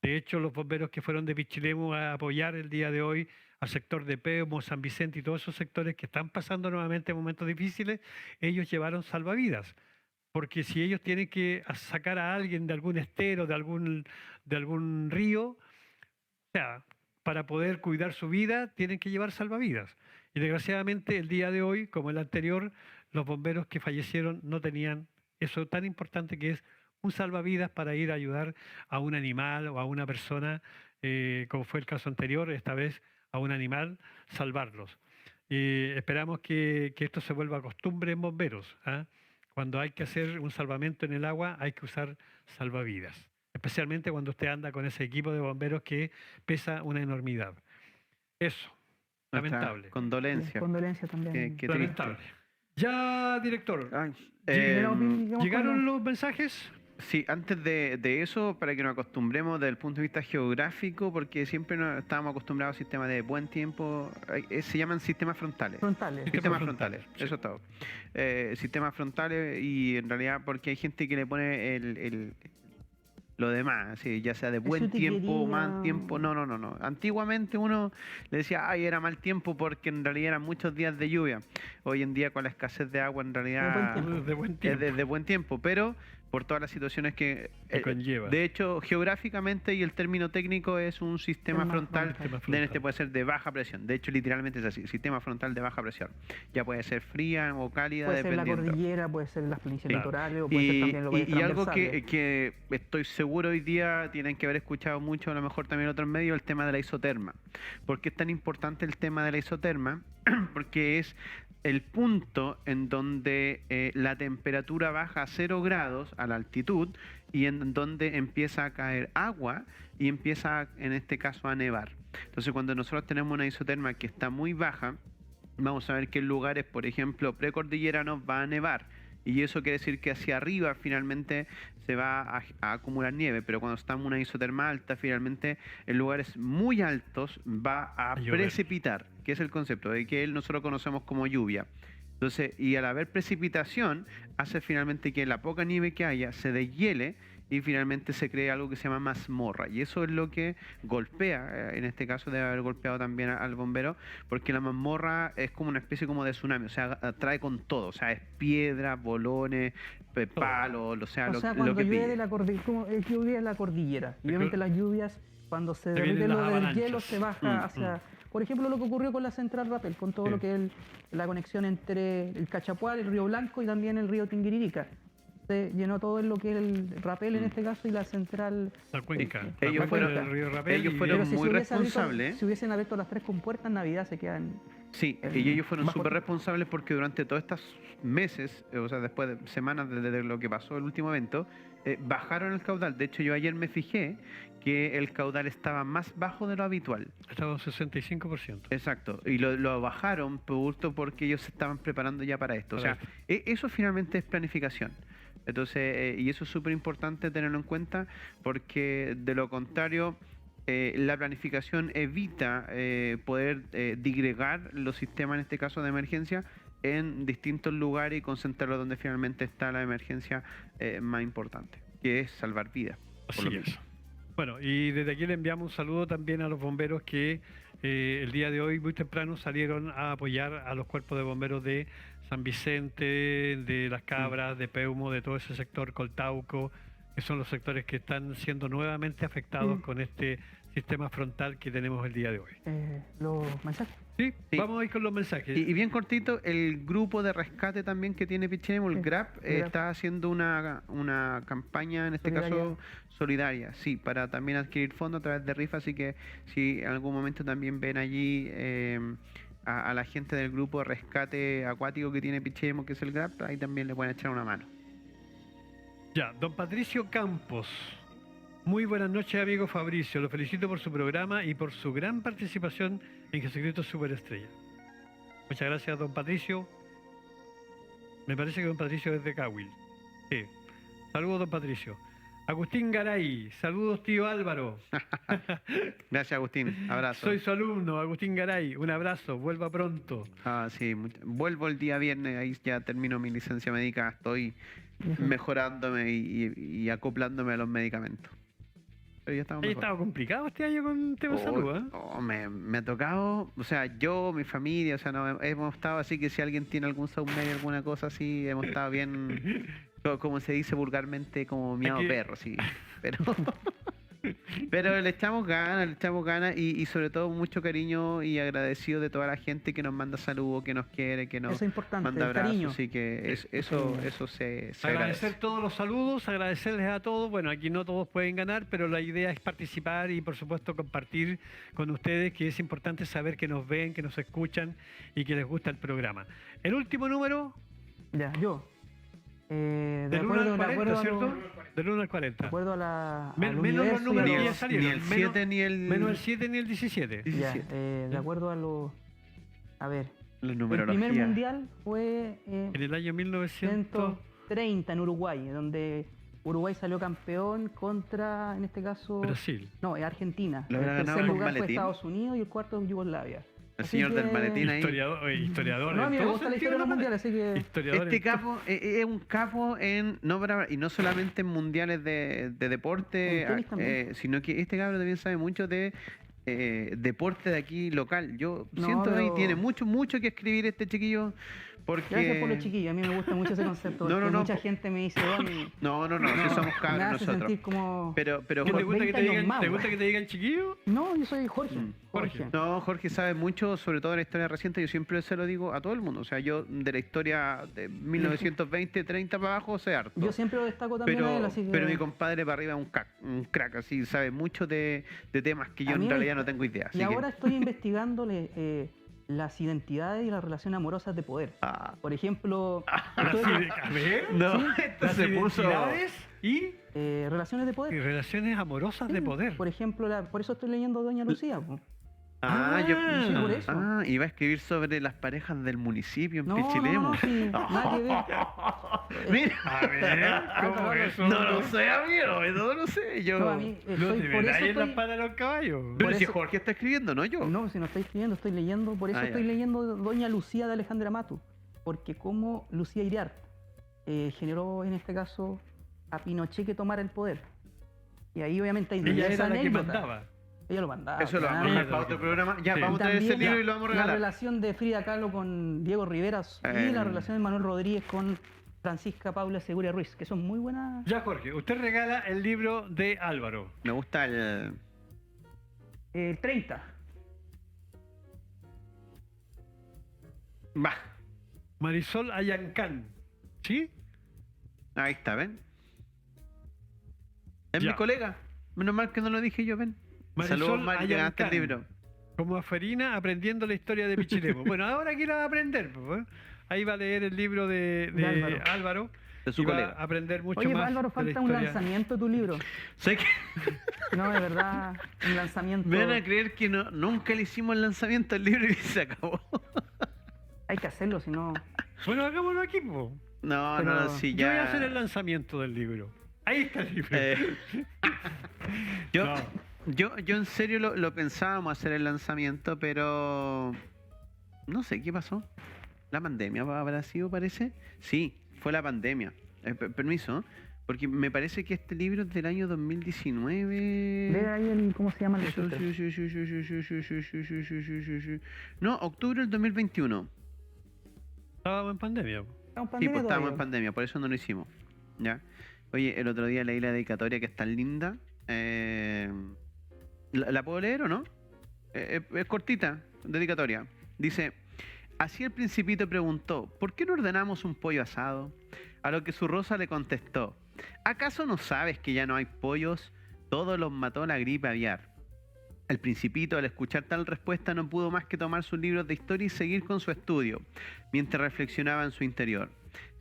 De hecho, los bomberos que fueron de Pichilemu a apoyar el día de hoy al sector de Peumo, San Vicente y todos esos sectores que están pasando nuevamente momentos difíciles, ellos llevaron salvavidas. Porque si ellos tienen que sacar a alguien de algún estero, de algún río, o sea, para poder cuidar su vida, tienen que llevar salvavidas. Y desgraciadamente el día de hoy, como el anterior, los bomberos que fallecieron no tenían eso tan importante que es un salvavidas para ir a ayudar a un animal o a una persona, como fue el caso anterior, esta vez a un animal, salvarlos. Esperamos que esto se vuelva costumbre en bomberos, ¿ah? Cuando hay que hacer un salvamento en el agua, hay que usar salvavidas, especialmente cuando usted anda con ese equipo de bomberos que pesa una enormidad. Eso, lamentable. Condolencia. Condolencia también. Qué Lamentable. triste. Ya, director, Ay, ¿llegaron los mensajes? sí, antes de eso, para que nos acostumbremos desde el punto de vista geográfico, porque siempre estábamos acostumbrados a sistemas de buen tiempo, se llaman sistemas frontales. Frontales. Sistemas frontales, Sí. eso es todo. Sistemas frontales, y en realidad porque hay gente que le pone lo demás, así, ya sea de buen Eso te tiempo, quería- mal tiempo. No. Antiguamente uno le decía, ay, era mal tiempo porque en realidad eran muchos días de lluvia. Hoy en día con la escasez de agua en realidad tiempo. De buen es tiempo. de buen tiempo, pero por todas las situaciones que conlleva. de hecho, geográficamente y el término técnico es un sistema frontal, puede ser de baja presión. De hecho, literalmente es así, sistema frontal de baja presión. Ya puede ser fría o cálida, Puede ser la dependiendo. cordillera, puede ser las planicies Claro. litorales, o puede ser también los valles Y algo transversales. que estoy seguro hoy día tienen que haber escuchado mucho, a lo mejor también otros medios, el tema de la isoterma. ¿Por qué es tan importante el tema de la isoterma? Porque es el punto en donde la temperatura baja a 0 grados a la altitud y en donde empieza a caer agua y empieza, en este caso, a nevar. Entonces, cuando nosotros tenemos una isoterma que está muy baja, vamos a ver que en lugares, por ejemplo, precordilleranos va a nevar. Y eso quiere decir que hacia arriba finalmente se va a acumular nieve, pero cuando estamos en una isoterma alta, finalmente en lugares muy altos va a llover. precipitar, que es el concepto de que nosotros conocemos como lluvia. Entonces, y al haber precipitación, hace finalmente que la poca nieve que haya se deshiele y finalmente se crea algo que se llama mazmorra. Y eso es lo que golpea, en este caso debe haber golpeado también al bombero, porque la mazmorra es como una especie como de tsunami, o sea, trae con todo, o sea, es piedra, bolones, palos, o sea, lo cuando que llueve pille. de la cordillera, como lluvia en la cordillera. Y obviamente las lluvias, cuando se Se vienen derrite las lo del avalanchas. hielo, se baja hacia... Por ejemplo, lo que ocurrió con la Central Rapel, con todo Sí. lo que es la conexión entre el Cachapual, el Río Blanco y también el río Tinguiririca. Se llenó todo en lo que es el Rapel en este caso y la Central... La cuenca. Ellos La cuenca fueron- del río Rapel ellos y- fueron Pero si muy se hubiese abierto- responsables. si hubiesen abierto las 3 compuertas, en Navidad se quedan... Sí, el- y ellos fueron bajo- súper responsables porque durante todos estos meses, o sea, después de semanas desde lo que pasó el último evento, bajaron el caudal. De hecho, yo ayer me fijé que el caudal estaba más bajo de lo habitual. Estaba un 65%. Exacto, y lo bajaron justo porque ellos se estaban preparando ya para esto. O Para sea, eso finalmente es planificación. Entonces, y eso es súper importante tenerlo en cuenta porque de lo contrario, la planificación evita poder digregar los sistemas, en este caso de emergencia, en distintos lugares y concentrarlos donde finalmente está la emergencia más importante, que es salvar vidas. por lo Así mismo. es. Bueno, y desde aquí le enviamos un saludo también a los bomberos que el día de hoy muy temprano salieron a apoyar a los cuerpos de bomberos de San Vicente, de Las Cabras, de Peumo, de todo ese sector, Coltauco, que son los sectores que están siendo nuevamente afectados con este sistema frontal que tenemos el día de hoy. los mensajes. ¿Sí? Sí. Vamos a ir con los mensajes. Y bien cortito, el grupo de rescate también que tiene Pichilemu, el Sí, GRAP, el GRAP. está haciendo una campaña, en este caso solidaria, sí, para también adquirir fondos a través de rifa, así que si en algún momento también ven allí a la gente del grupo de rescate acuático que tiene Pichilemu, que es el GRAP, ahí también le pueden echar una mano. Ya, don Patricio Campos. Muy buenas noches, amigo Fabricio. Lo felicito por su programa y por su gran participación en Jesucristo Superestrella. Muchas gracias, don Patricio. Me parece que don Patricio es de Cahuil. Sí. Saludos, don Patricio. Agustín Garay. Saludos, tío Álvaro. Gracias, Agustín. Abrazo. Soy su alumno, Agustín Garay. Un abrazo. Vuelva pronto. Ah, sí, vuelvo el día viernes, ahí ya termino mi licencia médica, estoy mejorándome y acoplándome a los medicamentos. Pero ya estamos Ha mejor. estado complicado este año con tema de salud, ¿eh? Me ha tocado, o sea, yo, mi familia, o sea, no, hemos estado así que si alguien tiene algún saumerio, alguna cosa así, hemos estado bien, como se dice vulgarmente, como miado Aquí- perro, sí. Pero le echamos ganas y sobre todo mucho cariño y agradecido de toda la gente que nos manda saludos, que nos quiere, que nos Eso es importante, manda el abrazos, cariño. así que eso se Agradecer agradece. todos los saludos, agradecerles a todos. Bueno, aquí no todos pueden ganar, pero la idea es participar y por supuesto compartir con ustedes, que es importante saber que nos ven, que nos escuchan y que les gusta el programa. El último número, Ya, yo. De del 1 al acuerdo, 40, ¿cierto? Del 1 al 40. De acuerdo a la, al Menos universo los y a números Ni que el, ya los- salieron. ni el 7 ni el... Menos el 7 ni el 17. Ya, 17. de acuerdo a los... A ver, La el numerología. primer mundial fue En el año 1900. 130 en Uruguay, donde Uruguay salió campeón contra, en este caso... Brasil. No, Argentina. Lo El habrá tercer ganado con lugar fue maletín. Estados Unidos y el cuarto Yugoslavia. El Así señor del que- maletín ahí. Historiador. No, a en mí me todo gusta la sentido historia de los la mundiales, así que... Historiador Este en todo- capo es un capo en y no solamente en mundiales de deporte, En tenis también. sino que este cabro también sabe mucho de deporte de aquí local. Yo No, siento que pero- tiene mucho que escribir este chiquillo, porque... Gracias por los chiquillos, a mí me gusta mucho ese concepto, No, porque no, mucha po- gente me dice, Don, No, si somos me cabros hace nosotros. sentir como... Pero ¿Qué Como te gusta que 20 te años digan? más, ¿Te güey. gusta que te digan chiquillo? No, yo soy Jorge. Jorge. No, Jorge sabe mucho, sobre todo de la historia reciente. Yo siempre se lo digo a todo el mundo. O sea, yo de la historia de 1920, 30 para abajo sé harto. Yo siempre lo destaco también a él, así que... Pero mi compadre para arriba es un crack, así, sabe mucho de temas que yo A en mí me- realidad no tengo idea. Así Y que- ahora estoy investigándole las identidades y las relaciones amorosas de poder. Ah, Por ejemplo, Las estoy- a ver, no, Sí, esto las se puso... identidades y relaciones de y poder. relaciones amorosas de Sí, poder. Por ejemplo, por eso estoy leyendo Doña Lucía. Po. Ah, sí, por eso. Iba a escribir sobre las parejas del municipio en No, Pichilemu. sí, nada que ver. Mira, A ver, ¿cómo eso? no lo sé, amigo, no lo sé. Yo... No, a mí No estoy, te por eso metáis en la estoy... pata de los caballos. Pero por si eso- Jorge está escribiendo, no yo. No, si no estoy escribiendo, estoy leyendo. Por eso Ah, estoy ya. leyendo Doña Lucía de Alejandra Matu. Porque como Lucía Iriart generó en este caso a Pinochet que tomara el poder. Y ahí obviamente hay Ella diversas era la que anécdotas. mandaba. Ella lo mandaba. Eso lo vamos a claro. dejar para otro programa. Ya, Sí. vamos a traer ese También libro y lo vamos a La regalar. relación de Frida Kahlo con Diego Rivera y la relación de Manuel Rodríguez con Francisca Paula Seguria Ruiz, que son muy buenas. Ya, Jorge, usted regala el libro de Álvaro. Me gusta el... 30. Va, Marisol Ayancán. ¿Sí? ahí está, ¿ven? Es Ya. mi colega. Menos mal que no lo dije yo, ven. Marisol Saludos, Mar, que ganaste el Ayancán. libro. Como Aferina aprendiendo la historia de Pichilemu. Bueno, ahora quiero aprender. Pues, ¿eh? Ahí va a leer el libro de De Álvaro. De su y va colega. a aprender mucho Oye, más. Álvaro, de la falta un historia. lanzamiento de tu libro. Sé que No, de verdad, un lanzamiento. me van a creer que nunca le hicimos el lanzamiento del libro y se acabó. Hay que hacerlo, si no. Bueno, hagámoslo aquí, po. No, Pero no, sí, Yo ya. voy a hacer el lanzamiento del libro. Ahí está el libro. Yo, No. yo en serio lo pensábamos hacer el lanzamiento, pero no sé qué pasó. ¿La pandemia habrá sido, parece? Sí, fue la pandemia. Permiso, porque me parece que este libro es del año 2019. Ve ahí el. ¿Cómo se llama el registro? No, octubre del 2021. Estábamos en pandemia. po. Estamos Sí, pandemia pues estábamos todavía. en pandemia, por eso no lo hicimos. ¿Ya? Oye, el otro día leí la dedicatoria que es tan linda. ¿La puedo leer o no? Es cortita, dedicatoria. Dice, así el principito preguntó, ¿por qué no ordenamos un pollo asado? A lo que su rosa le contestó, ¿acaso no sabes que ya no hay pollos? Todos los mató la gripe aviar. El principito, al escuchar tal respuesta, no pudo más que tomar sus libros de historia y seguir con su estudio, mientras reflexionaba en su interior.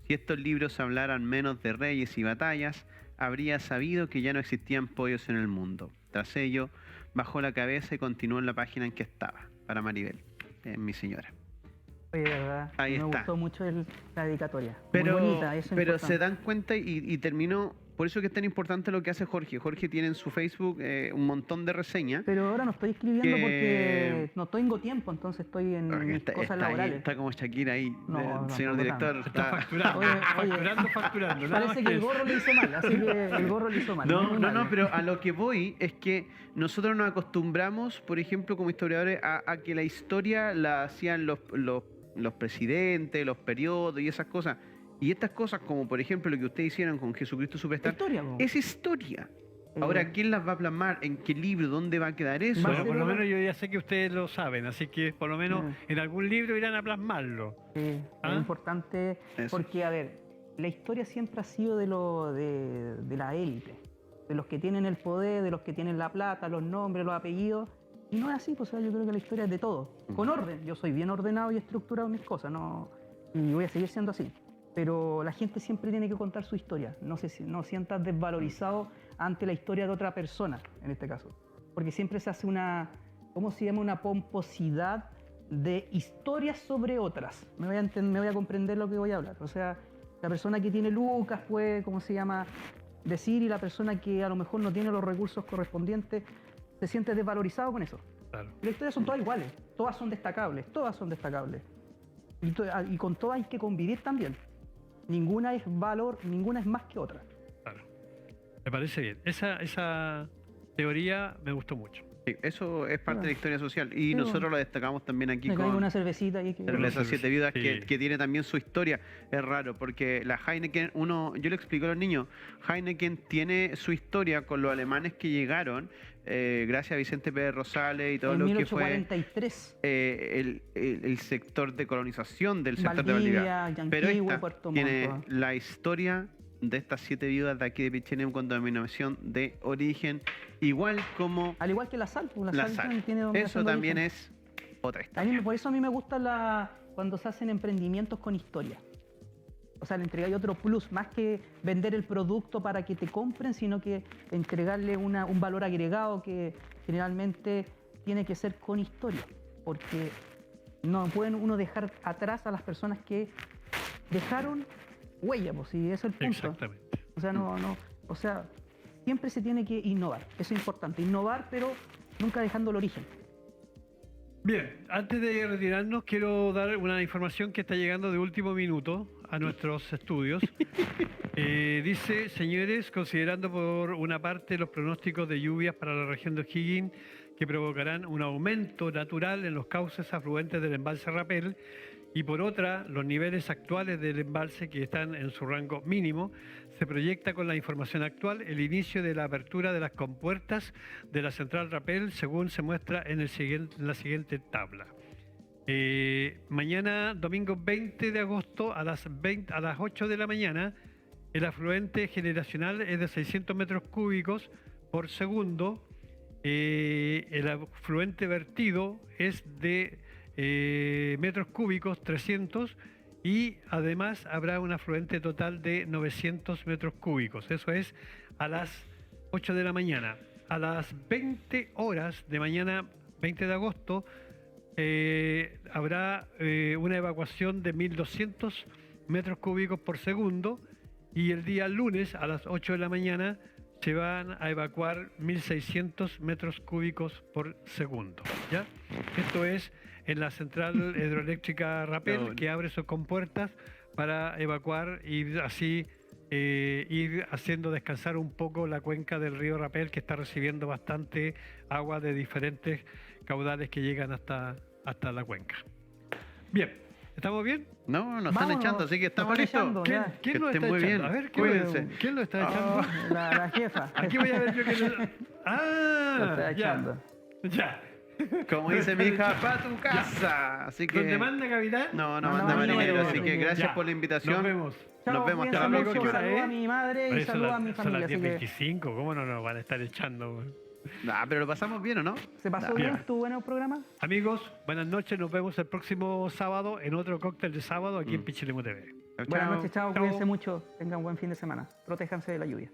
Si estos libros hablaran menos de reyes y batallas, habría sabido que ya no existían pollos en el mundo. Tras ello, bajó la cabeza y continuó en la página en que estaba, para Maribel, mi señora. Oye, de verdad, Ahí me está. gustó mucho la dedicatoria. Pero, Muy bonita, eso es pero importante. se dan cuenta y terminó, por eso que es tan importante lo que hace Jorge. Jorge tiene en su Facebook un montón de reseñas. Pero ahora no estoy escribiendo que- porque no tengo tiempo, entonces estoy en mis cosas ahí, laborales. está como Shakira ahí, No, señor tampoco director. tanto. Está facturando. Oye, facturando. Nada más Parece que el eso. gorro le hizo mal, así que el gorro le hizo mal. No, muy no, mal. no, pero a lo que voy es que nosotros nos acostumbramos, por ejemplo, como historiadores, a que la historia la hacían los presidentes, los periodos y esas cosas. Y estas cosas, como por ejemplo lo que ustedes hicieron con Jesucristo Superstar, Historia, po. es historia. Ahora, ¿quién las va a plasmar? ¿En qué libro? ¿Dónde va a quedar eso? Bueno, por lo Barcelona- menos yo ya sé que ustedes lo saben, así que por lo menos en algún libro irán a plasmarlo. Sí, ¿Ah? es importante Eso. porque, a ver, la historia siempre ha sido de la élite, de los que tienen el poder, de los que tienen la plata, los nombres, los apellidos. Y no es así, pues o sea, yo creo que la historia es de todo, con orden. Yo soy bien ordenado y estructurado en mis cosas, no, y voy a seguir siendo así. Pero la gente siempre tiene que contar su historia. No sientas desvalorizado ante la historia de otra persona, en este caso. Porque siempre se hace una, ¿cómo se llama? Una pomposidad de historias sobre otras. Me voy a comprender lo que voy a hablar. O sea, la persona que tiene lucas puede, ¿cómo se llama? Decir, y la persona que a lo mejor no tiene los recursos correspondientes se siente desvalorizado con eso. Claro. Las historias son todas iguales, todas son destacables, todas son destacables. Y con todas hay que convivir también. Ninguna es valor, ninguna es más que otra. Claro. Me parece bien. Esa teoría me gustó mucho. Sí, eso es parte Ah. de la historia social y Sí, nosotros lo destacamos también aquí Me caigo con una cervecita y que... Cerveza Siete Viudas Sí. que tiene también su historia. Es raro porque la Heineken, yo le explico a los niños, Heineken tiene su historia con los alemanes que llegaron, gracias a Vicente Pérez Rosales y todo en lo que fue 1843. el sector de colonización del sector Valdivia, de Valdivia. Pero Yanquihue, esta Puerto tiene Montt. la historia de estas 7 viudas de aquí de Pichilemu con denominación de origen, igual como Al igual que la sal, pues, la sal sal. tiene Eso denominación de también origen. es otra historia. Por eso a mí me gusta cuando se hacen emprendimientos con historia. O sea, le entregáis otro plus, más que vender el producto para que te compren, sino que entregarle un valor agregado que generalmente tiene que ser con historia. Porque no pueden uno dejar atrás a las personas que dejaron huella, pues, y eso es el punto. Exactamente. O sea, o sea, siempre se tiene que innovar. Eso es importante, innovar, pero nunca dejando el origen. Bien, antes de retirarnos, quiero dar una información que está llegando de último minuto a nuestros estudios. Dice, señores, considerando por una parte los pronósticos de lluvias para la región de O'Higgins que provocarán un aumento natural en los cauces afluentes del embalse Rapel, y por otra, los niveles actuales del embalse que están en su rango mínimo, se proyecta con la información actual el inicio de la apertura de las compuertas de la central Rapel, según se muestra en la siguiente tabla. Mañana, domingo 20 de agosto, a las 8 de la mañana, el afluente generacional es de 600 metros cúbicos por segundo. El afluente vertido es de metros cúbicos 300, y además habrá un afluente total de 900 metros cúbicos. Eso es a las 8 de la mañana. A las 20 horas de mañana 20 de agosto habrá una evacuación de 1200 metros cúbicos por segundo, y el día lunes a las 8 de la mañana se van a evacuar 1600 metros cúbicos por segundo. ¿Ya? Esto es en la central hidroeléctrica Rapel, que abre sus compuertas para evacuar y así ir haciendo descansar un poco la cuenca del río Rapel, que está recibiendo bastante agua de diferentes caudales que llegan hasta la cuenca. Bien, ¿estamos bien? No, nos están Vámonos, echando, así que nos estamos están listos. echando. ¿Quién, Ya. quién Que lo estén está muy echando? bien. A ver, Cuídense. ¿quién lo está echando? La jefa. Aquí voy a ver yo que Lo está Ah, echando. ya. Como dice mi hija, para tu casa. Así que ¿Dónde manda capitán? no No, manda no, dinero, no, así no, que no, gracias ya. por la invitación. Nos vemos. Nos vemos hasta la cuídense próxima. mucho. Saludos a mi madre y Oye, saludos a mi son familia. las Así que 10:25, ¿cómo no nos van a estar echando? Güey? Pero lo pasamos bien, ¿o no? se pasó Nah. bien, Ya. estuvo bueno el programa. Amigos, buenas noches, nos vemos el próximo sábado en otro cóctel de sábado aquí en Pichilemu TV. Chao, Buenas chao. noches, chao, Chao. cuídense mucho, tengan buen fin de semana, protéjanse de la lluvia.